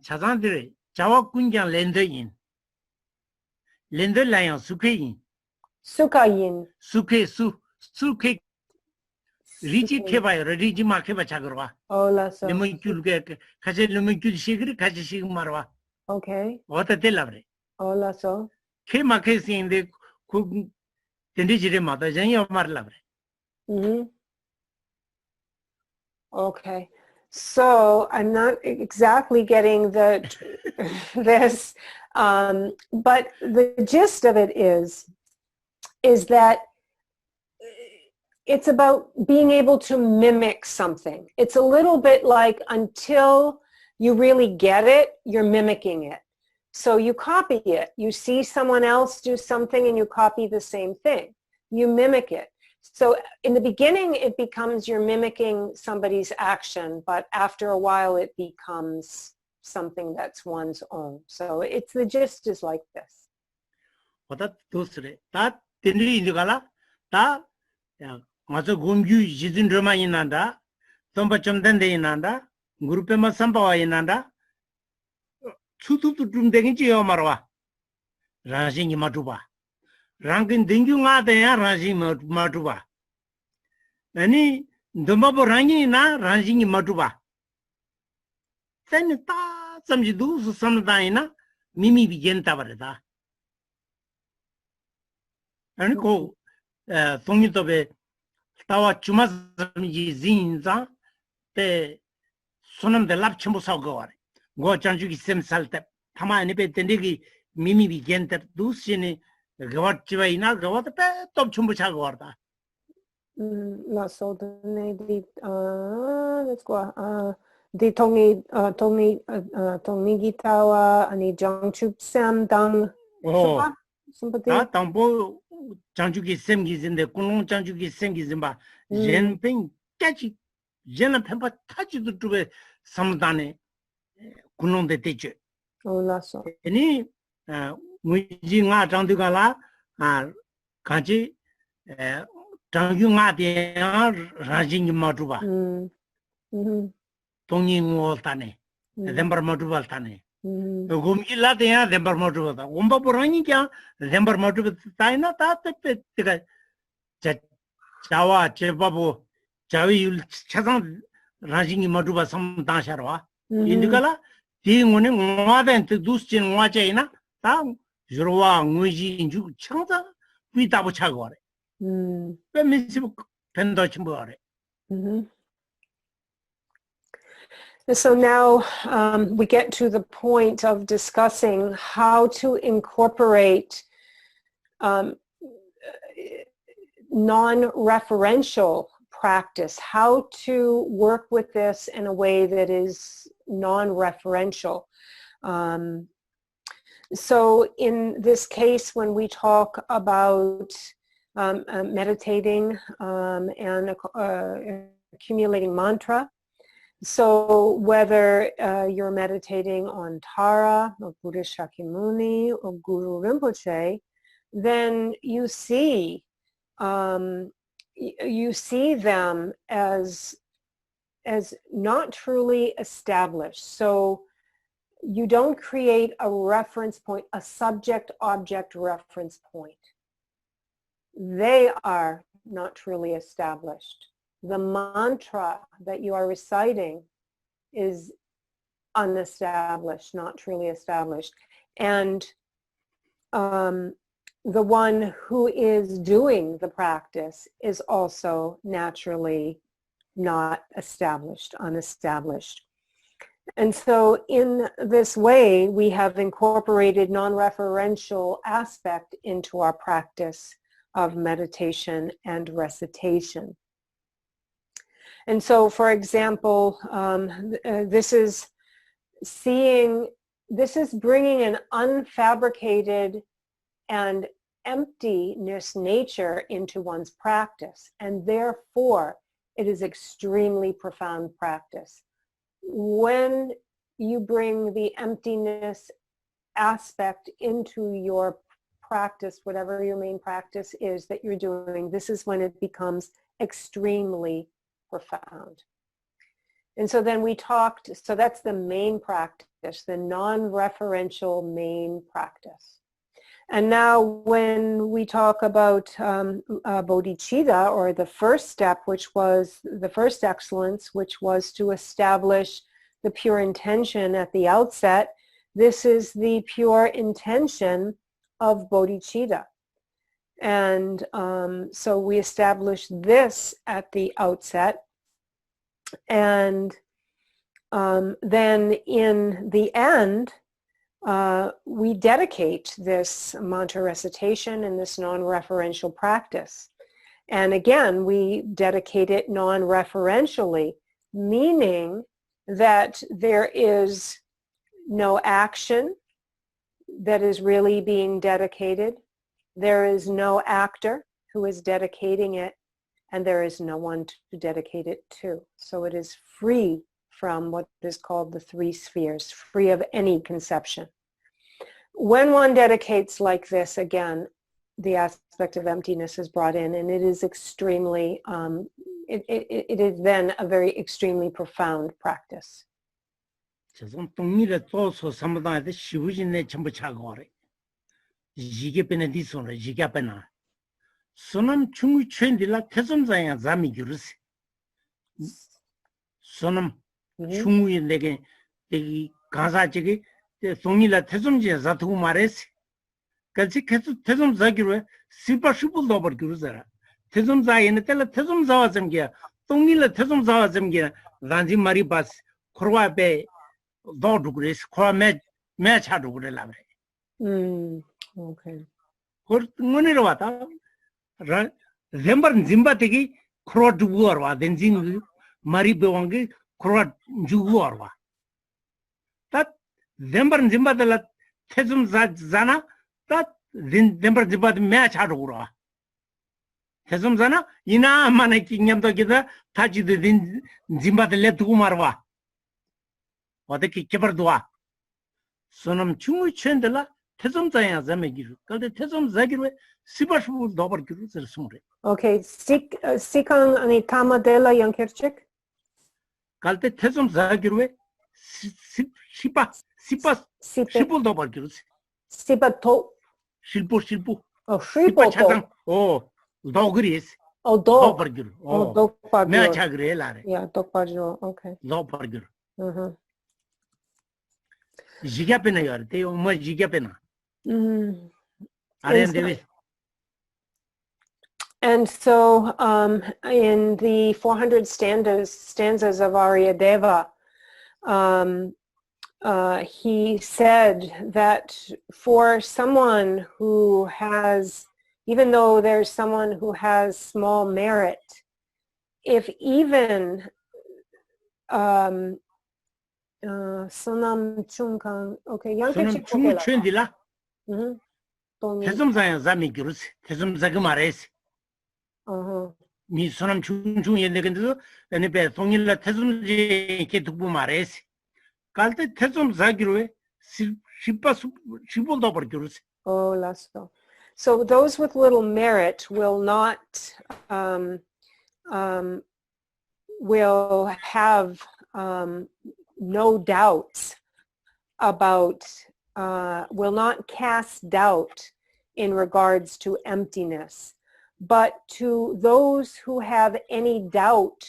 차상들이 자와군장 렌더인. 렌더라양 수케인. 수카인. 수케 리지 케바요. 리지 마케바 작으러와. 라서. 레몬줄게 가지 레몬줄 시그리 가지 시그 말와. Okay. 어떨라 그래? 라서. 케 마케스인데 그 덴디지레 마다 전혀 말라 그래. Okay. So I'm not exactly getting this, but the gist of it is that it's about being able to mimic something. It's a little bit like until you really get it, you're mimicking it. So you copy it. You see someone else do something and you copy the same thing. You mimic it. So in the beginning, it becomes you're mimicking somebody's action, but after a while, it becomes something that's one's own. So the gist is like this. 어다 도스레 다 덴리 인도가라 다 맞아 공주 지진 드라마이 난다 덤바 좀 된데 난다 그룹에만 삼바와이 난다 추투도 좀 되겠지요 말와. 라신이 마주봐. 랑긴 딩규가 돼야 라신이 마주봐. 아니 너마보 랑이나 라신이 마주봐. sen ta samji du su samdai na mimi bi gen ta barda an ko tongni to be tawa chuma samji zin za te sonam de lap chimbo sa go are go chanju ki sem salte tama ne be tende ki mimi bi gen ta du sine gawat chiwa ina gawat pe top chumbo cha go arda la so ne di let's go di tongi gitawa ani jangchup sam dang sompa ta tambo chanju ki sem gi zinde kunong chanju ki sem gi zimba jen pen kachi jen pempa tachi du tube samdane kunong de teche la so ni muji nga changdu ga la kanchi changyu nga de rajing ma tuba tongi ngo tane dembar ma tuba tane gomji la de ya dembar ma tuba gomba porani kya dembar ma tuba taina ta te te 자와 제바보 자위 차상 라징이 마두바 삼다샤와 인디가라 디응원에 ngwaden te dusin ngwajeina ta jurwa ngwiji inju changza 위다보 차고래 페미시 펜도 침보래 So now we get to the point of discussing how to incorporate non-referential practice, how to work with this in a way that is non-referential. So in this case, when we talk about meditating and accumulating mantra, so whether you're meditating on Tara or Buddha Shakyamuni or Guru Rinpoche, then you see them as not truly established. So you don't create a reference point, a subject-object reference point. They are not truly established. The mantra that you are reciting is unestablished, not truly established. And the one who is doing the practice is also naturally not established, unestablished. And so in this way, we have incorporated non-referential aspect into our practice of meditation and recitation. And so, for example, this is bringing an unfabricated and emptiness nature into one's practice, and therefore it is extremely profound practice. When you bring the emptiness aspect into your practice, whatever your main practice is that you're doing, this is when it becomes extremely profound. And so then we talked, so that's the main practice, the non-referential main practice. And now when we talk about bodhicitta, or the first step, which was the first excellence, which was to establish the pure intention at the outset, this is the pure intention of bodhicitta. And so we establish this at the outset. And then in the end, we dedicate this mantra recitation and this non-referential practice. And again, we dedicate it non-referentially, meaning that there is no action that is really being dedicated. There is no actor who is dedicating it, and there is no one to dedicate it to. So it is free from what is called the three spheres, free of any conception. When one dedicates like this, again, the aspect of emptiness is brought in, and it is extremely, it is then a very extremely profound practice. 저선 동일에 또서 삼다한테 시부진에 전부 차고래. 이게 빼는 디소는 이게 빼나. 손은 충분히圈들라 태점자야 잠이 그르스. 손은 충분히 내게 이 가사지기 동일에 태점지에 자투 말했어. 같이 계속 태점자기로 시바시불도 버 그르잖아. 태점자에는 때라 태점자와 점기야. 동일에 태점자와 점기야. 단지 말이 봤 코로아베 도 그레스 코아메 매차도 그래라 그래. Okay. 그 문으로 왔다. 렘버 짐바티기 크로드 부어와 덴진 마리 베왕기 크로드 주부어와. tat 렘버 짐바달라 태좀 자나 tat 렘버 짐바드 매차도 그러와. 태좀 자나 이나 만에 킹냠도 기다 타지드 딘 짐바드 레두고 말와. 어떻게 개버도와. 손음 충분히 챈들라 태점자야 자매기로. 근데 태점자기로 시바슈 더버기로 쓰르스무래. Okay, sikang ani tamadela yankerchik? 갈때 태점자기로 시불 더버기로. Sibato. 실부. Oh, shriboto. 도그리스. Oh, 더버기로. dokpagyo. 매차 그래 라래. Yeah, dokpagyo. Okay. 더버기로. Uh-huh. 지갑에나 열대 뭐 지갑에나. 아렌데비. And so in the 400 stanzas of Aryadeva, he said that for someone who has, even though there's someone who has small merit, if even Sonam Chungkang, okay, 손은 충분히 챈들라. Tony. 태점자야 자미기로스. 태점자가 말했어. 미 손은 충충했는데 근데도 아니 배 동일라 태점지 이렇게 두고 말했어. 갈때 태점자기로 해. 시불도 버기로스. Oh, lasso. So those with little merit will not will have no doubts about, will not cast doubt in regards to emptiness. But to those who have any doubt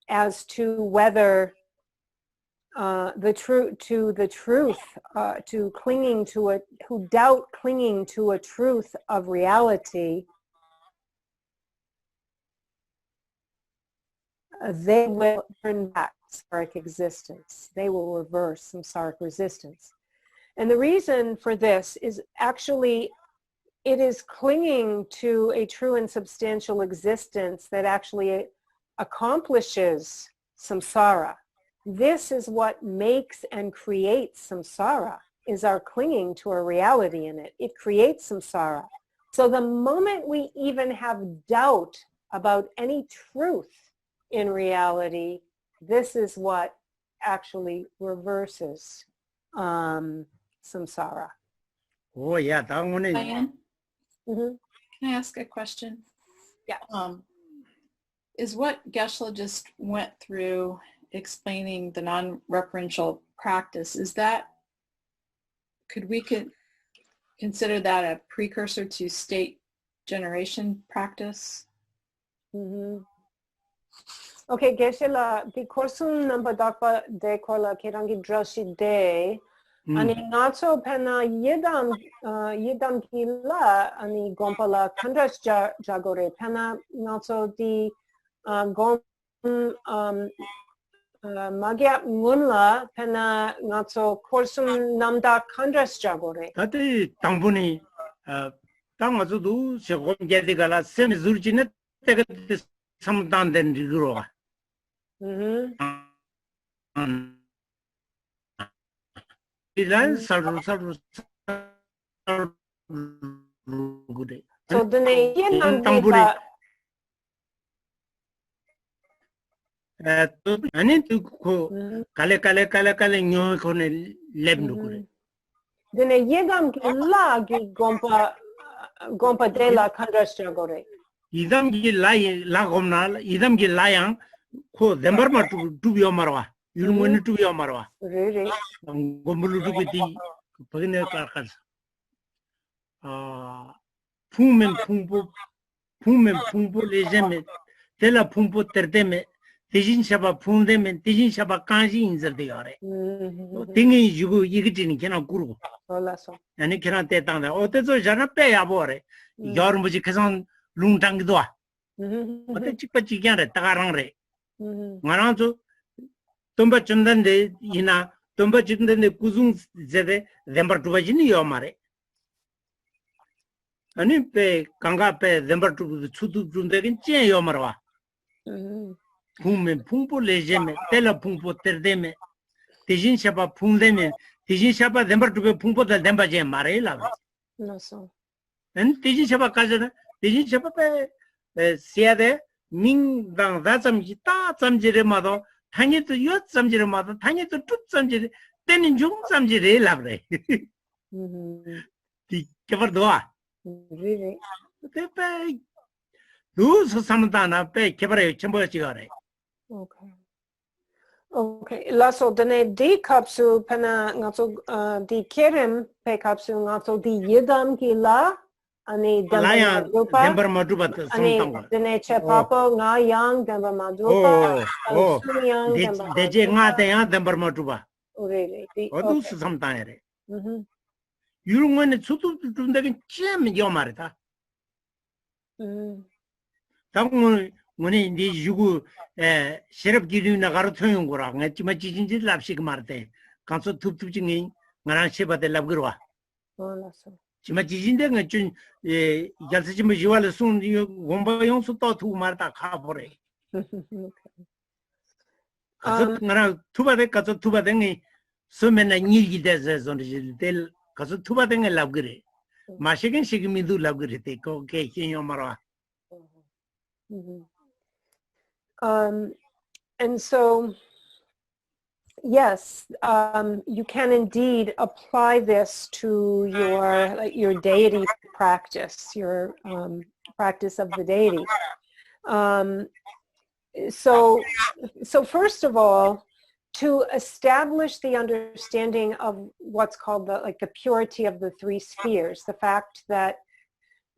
as to whether to clinging to it, who doubt clinging to a truth of reality, they will turn back samsaric existence. They will reverse samsaric resistance. And the reason for this is actually it is clinging to a true and substantial existence that actually accomplishes samsara. This is what makes and creates samsara, is our clinging to a reality in it. It creates samsara. So the moment we even have doubt about any truth in reality, this is what actually reverses samsara. Oh yeah, that one is. Dianne, can I ask a question? Yeah. Is what Geshe just went through explaining the non-referential practice, is that, could we consider that a precursor to state generation practice? Okay, Geshe la di korsum namba dakpa de kola kerangi drashi de ani natso pena yedam kila ani gompala kandras jagore pena natso di gom Magyap ngunla pena natso korsum namda kandras jagore. 다들 당분이 당아서도 저거 게디가라 셈이 줄지네 때가 삼단된 리그로. 이란 살로 그래. So dene yenam 당분이 아니 그 갈래 녀 거네 랩노 그래. dene yedam ki la gi gompa de la kandras jagore. 이담기 라이 라곰날 이담기 라양 코 덴버마 두비오 말와 이런 거는 두 여 말아. Really? 고물루기 디 버기네 까까서. 아, 풍면 풍부 레제메 텔라 풍부 때르데메 대신 샤바 풍데메 대신 샤바 간시 인저데 요래. 땡이 주고 이거지니 그냥 구르고. Olaso. 아니 그냥 때당다. 어때서 저나 빼야 버래. 여름 뭐지 그선 룽당기도 와. 어때 찍빠지게 따가랑래. 말아서 tomba chundande ina tomba chundande kuzung zede dembar tubajini yo mare ani pe kanga pe dembar tu chudu chundegen chen yo marwa phumpo lejeme tela phumpo terdeme tejin shaba phumdeme tejin shaba dembar tu phumpo dal demba je mare la No so. en tejin shaba kajana tejin shaba pe siade ning dang da samji ta samjire mado 당에도 여 잠지를 마다 당에도 쭉 잠지를 때는 중 잠지를 라브래. 디 개발도와. Really? 대패 누수 삼다나 배 개발에 전부 지가래. Okay. Okay. Lasso dene di kapsu pena ngaso di kerem pe kapsu ngaso di yedam kila ani 라야 damba 덴버 마두바트 ani 상당거. dene che papo nga yang damba madupa 오. yang damba 대제 nga대야 덴버 마두바. really. 어두수 삼다야래. 이런 거는 수도 준다긴 쯤 요말이다. 당은 뭐니 네 유구 시럽 기르나 가르쳐는 거라. 내지마 지진지 랍식 말때. 간서 툭툭징이 나랑 쉐바데 랍그러 와. Olaso. 지마 지진데 좀 이갈서 좀 지와를 손 원바용 수도 두 말다 가버래. 가서 나랑 투바데 가서 투바데니 소면나 일기 돼서 될 가서 투바데니 랍그래. 마시긴 시기미도 랍그래. 거기 힘이 말아. And so, yes, you can indeed apply this to your deity practice, your practice of the deity. So first of all, to establish the understanding of what's called the purity of the three spheres, the fact that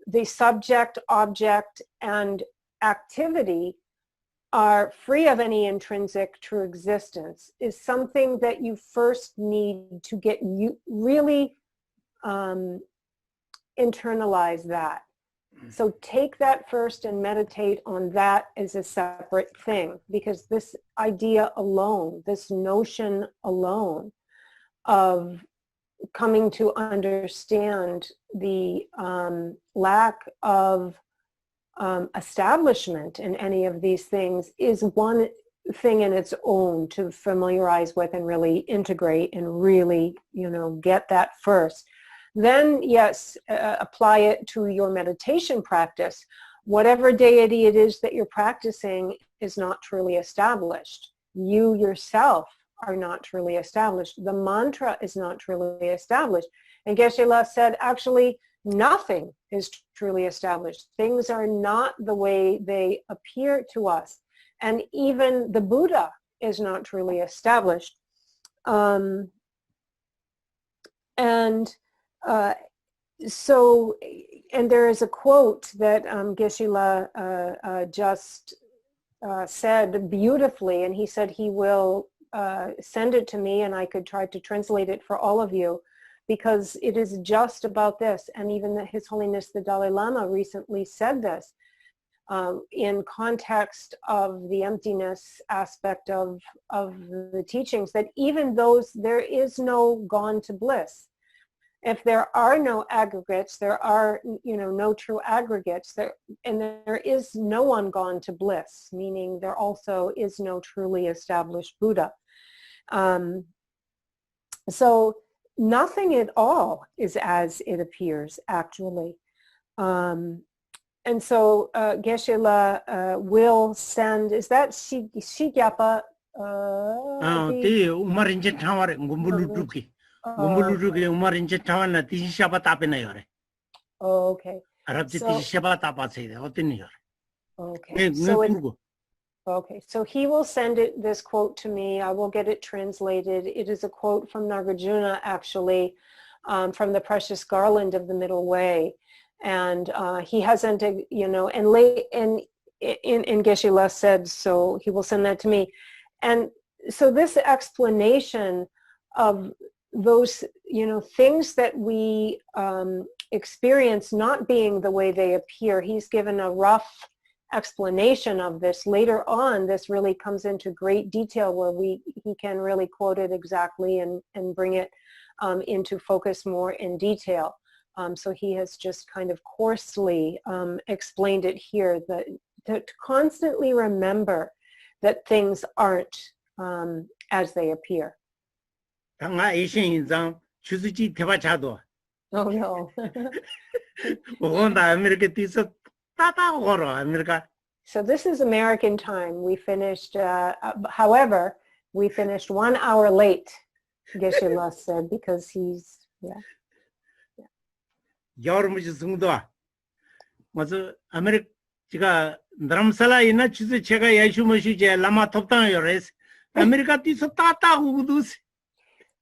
the subject, object, and activity are free of any intrinsic true existence is something that you first need to get you really internalize that. So take that first and meditate on that as a separate thing, because this idea alone, this notion alone of coming to understand the lack of establishment in any of these things is one thing in its own to familiarize with and really integrate and really, get that first. Then, yes, apply it to your meditation practice. Whatever deity it is that you're practicing is not truly established. You yourself are not truly established. The mantra is not truly established. And Geshe said, actually, nothing is truly established. Things are not the way they appear to us. And even the Buddha is not truly established. So there is a quote that Geshe just said beautifully, and he said he will send it to me and I could try to translate it for all of you, because it is just about this. And even His Holiness the Dalai Lama recently said this in context of the emptiness aspect of the teachings, that even those, there is no gone to bliss. If there are no aggregates, there are, no true aggregates, and there is no one gone to bliss, meaning there also is no truly established Buddha. So nothing at all is as it appears, actually. And so Geshe will send, is that Shigyapa? 우마린제 타와레 곰불루두기. 곰불루두기 우마린제 타와나 디시샤바 타페나 요레. Okay. 아랍지 디시샤바 타파세데 어땠니 요레. Okay. So Okay, so he will send this quote to me. I will get it translated. It is a quote from Nagarjuna, actually, from the Precious Garland of the Middle Way. And he hasn't, you know, and in Geshe said, so he will send that to me. And so this explanation of those, you know, things that we experience not being the way they appear, he's given a rough explanation of this. Later on, this really comes into great detail where he can really quote it exactly and bring it into focus more in detail. So he has just kind of coarsely explained it here, that to constantly remember that things aren't as they appear. 당가 에이신인장 주스지 대바차도. Oh no. 오건다 아메리카 뒤서 따다 오러 아메리카. So this is American time. We finished, however, we finished 1 hour late, Geshe said, because he's, yeah. 여름무지 승도와. 맞아 아메리카 드람살라 이나 주스 제가 예수모시제 라마 톱당요레스. 아메리카 뒤서 따다 오고도스.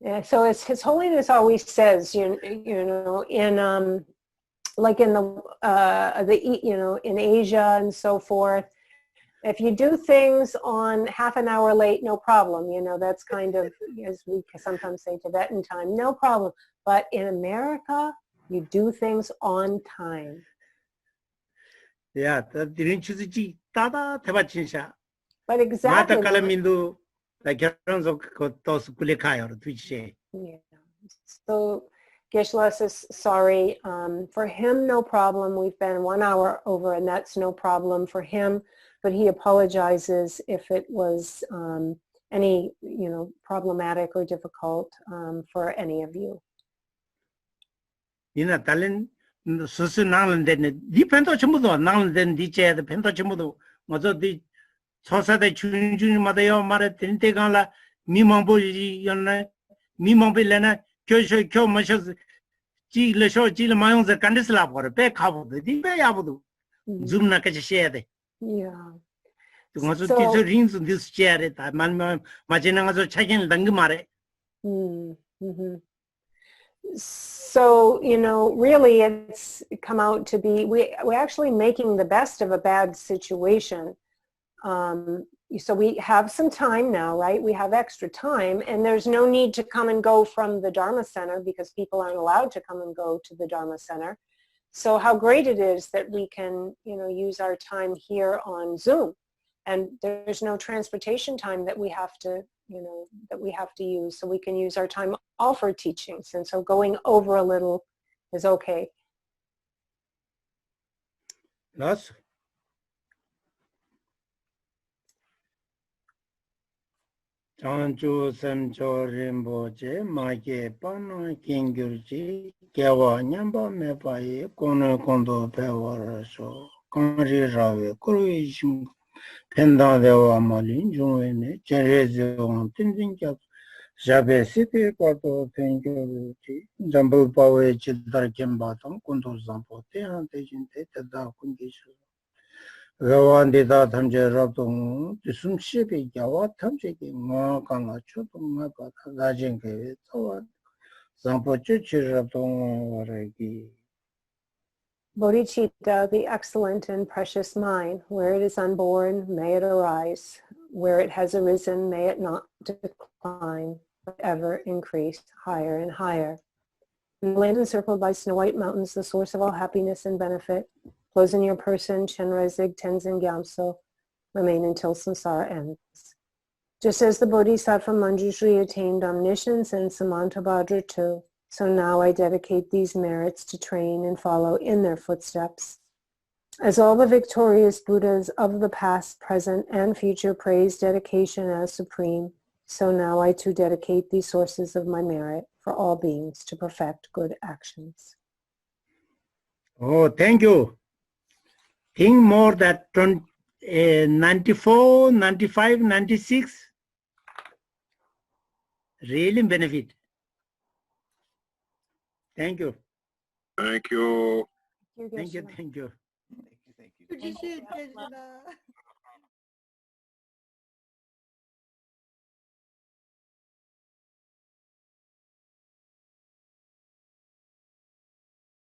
Yeah, so it's His Holiness always says, you know, in like in the you know, in Asia and so forth, if you do things on half an hour late, no problem. You know, that's kind of, as we sometimes say, Tibetan time, no problem. But in America, you do things on time. Yeah, the drinchuzi tada tebachinsha. But exactly. Mata kalamindu like 결혼서 그것도 스쿨에 가요, twitch에. Yeah. So Geshe is sorry. For him, no problem. We've been 1 hour over, and that's no problem for him. But he apologizes if it was any, you know, problematic or difficult for any of you. 이나 달린 스스 나는데 니 펜도 전부도 나는데 니제의 펜도 전부도 먼저 니 초사대 준준마다요 말에 된때가라 미망보지 연나 미망빌래나 교쇼 교 마셔 지르쇼 지르 마용서 간데슬라 버려 배 가보도 니배 야보도 줌나 같이 셔야 돼. Yeah. 그것도 뒤서 린스 디스 셔야 다 만만 마지나가서 책임을 당그 말해. So, you know, really it's come out to be, we're actually making the best of a bad situation. So we have some time now, right? We have extra time, and there's no need to come and go from the Dharma Center because people aren't allowed to come and go to the Dharma Center. So how great it is that we can, you know, use our time here on Zoom, and there's no transportation time that we have to, you know, that we have to use. So we can use our time all for teachings, and so going over a little is okay. Yes. 장주 삼조 림보제 마게 빠노 긴규지 개와 냠바 메바이 코노 콘도 배워라서 건리라베 코르이심 펜다데와 말린 중에네 제레즈온 틴딩캡 자베시티 과도 땡겨지 잠불 파웨 지다르kem 바통 콘도 잠포테 한테진테 때다 군기시 가완데다 탐제 rab동 숨시비 야와 탐제기 뭐 강아 초동마 바다 나진게 저와 zampochu rab동 waragi. Bodhichitta, the excellent and precious mind, where it is unborn, may it arise. Where it has arisen, may it not decline, but ever increase higher and higher. In the land encircled by snow white mountains, the source of all happiness and benefit, flows in your person, Chenrezig, Tenzin Gyamso, remain until samsara ends. Just as the Bodhisattva Manjushri attained omniscience and Samantabhadra too, so now I dedicate these merits to train and follow in their footsteps. As all the victorious Buddhas of the past, present, and future praise dedication as supreme, so now I too dedicate these sources of my merit for all beings to perfect good actions. Oh, thank you. Think more that 94, 95, 96 really benefit. Thank you. Thank you. Thank you. Thank you. Thank you.